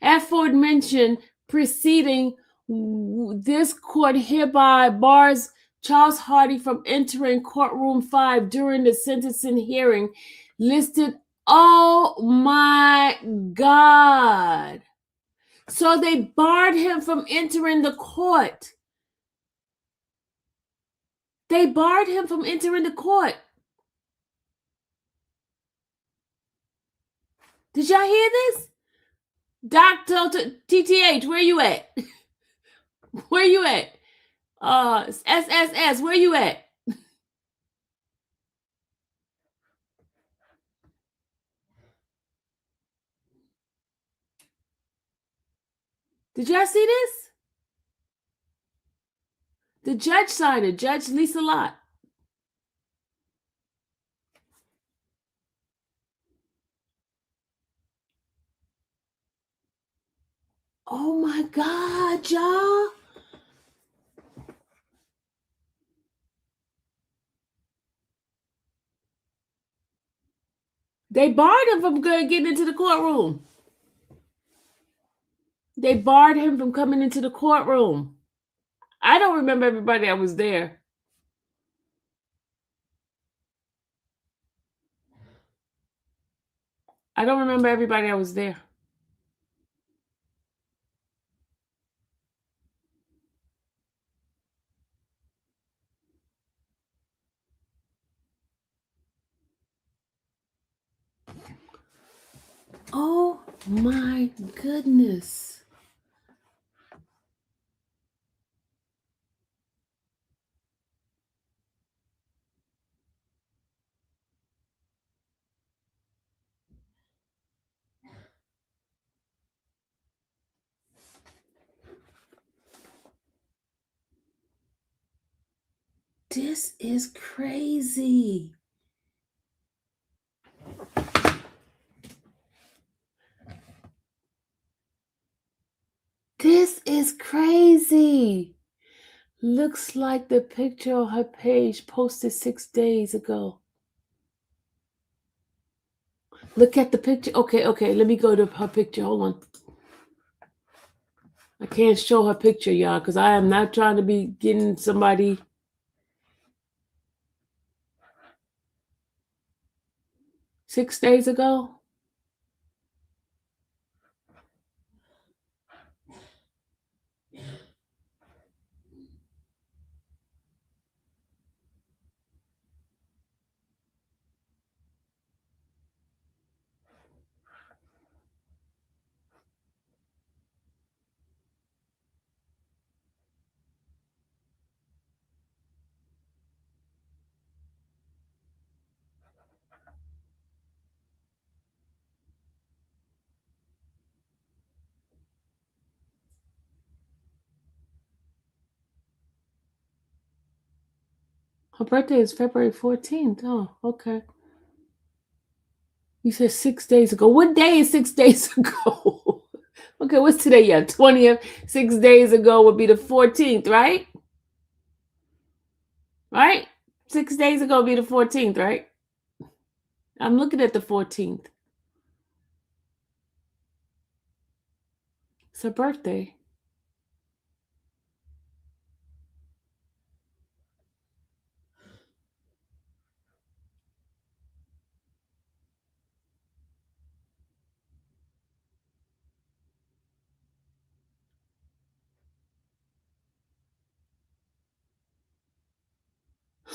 aforementioned proceeding, this court hereby bars Charles Hardy from entering courtroom 5 during the sentencing hearing listed. Oh my God. So they barred him from entering the court. They barred him from entering the court. Did y'all hear this? Dr. TTH, where you at? Where you at? SSS, where you at? Did y'all see this? The judge signed it, Judge Lisa Lott. Oh my God, y'all. They barred him from getting into the courtroom. They barred him from coming into the courtroom. I don't remember everybody that was there. I don't remember everybody that was there. Oh my goodness. This is crazy. This is crazy. Looks like the picture on her page posted 6 days ago. Look at the picture. Okay. Let me go to her picture. Hold on. I can't show her picture, y'all, because I am not trying to be getting somebody. Six days ago. Her birthday is February 14th. Oh, okay. You said 6 days ago. What day is 6 days ago? Okay, what's today? Yeah, 20th. 6 days ago would be the 14th, right? Right? 6 days ago would be the 14th, right? I'm looking at the 14th. It's her birthday.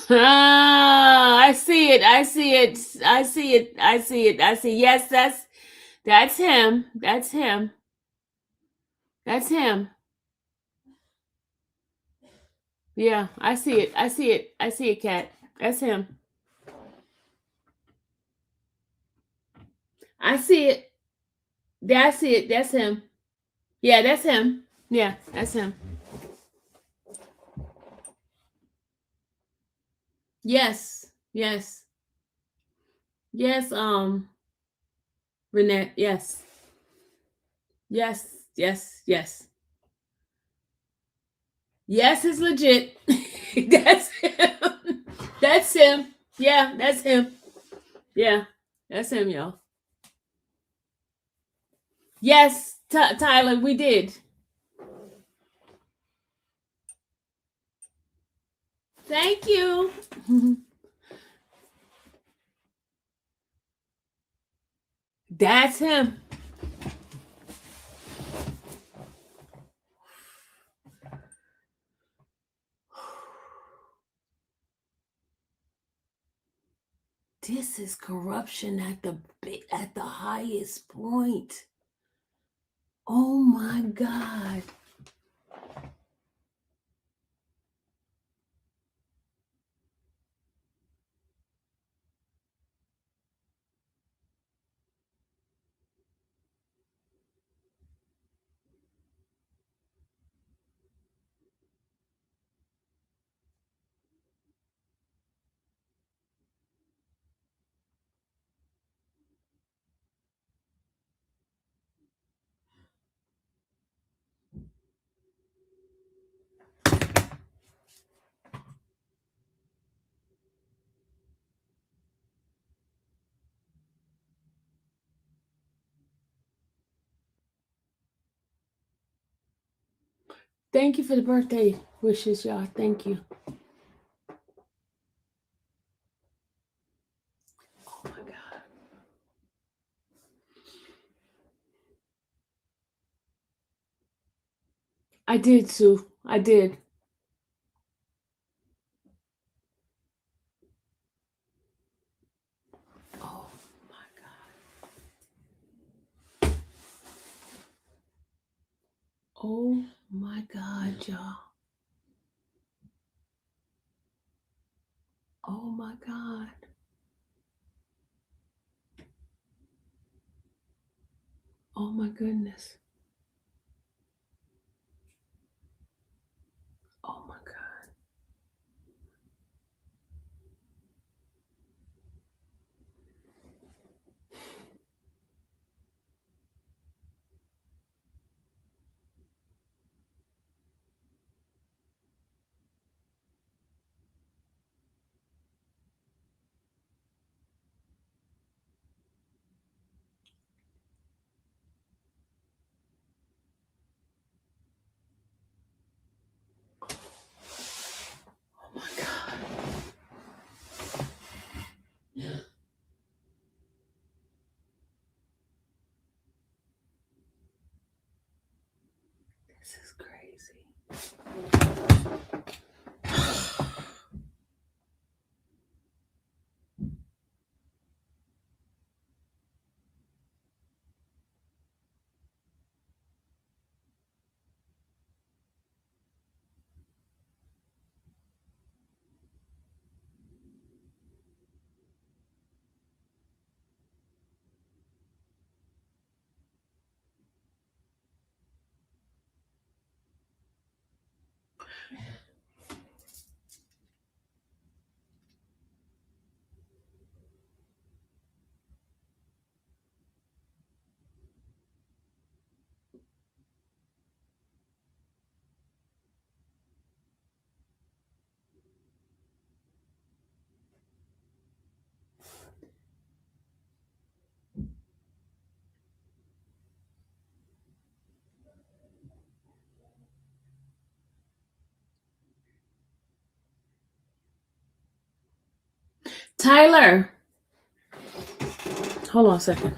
Ah, I see it. I see it. I see it. I see it. I see. Yes, that's him. That's him. That's him. Yeah, I see it. I see it. I see it, Cat. That's him. I see it. Yeah, I see it. That's him. Yeah, that's him. Yeah, that's him. Yes. Yes. Yes. Renette. Yes. Yes. Yes. Yes. Yes is legit. That's him. That's him. Yeah, that's him. Yeah, that's him, y'all. Yes, Tyler, we did. Thank you. That's him. This is corruption at the highest point. Oh my God. Thank you for the birthday wishes, y'all. Thank you. Oh my God. I did, Sue. I did. Oh my God. Oh my God, y'all. Oh my God. Oh my goodness. Oh my God. Oh my God. This is crazy. Tyler, hold on a second.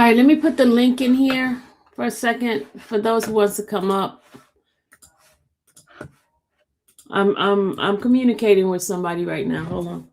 All right, let me put the link in here for a second for those who wants to come up. I'm communicating with somebody right now. Hold on.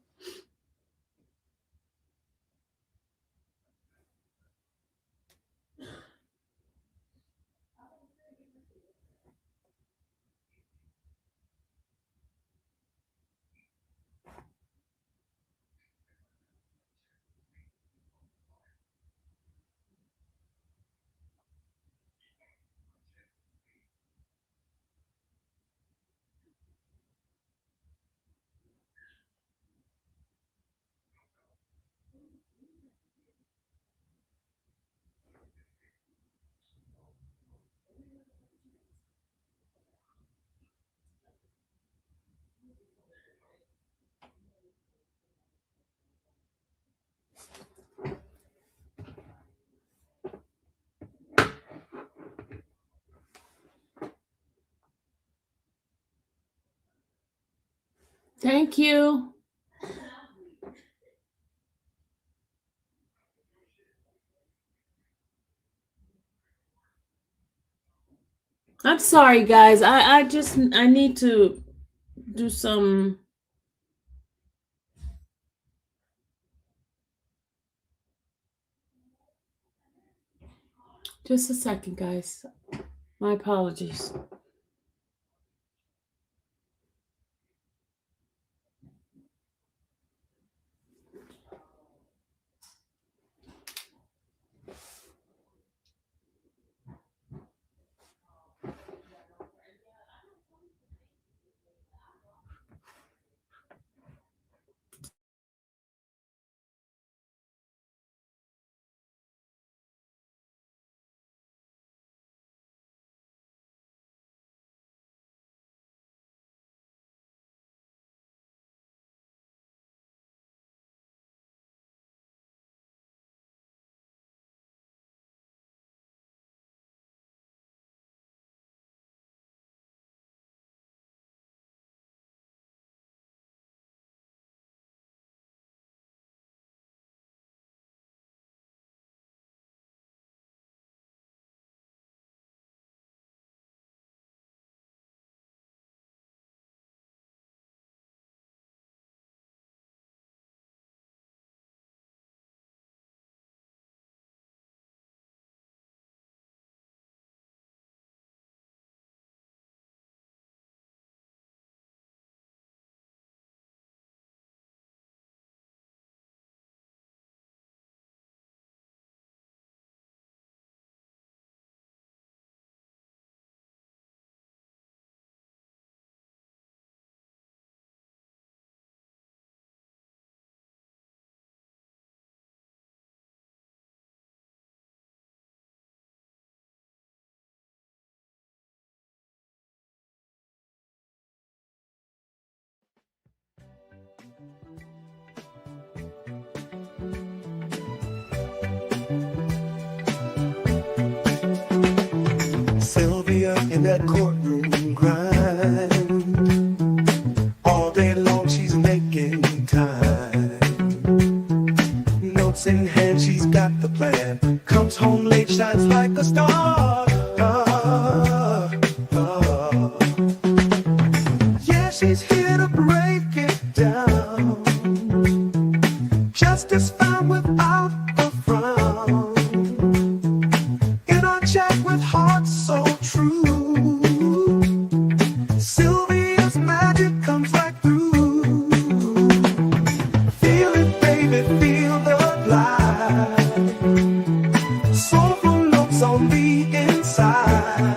Thank you. I'm sorry, guys. I need to do some. Just a second, guys. My apologies. Sylvia in that courtroom grind. All day long she's making time. Notes in hand, she's got the plan. Comes home late, shines like a star. Yeah, she's here to break it down. Justice found without a frown. In our chat with hearts so true, Sylvia's magic comes right through. Feel it, baby, feel the light. Soulful notes on the inside.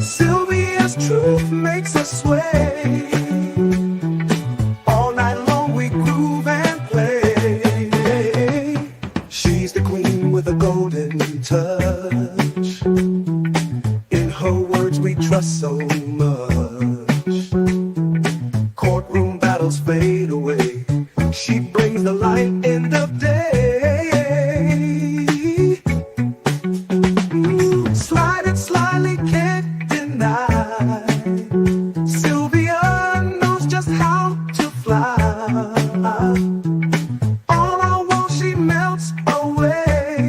Sylvia's truth makes us sway. All night long we groove and play. She's the queen with a golden touch. In her words we trust so much. Courtroom battles fade away. She brings the light in the day. Slide it slyly, can't deny. Sylvia knows just how to fly. All I want, she melts away.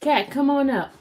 Cat, come on up.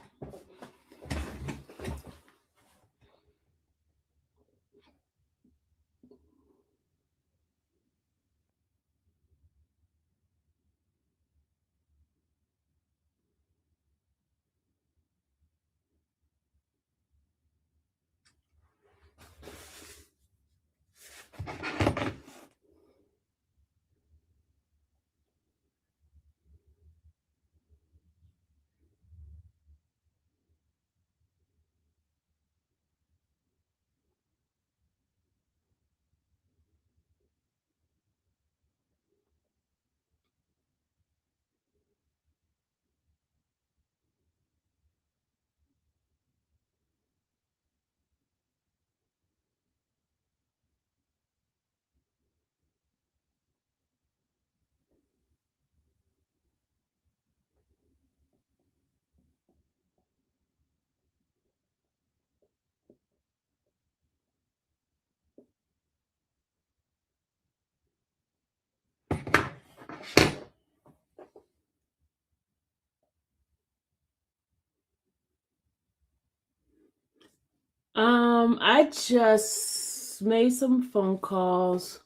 I just made some phone calls.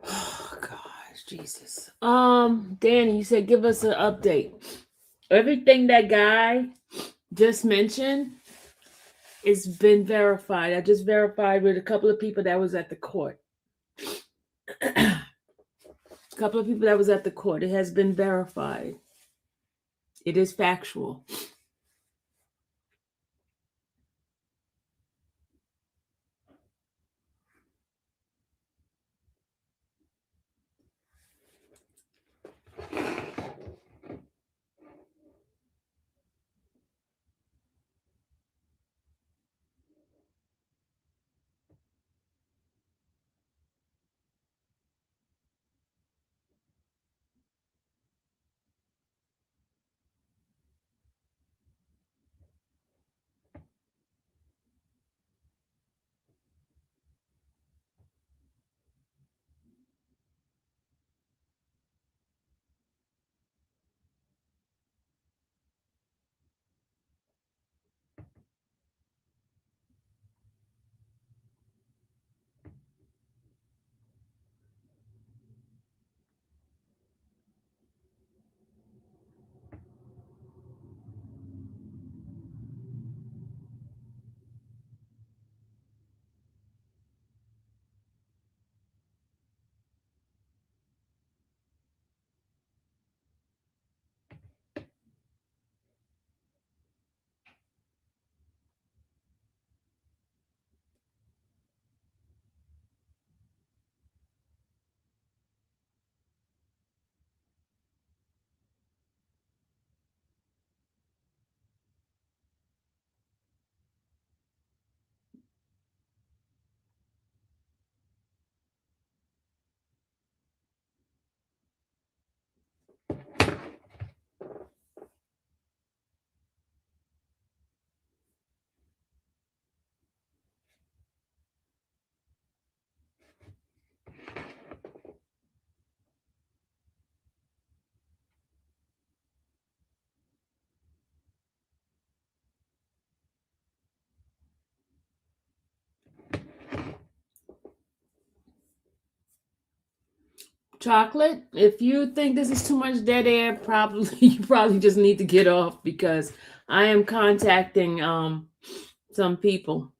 Oh gosh, Jesus. Danny, you said give us an update. Everything that guy just mentioned it's been verified. I just verified with a couple of people that was at the court. A couple of people that was at the court. It has been verified. It is factual. Chocolate, if you think this is too much dead air, probably you probably just need to get off because I am contacting some people.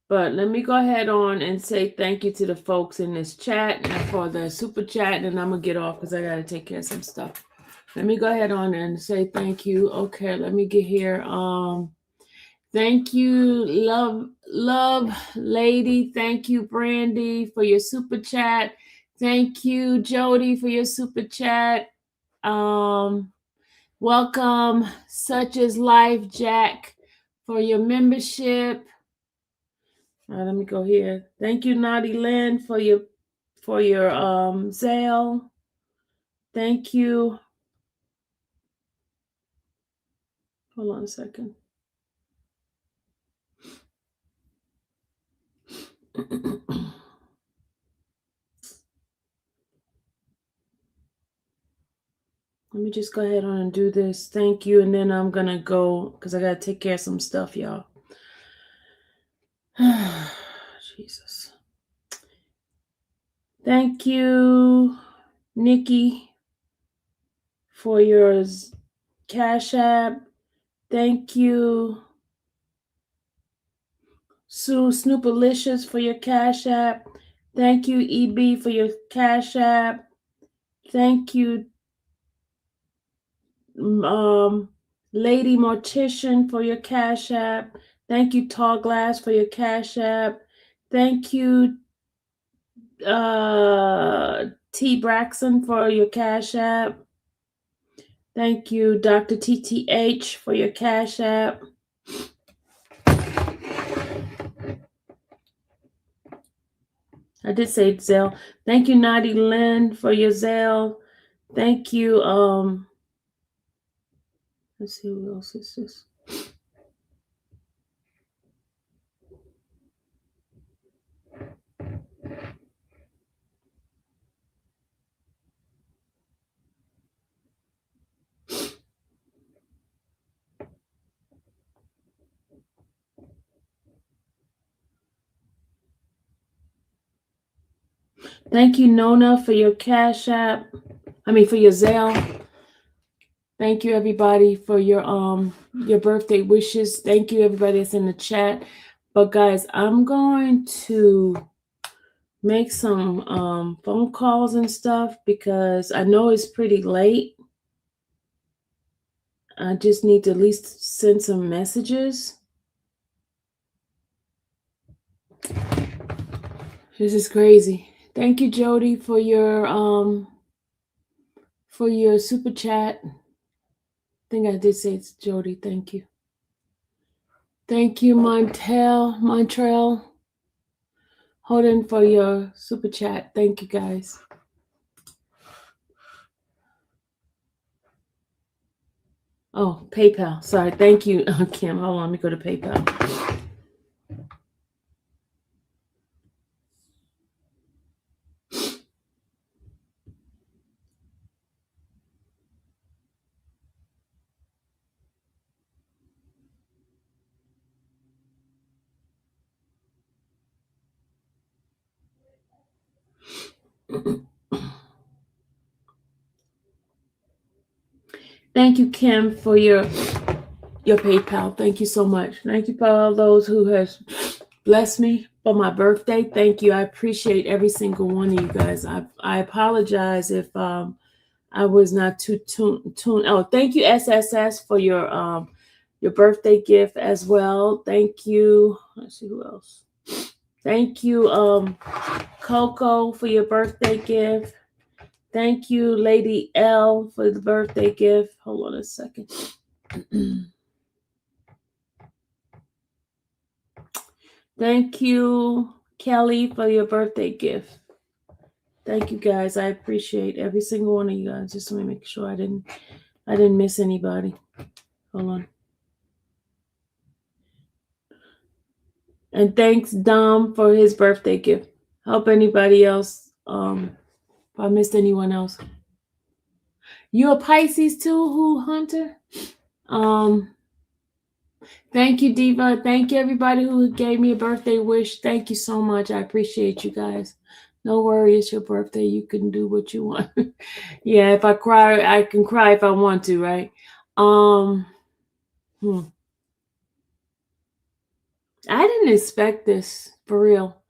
But let me go ahead on and say thank you to the folks in this chat and for the super chat, and I'm gonna get off because I gotta take care of some stuff. Let me go ahead on and say thank you. Okay, let me get here. Thank you, love lady. Thank you, Brandy, for your super chat. Thank you, Jody, for your super chat. Welcome, Such is Life, Jack, for your membership. All right, let me go here. Thank you, Naughty Lynn, for your Zelle. Thank you. Hold on a second. Let me just go ahead on and do this. Thank you. And then I'm going to go because I got to take care of some stuff, y'all. Jesus. Thank you, Nikki, for your Cash App. Thank you, Sue Snoopalicious, for your Cash App. Thank you, EB, for your Cash App. Thank you, Lady Mortician, for your Cash App. Thank you, Tall Glass, for your Cash App. Thank you, T. Braxton, for your Cash App. Thank you, Dr. TTH, for your Cash App. I did say Zelle. Thank you, Naughty Lynn, for your Zelle. Thank you. Let's see, who else is this? Thank you, Nona, for your Cash App. For your Zelle. Thank you, everybody, for your birthday wishes. Thank you, everybody that's in the chat. But guys, I'm going to make some phone calls and stuff because I know it's pretty late. I just need to at least send some messages. This is crazy. Thank you, Jody, for your super chat. I think I did say it's Jody. Thank you. Thank you, Montreal. Hold in for your super chat. Thank you, guys. Oh, PayPal. Sorry. Thank you, Kim. Hold on. Let me go to PayPal. Thank you, Kim, for your PayPal. Thank you so much. Thank you for all those who has blessed me for my birthday. Thank you. I appreciate every single one of you guys. I apologize if I was not too tuned. Oh, thank you, SSS, for your birthday gift as well. Thank you. Let's see who else. Thank you, Coco, for your birthday gift. Thank you, Lady L, for the birthday gift. Hold on a second. Thank you, Kelly, for your birthday gift. Thank you, guys. I appreciate every single one of you guys. Just let me make sure I didn't miss anybody. Hold on. And thanks, Dom, for his birthday gift. Hope anybody else, if I missed anyone else. You a Pisces too, who, Hunter? Thank you, Diva. Thank you, everybody who gave me a birthday wish. Thank you so much. I appreciate you guys. No worry, it's your birthday. You can do what you want. Yeah, if I cry, I can cry if I want to, right? I didn't expect this, for real.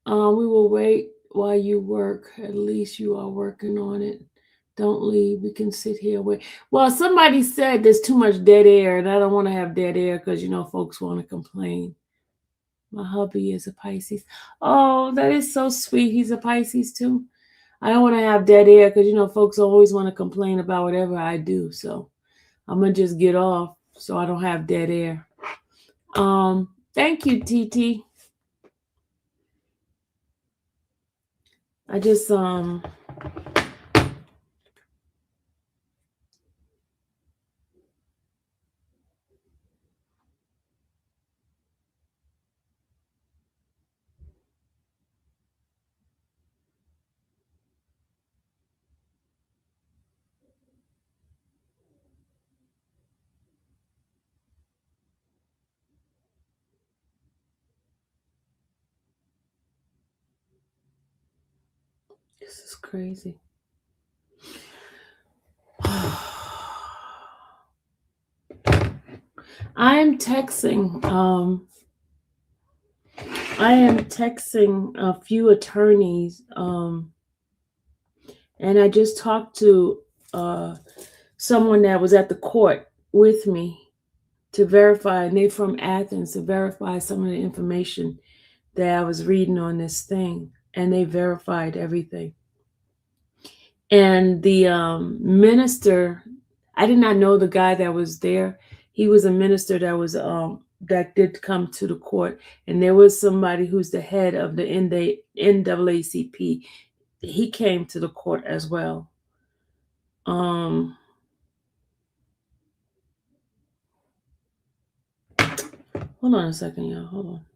We will wait while you work. At least you are working on it. Don't leave. We can sit here. Wait. Well, somebody said there's too much dead air, and I don't want to have dead air because, folks want to complain. My hubby is a Pisces. Oh, that is so sweet. He's a Pisces too. I don't want to have dead air because, folks always want to complain about whatever I do. So I'm going to just get off so I don't have dead air. Thank you, TT. I just, this is crazy. I am texting a few attorneys, and I just talked to someone that was at the court with me to verify, and they're from Athens, to verify some of the information that I was reading on this thing, and they verified everything. And the minister, I did not know the guy that was there. He was a minister that was that did come to the court, and there was somebody who's the head of the NAACP. He came to the court as well. Hold on a second, y'all. Hold on.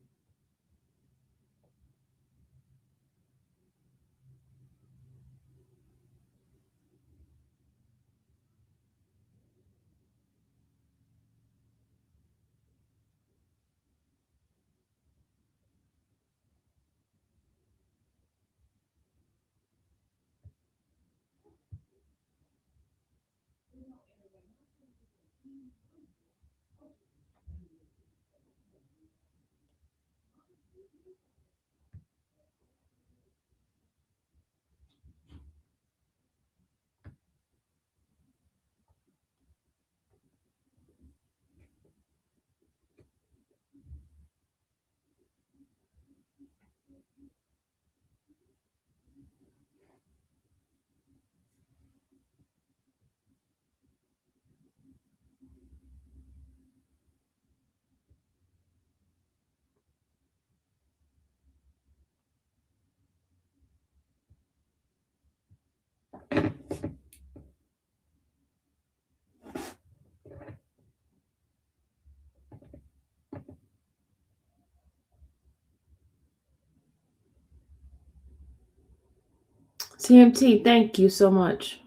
CMT, thank you so much.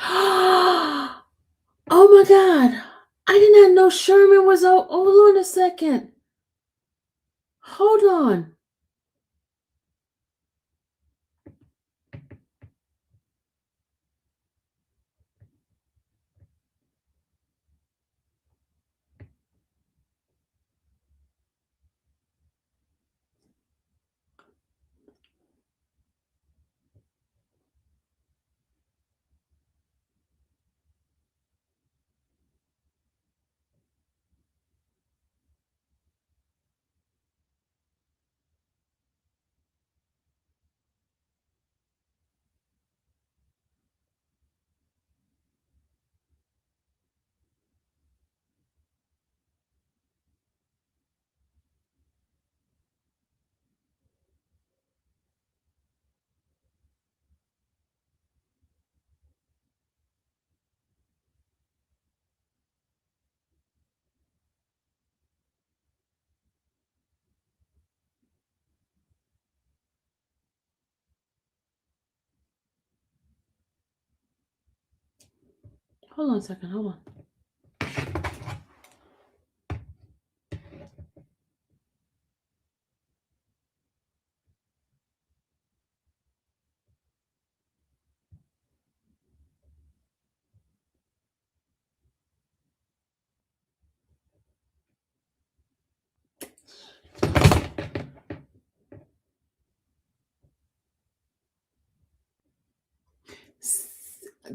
Oh my God. I did not know Sherman was. Hold on a second. Hold on. Hold on a second. Hold on.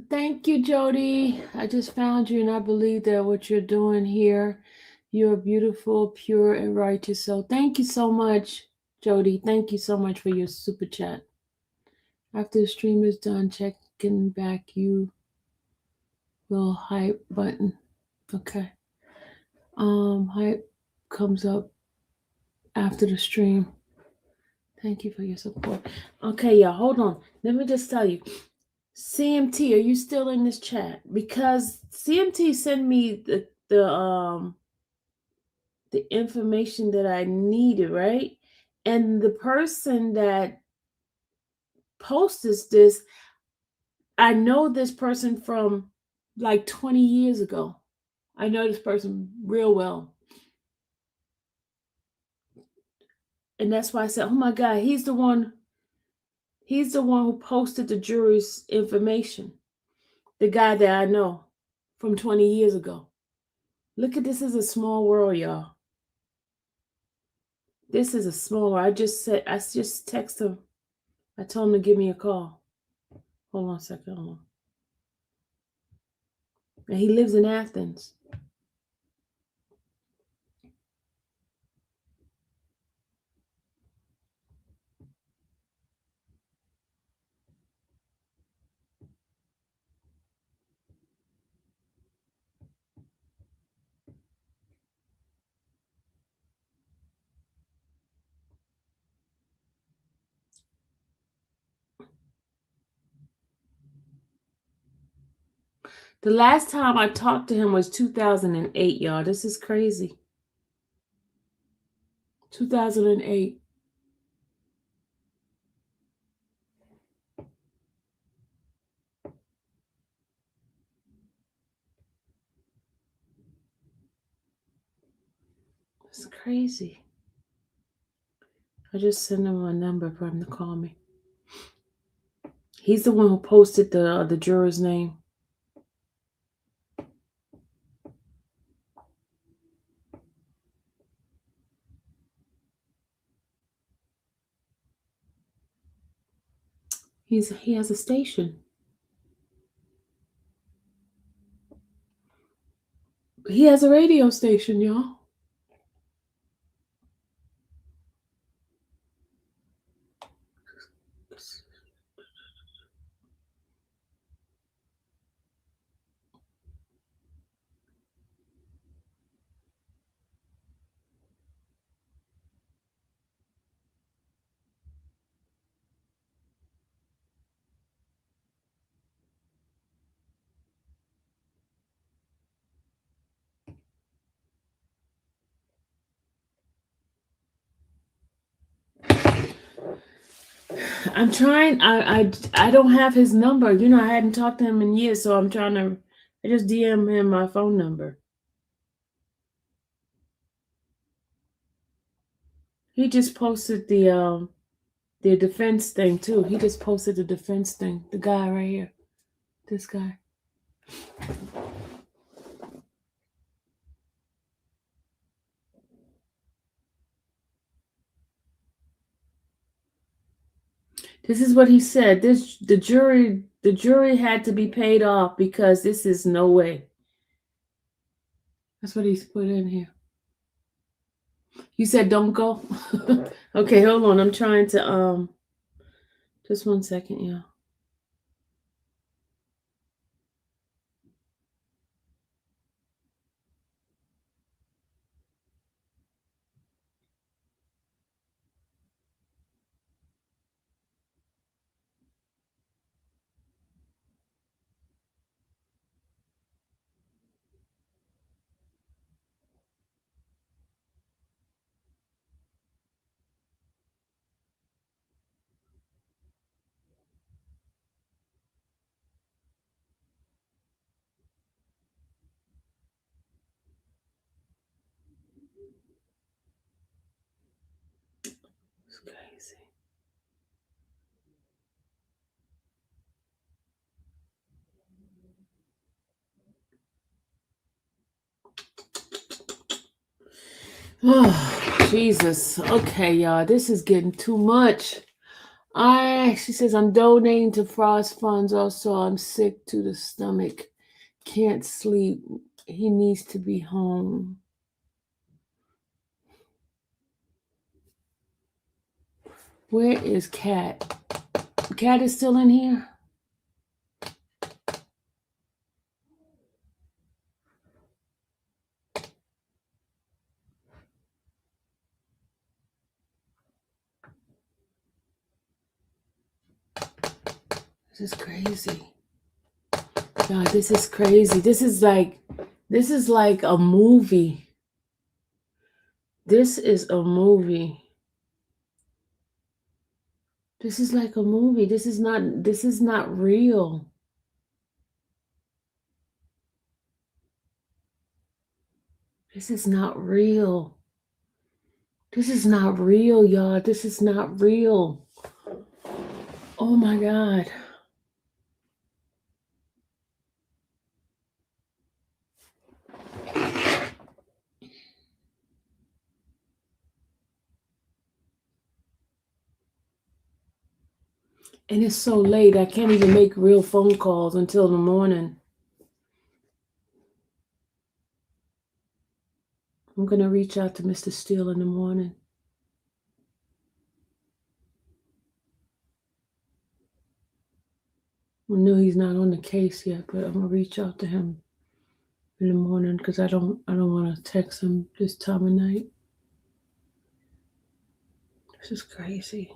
Thank you, Jody. I just found you, and I believe that what you're doing here, you're beautiful, pure, and righteous. So thank you so much, Jody. Thank you so much for your super chat. After the stream is done, checking back, you will hype button. Okay. Hype comes up after the stream. Thank you for your support. Okay, y'all, hold on. Let me just tell you. CMT, are you still in this chat? Because CMT sent me the information that I needed, right? And the person that posted this, I know this person from like 20 years ago. I know this person real well. And that's why I said, oh my God, he's the one who posted the jury's information. The guy that I know from 20 years ago. Look at this, is a small world, y'all. This is a small world. I just texted him. I told him to give me a call. Hold on a second. Hold on. And he lives in Athens. The last time I talked to him was 2008, y'all. This is crazy. 2008. It's crazy. I just sent him a number for him to call me. He's the one who posted the juror's name. He has a station. He has a radio station, y'all. I'm trying. I don't have his number. You know, I hadn't talked to him in years, so I'm trying to. I just DM him my phone number. He just posted the defense thing too. He just posted the defense thing. The guy right here. This guy. This is what he said. The jury had to be paid off because this is no way. That's what he's put in here. You said don't go. Okay, hold on. I'm trying to just 1 second, yeah. It's crazy. Oh, Jesus. Okay, y'all. This is getting too much. She says, I'm donating to Frost Funds. Also, I'm sick to the stomach. Can't sleep. He needs to be home. Where is Cat? Cat is still in here? This is crazy. God, this is crazy. This is like a movie. This is a movie. This is like a movie. This is not real. This is not real. This is not real, y'all. This is not real. Oh my God. And it's so late, I can't even make real phone calls until the morning. I'm going to reach out to Mr. Steele in the morning. I know he's not on the case yet, but I'm going to reach out to him in the morning because I don't want to text him this time of night. This is crazy.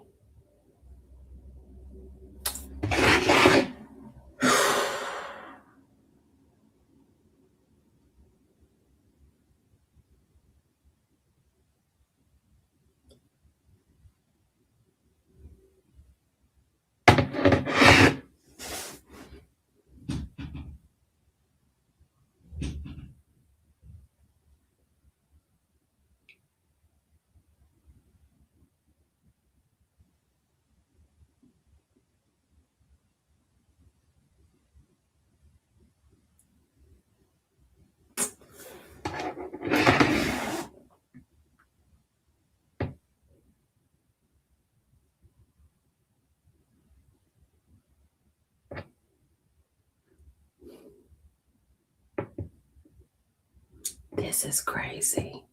This is crazy.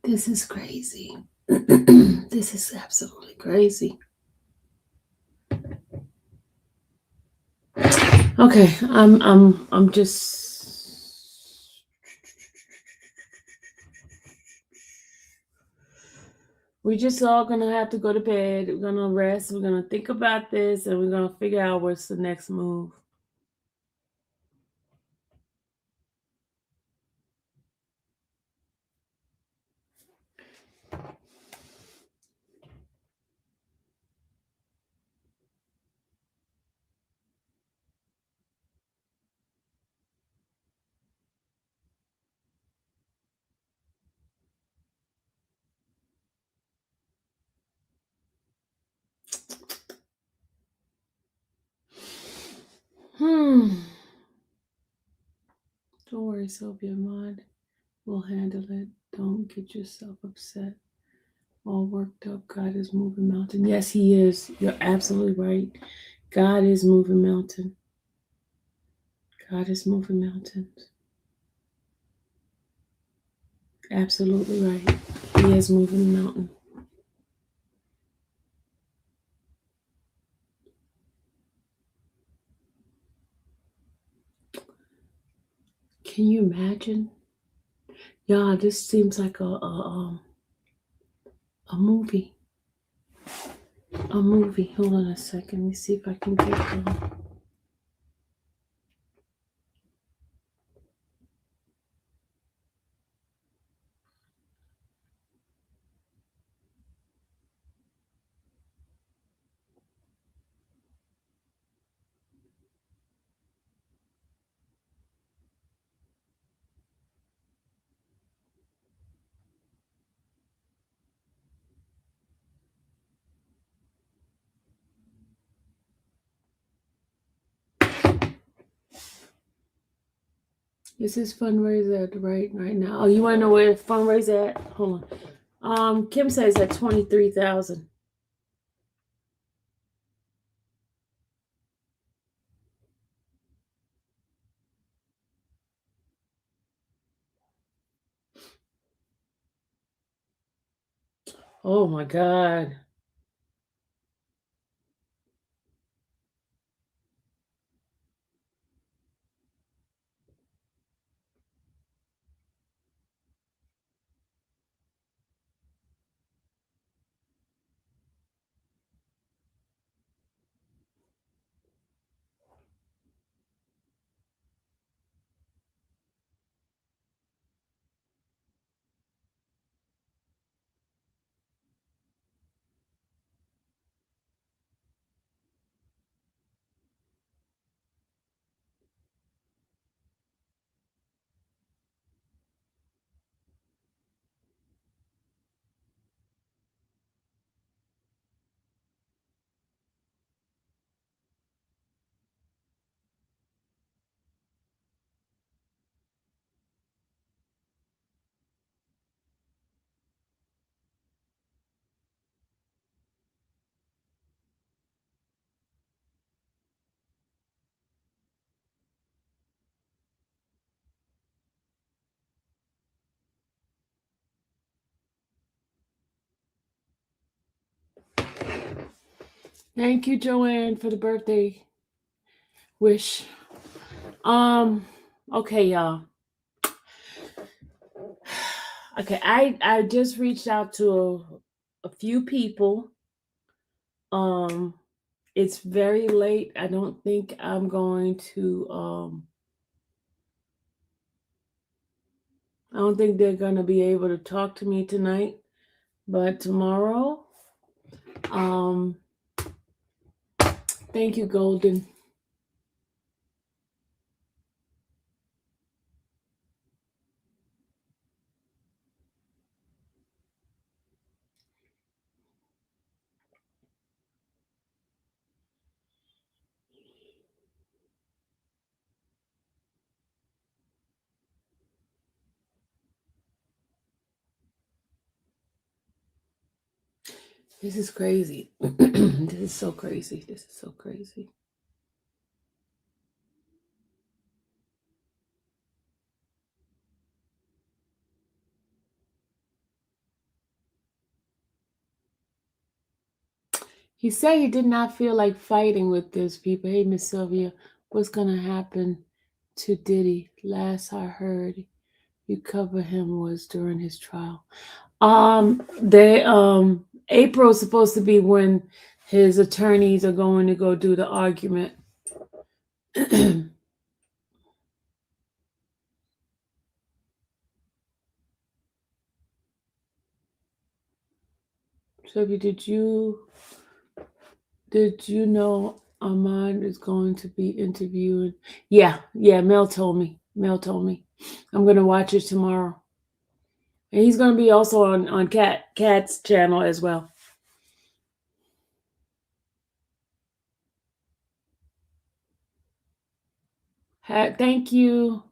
This is crazy. This is absolutely crazy. Okay, I'm just we're just all gonna have to go to bed. We're gonna rest. We're gonna think about this, and we're gonna figure out what's the next move. Don't worry, Sylvia Maud. We'll handle it. Don't get yourself upset. All worked up. God is moving mountain. Yes, he is. You're absolutely right. God is moving mountain. God is moving mountains. Absolutely right. He is moving the mountain. Can you imagine? Yeah, this seems like a movie. A movie. Hold on a second. Let me see if I can get them. Is this fundraiser at right now? Oh, you want to know where fundraiser at? Hold on. Kim says at 23,000. Oh my God. Thank you, Joanne, for the birthday wish. Okay, y'all. Okay, I just reached out to a few people. It's very late. I don't think I'm going to I don't think they're gonna be able to talk to me tonight, but tomorrow. Thank you, Golden. This is crazy. This is so crazy. This is so crazy. He said he did not feel like fighting with these people. Hey, Miss Sylvia, what's gonna happen to Diddy? Last I heard, you cover him was during his trial. April is supposed to be when his attorneys are going to go do the argument. Sylvia, did you know Armand is going to be interviewed? Yeah, Mel told me. I'm gonna watch it tomorrow. And he's gonna be also on Kat's channel as well. Thank you.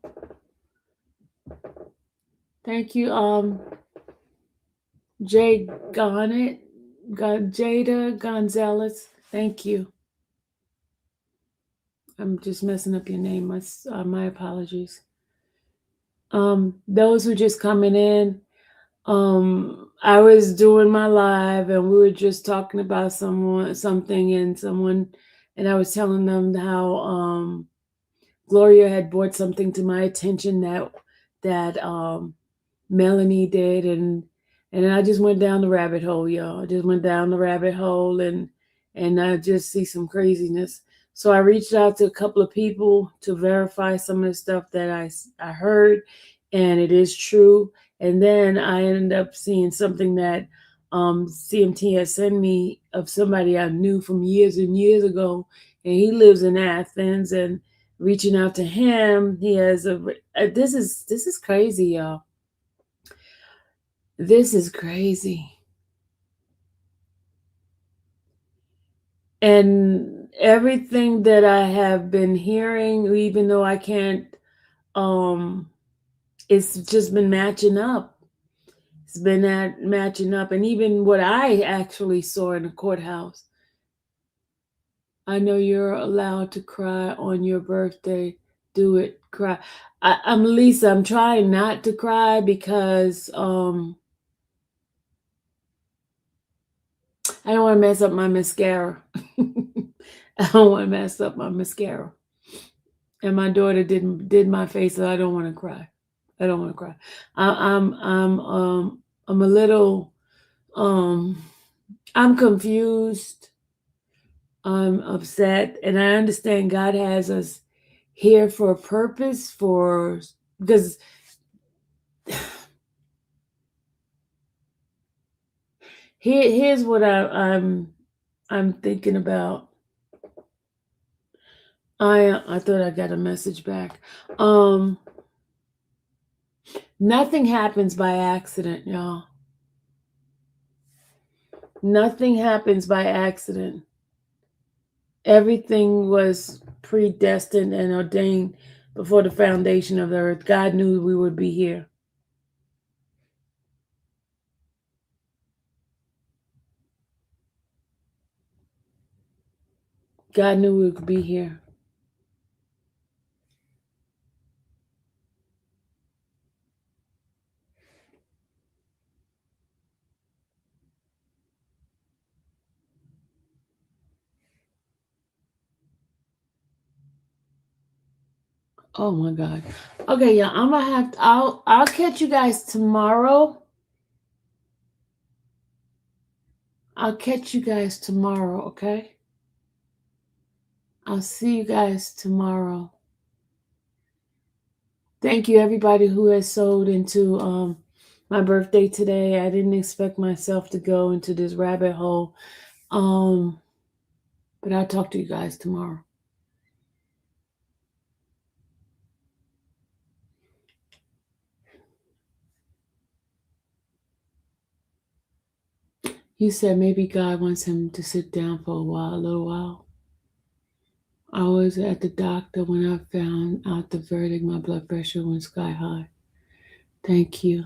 Thank you, Jada Gonzalez. Thank you. I'm just messing up your name. My apologies. Those who just coming in, I was doing my live and we were just talking about something, and I was telling them how Gloria had brought something to my attention that Melanie did, and I just went down the rabbit hole, y'all. I just went down the rabbit hole, and I just see some craziness. So I reached out to a couple of people to verify some of the stuff that I heard, and it is true. And then I ended up seeing something that CMT had sent me of somebody I knew from years and years ago, and he lives in Athens. And reaching out to him, he has this is crazy, y'all. This is crazy. And everything that I have been hearing, even though I can't, it's just been matching up. It's been matching up. And even what I actually saw in the courthouse. I know you're allowed to cry on your birthday. Do it. Cry. I'm Lisa. I'm trying not to cry because I don't want to mess up my mascara. I don't want to mess up my mascara. And my daughter did my face, so I don't want to cry. I don't want to cry. I'm a little I'm confused. I'm upset, and I understand God has us here for a purpose, because here's what I'm thinking about. I thought I got a message back. Nothing happens by accident, y'all. Nothing happens by accident. Everything was predestined and ordained before the foundation of the earth. God knew we would be here. God knew we would be here. Oh my God. Okay, yeah, I'm gonna have to, I'll catch you guys tomorrow. I'll catch you guys tomorrow, okay? I'll see you guys tomorrow. Thank you, everybody who has sold into my birthday today. I didn't expect myself to go into this rabbit hole. But I'll talk to you guys tomorrow. You said maybe God wants him to sit down for a little while. I was at the doctor when I found out the verdict. My blood pressure went sky high. Thank you.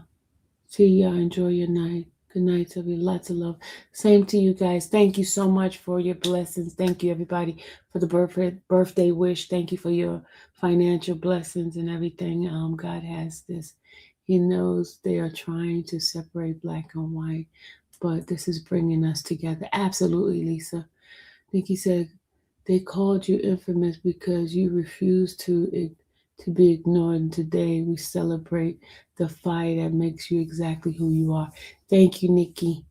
See y'all. Enjoy your night. Good night, to you. Lots of love. Same to you guys. Thank you so much for your blessings. Thank you, everybody, for the birthday wish. Thank you for your financial blessings and everything. God has this. He knows they are trying to separate black and white, but this is bringing us together. Absolutely, Lisa. Nikki said they called you infamous because you refused to be ignored. And today we celebrate the fire that makes you exactly who you are. Thank you, Nikki.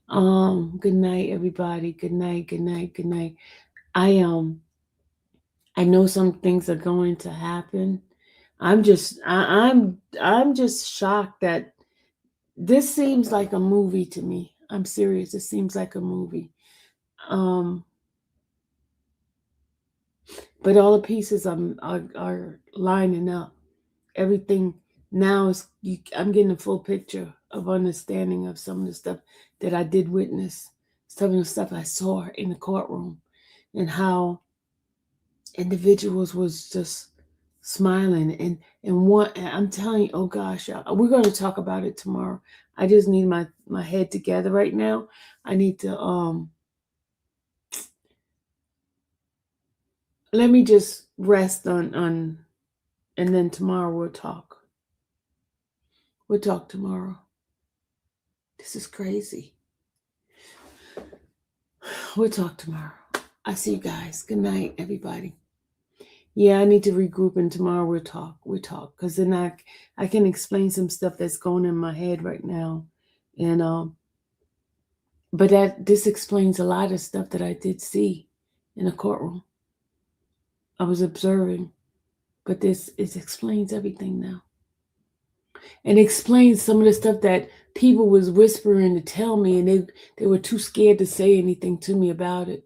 Good night, everybody. Good night. Good night. Good night. I know some things are going to happen. I'm just shocked that this seems like a movie to me. I'm serious. It seems like a movie. But all the pieces are lining up. Everything now is, I'm getting a full picture of understanding of some of the stuff that I did witness, some of the stuff I saw in the courtroom, and how individuals was just smiling and one. And I'm telling you, oh gosh, y'all, we're going to talk about it tomorrow. I just need my head together right now. I need to let me just rest on, and then tomorrow we'll talk. We'll talk tomorrow. This is crazy. We'll talk tomorrow. I see you guys. Good night, everybody. Yeah, I need to regroup, and tomorrow we'll talk. Because then I can explain some stuff that's going in my head right now. And but this explains a lot of stuff that I did see in the courtroom. I was observing, but it explains everything now. And explains some of the stuff that people was whispering to tell me, and they were too scared to say anything to me about it.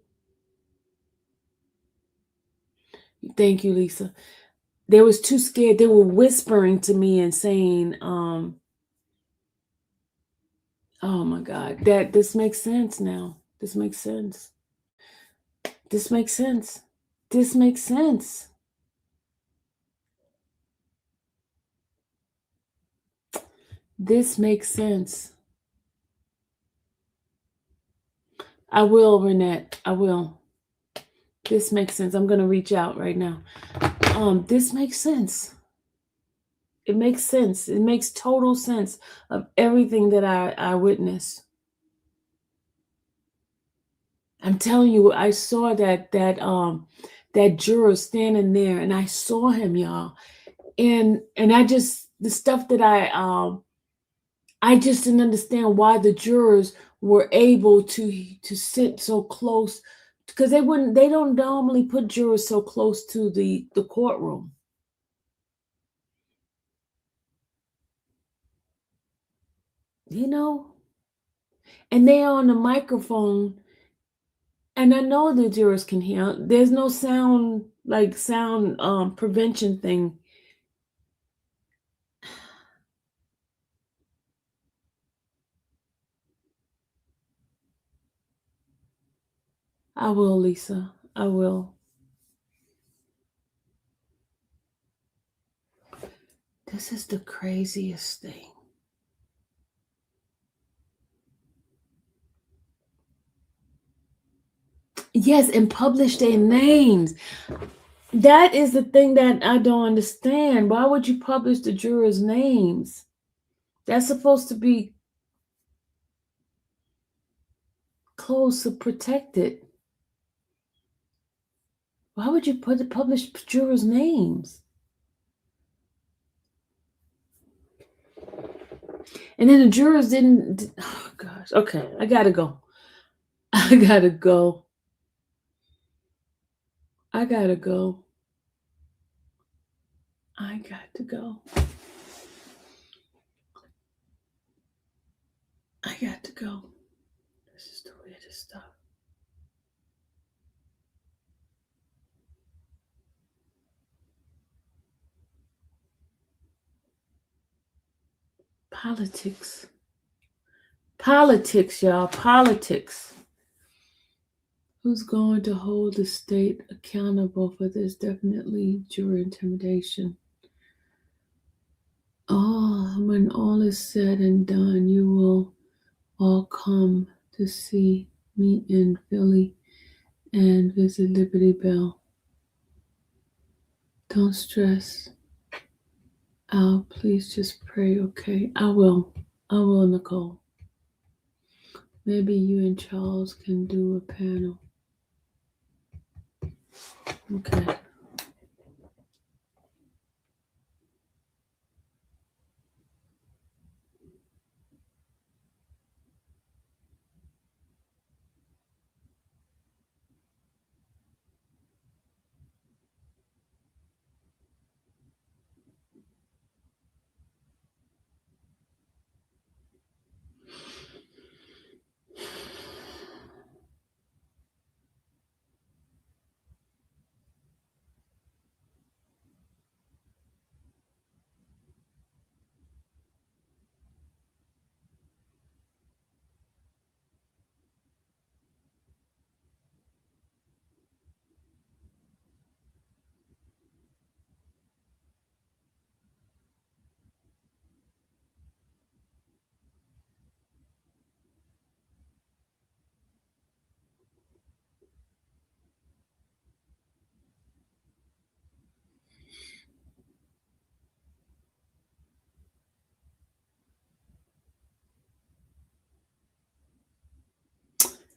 Thank you, Lisa. They was too scared. They were whispering to me and saying, oh my God, that this makes sense now. This makes sense. This makes sense. This makes sense. This makes sense. I will, Renette. I will. This makes sense. I'm going to reach out right now. This makes sense. It makes sense. It makes total sense of everything that I witnessed. I'm telling you, I saw that juror standing there, and I saw him, y'all. And I just, the stuff that I just didn't understand why the jurors were able to sit so close, because they don't normally put jurors so close to the courtroom. You know, and they're on the microphone, and I know the jurors can hear. There's no sound prevention thing. I will, Lisa. I will. This is the craziest thing. Yes, and publish their names. That is the thing that I don't understand. Why would you publish the jurors' names? That's supposed to be close to protected. Why would you publish jurors' names? And then the jurors didn't. Oh gosh. Okay, I gotta go. I gotta go. I gotta go. I got to go. I got to go. This is the weirdest stuff. Politics. Politics, y'all. Politics. Who's going to hold the state accountable for this? Definitely jury intimidation. Oh, when all is said and done, you will all come to see me in Philly and visit Liberty Bell. Don't stress out. Please just pray, okay? I will, Nicole. Maybe you and Charles can do a panel. Okay.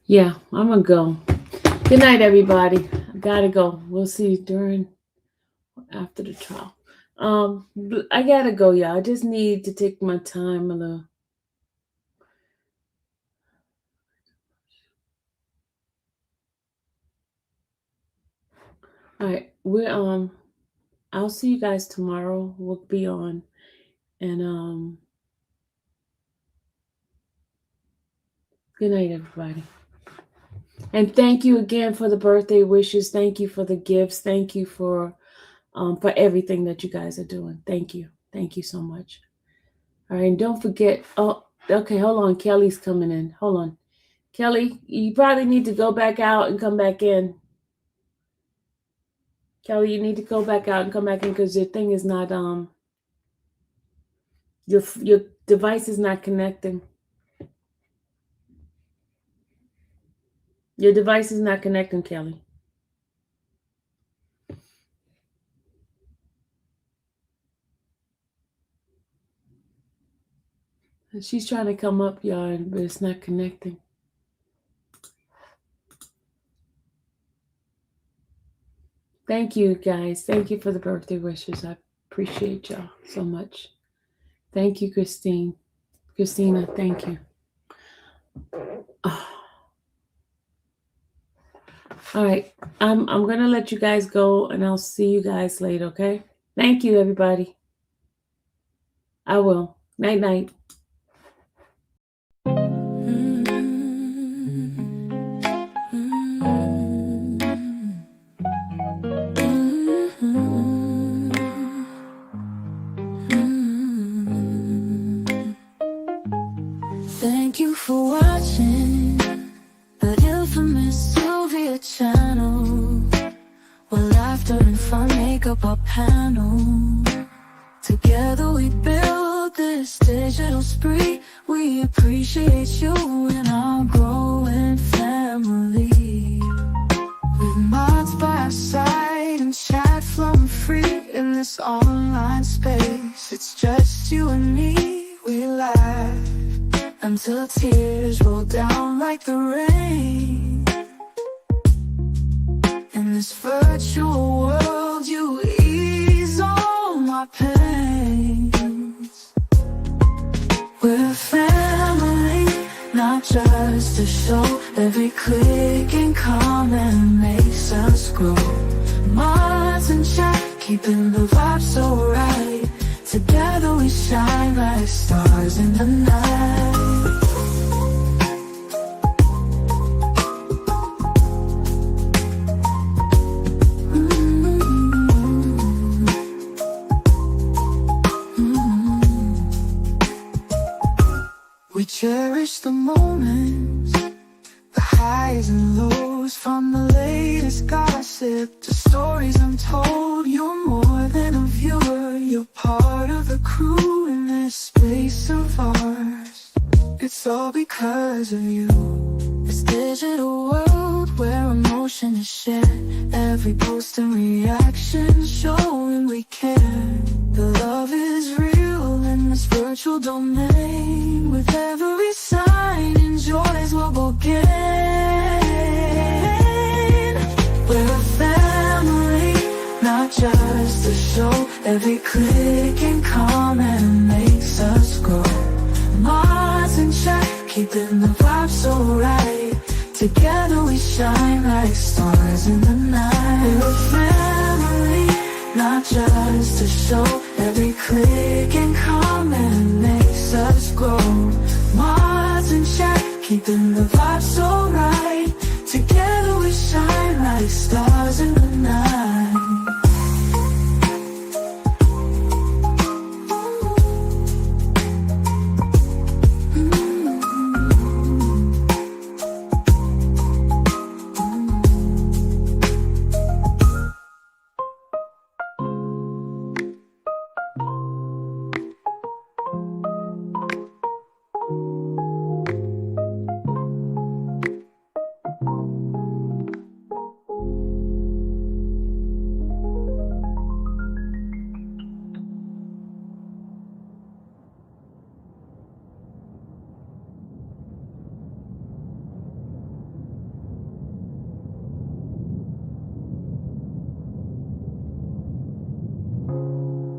Yeah, I'm gonna go. Good night, everybody. I gotta go. We'll see you after the trial. I gotta go, y'all. I just need to take my time a little. All right, I'll see you guys tomorrow. We'll be on, and good night, everybody. And thank you again for the birthday wishes. Thank you for the gifts. Thank you for everything that you guys are doing. Thank you so much. All right, and don't forget. Oh, okay, hold on. Kelly's coming in. Hold on, Kelly. You probably need to go back out and come back in. Kelly, you need to go back out and come back in because your thing is not your device is not connecting. Your device is not connecting, Kelly. She's trying to come up, y'all, but it's not connecting. Thank you, guys. Thank you for the birthday wishes. I appreciate y'all so much. Thank you, Christina. Thank you. All right. I'm gonna let you guys go, and I'll see you guys later. Okay. Thank you, everybody. I will. Night, night. Thank you for watching the infamous Sylvia channel, where laughter and fun make up our panel. Together we build this digital spree. We appreciate you and our growing family. With mods by our side and chat flowing free in this online space. It's just you and me, we laugh until tears roll down like the rain. In this virtual world, you ease all my pains. We're a family, not just a show. Every click and comment makes us grow. Mods and chat, keeping the vibe so right. Together we shine like stars in the night. We cherish the moments, the highs and lows, from the latest gossip to stories untold. You're more than a viewer, you're part of the crew in this space of ours. It's all because of you. This digital world where emotion is shared, every post and reaction showing we care. The love is real in this virtual domain. With every sign and joys we'll both gain. We're a family, not just a show. Every click and comment makes us grow. Mods and chat, keeping the vibe so right. Together we shine like stars in the night. We're a family, not just a show. Every click and comment makes us grow. Mods and chat, keeping the vibe so right. Together we shine like stars in the night.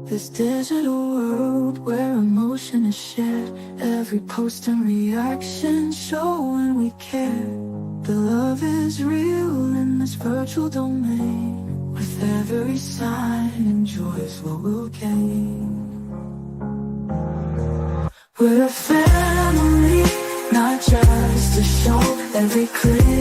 This digital world where emotion is shared, every post and reaction show when we care. The love is real in this virtual domain. With every sign enjoys what we'll gain. We're a family, not just a show. Every click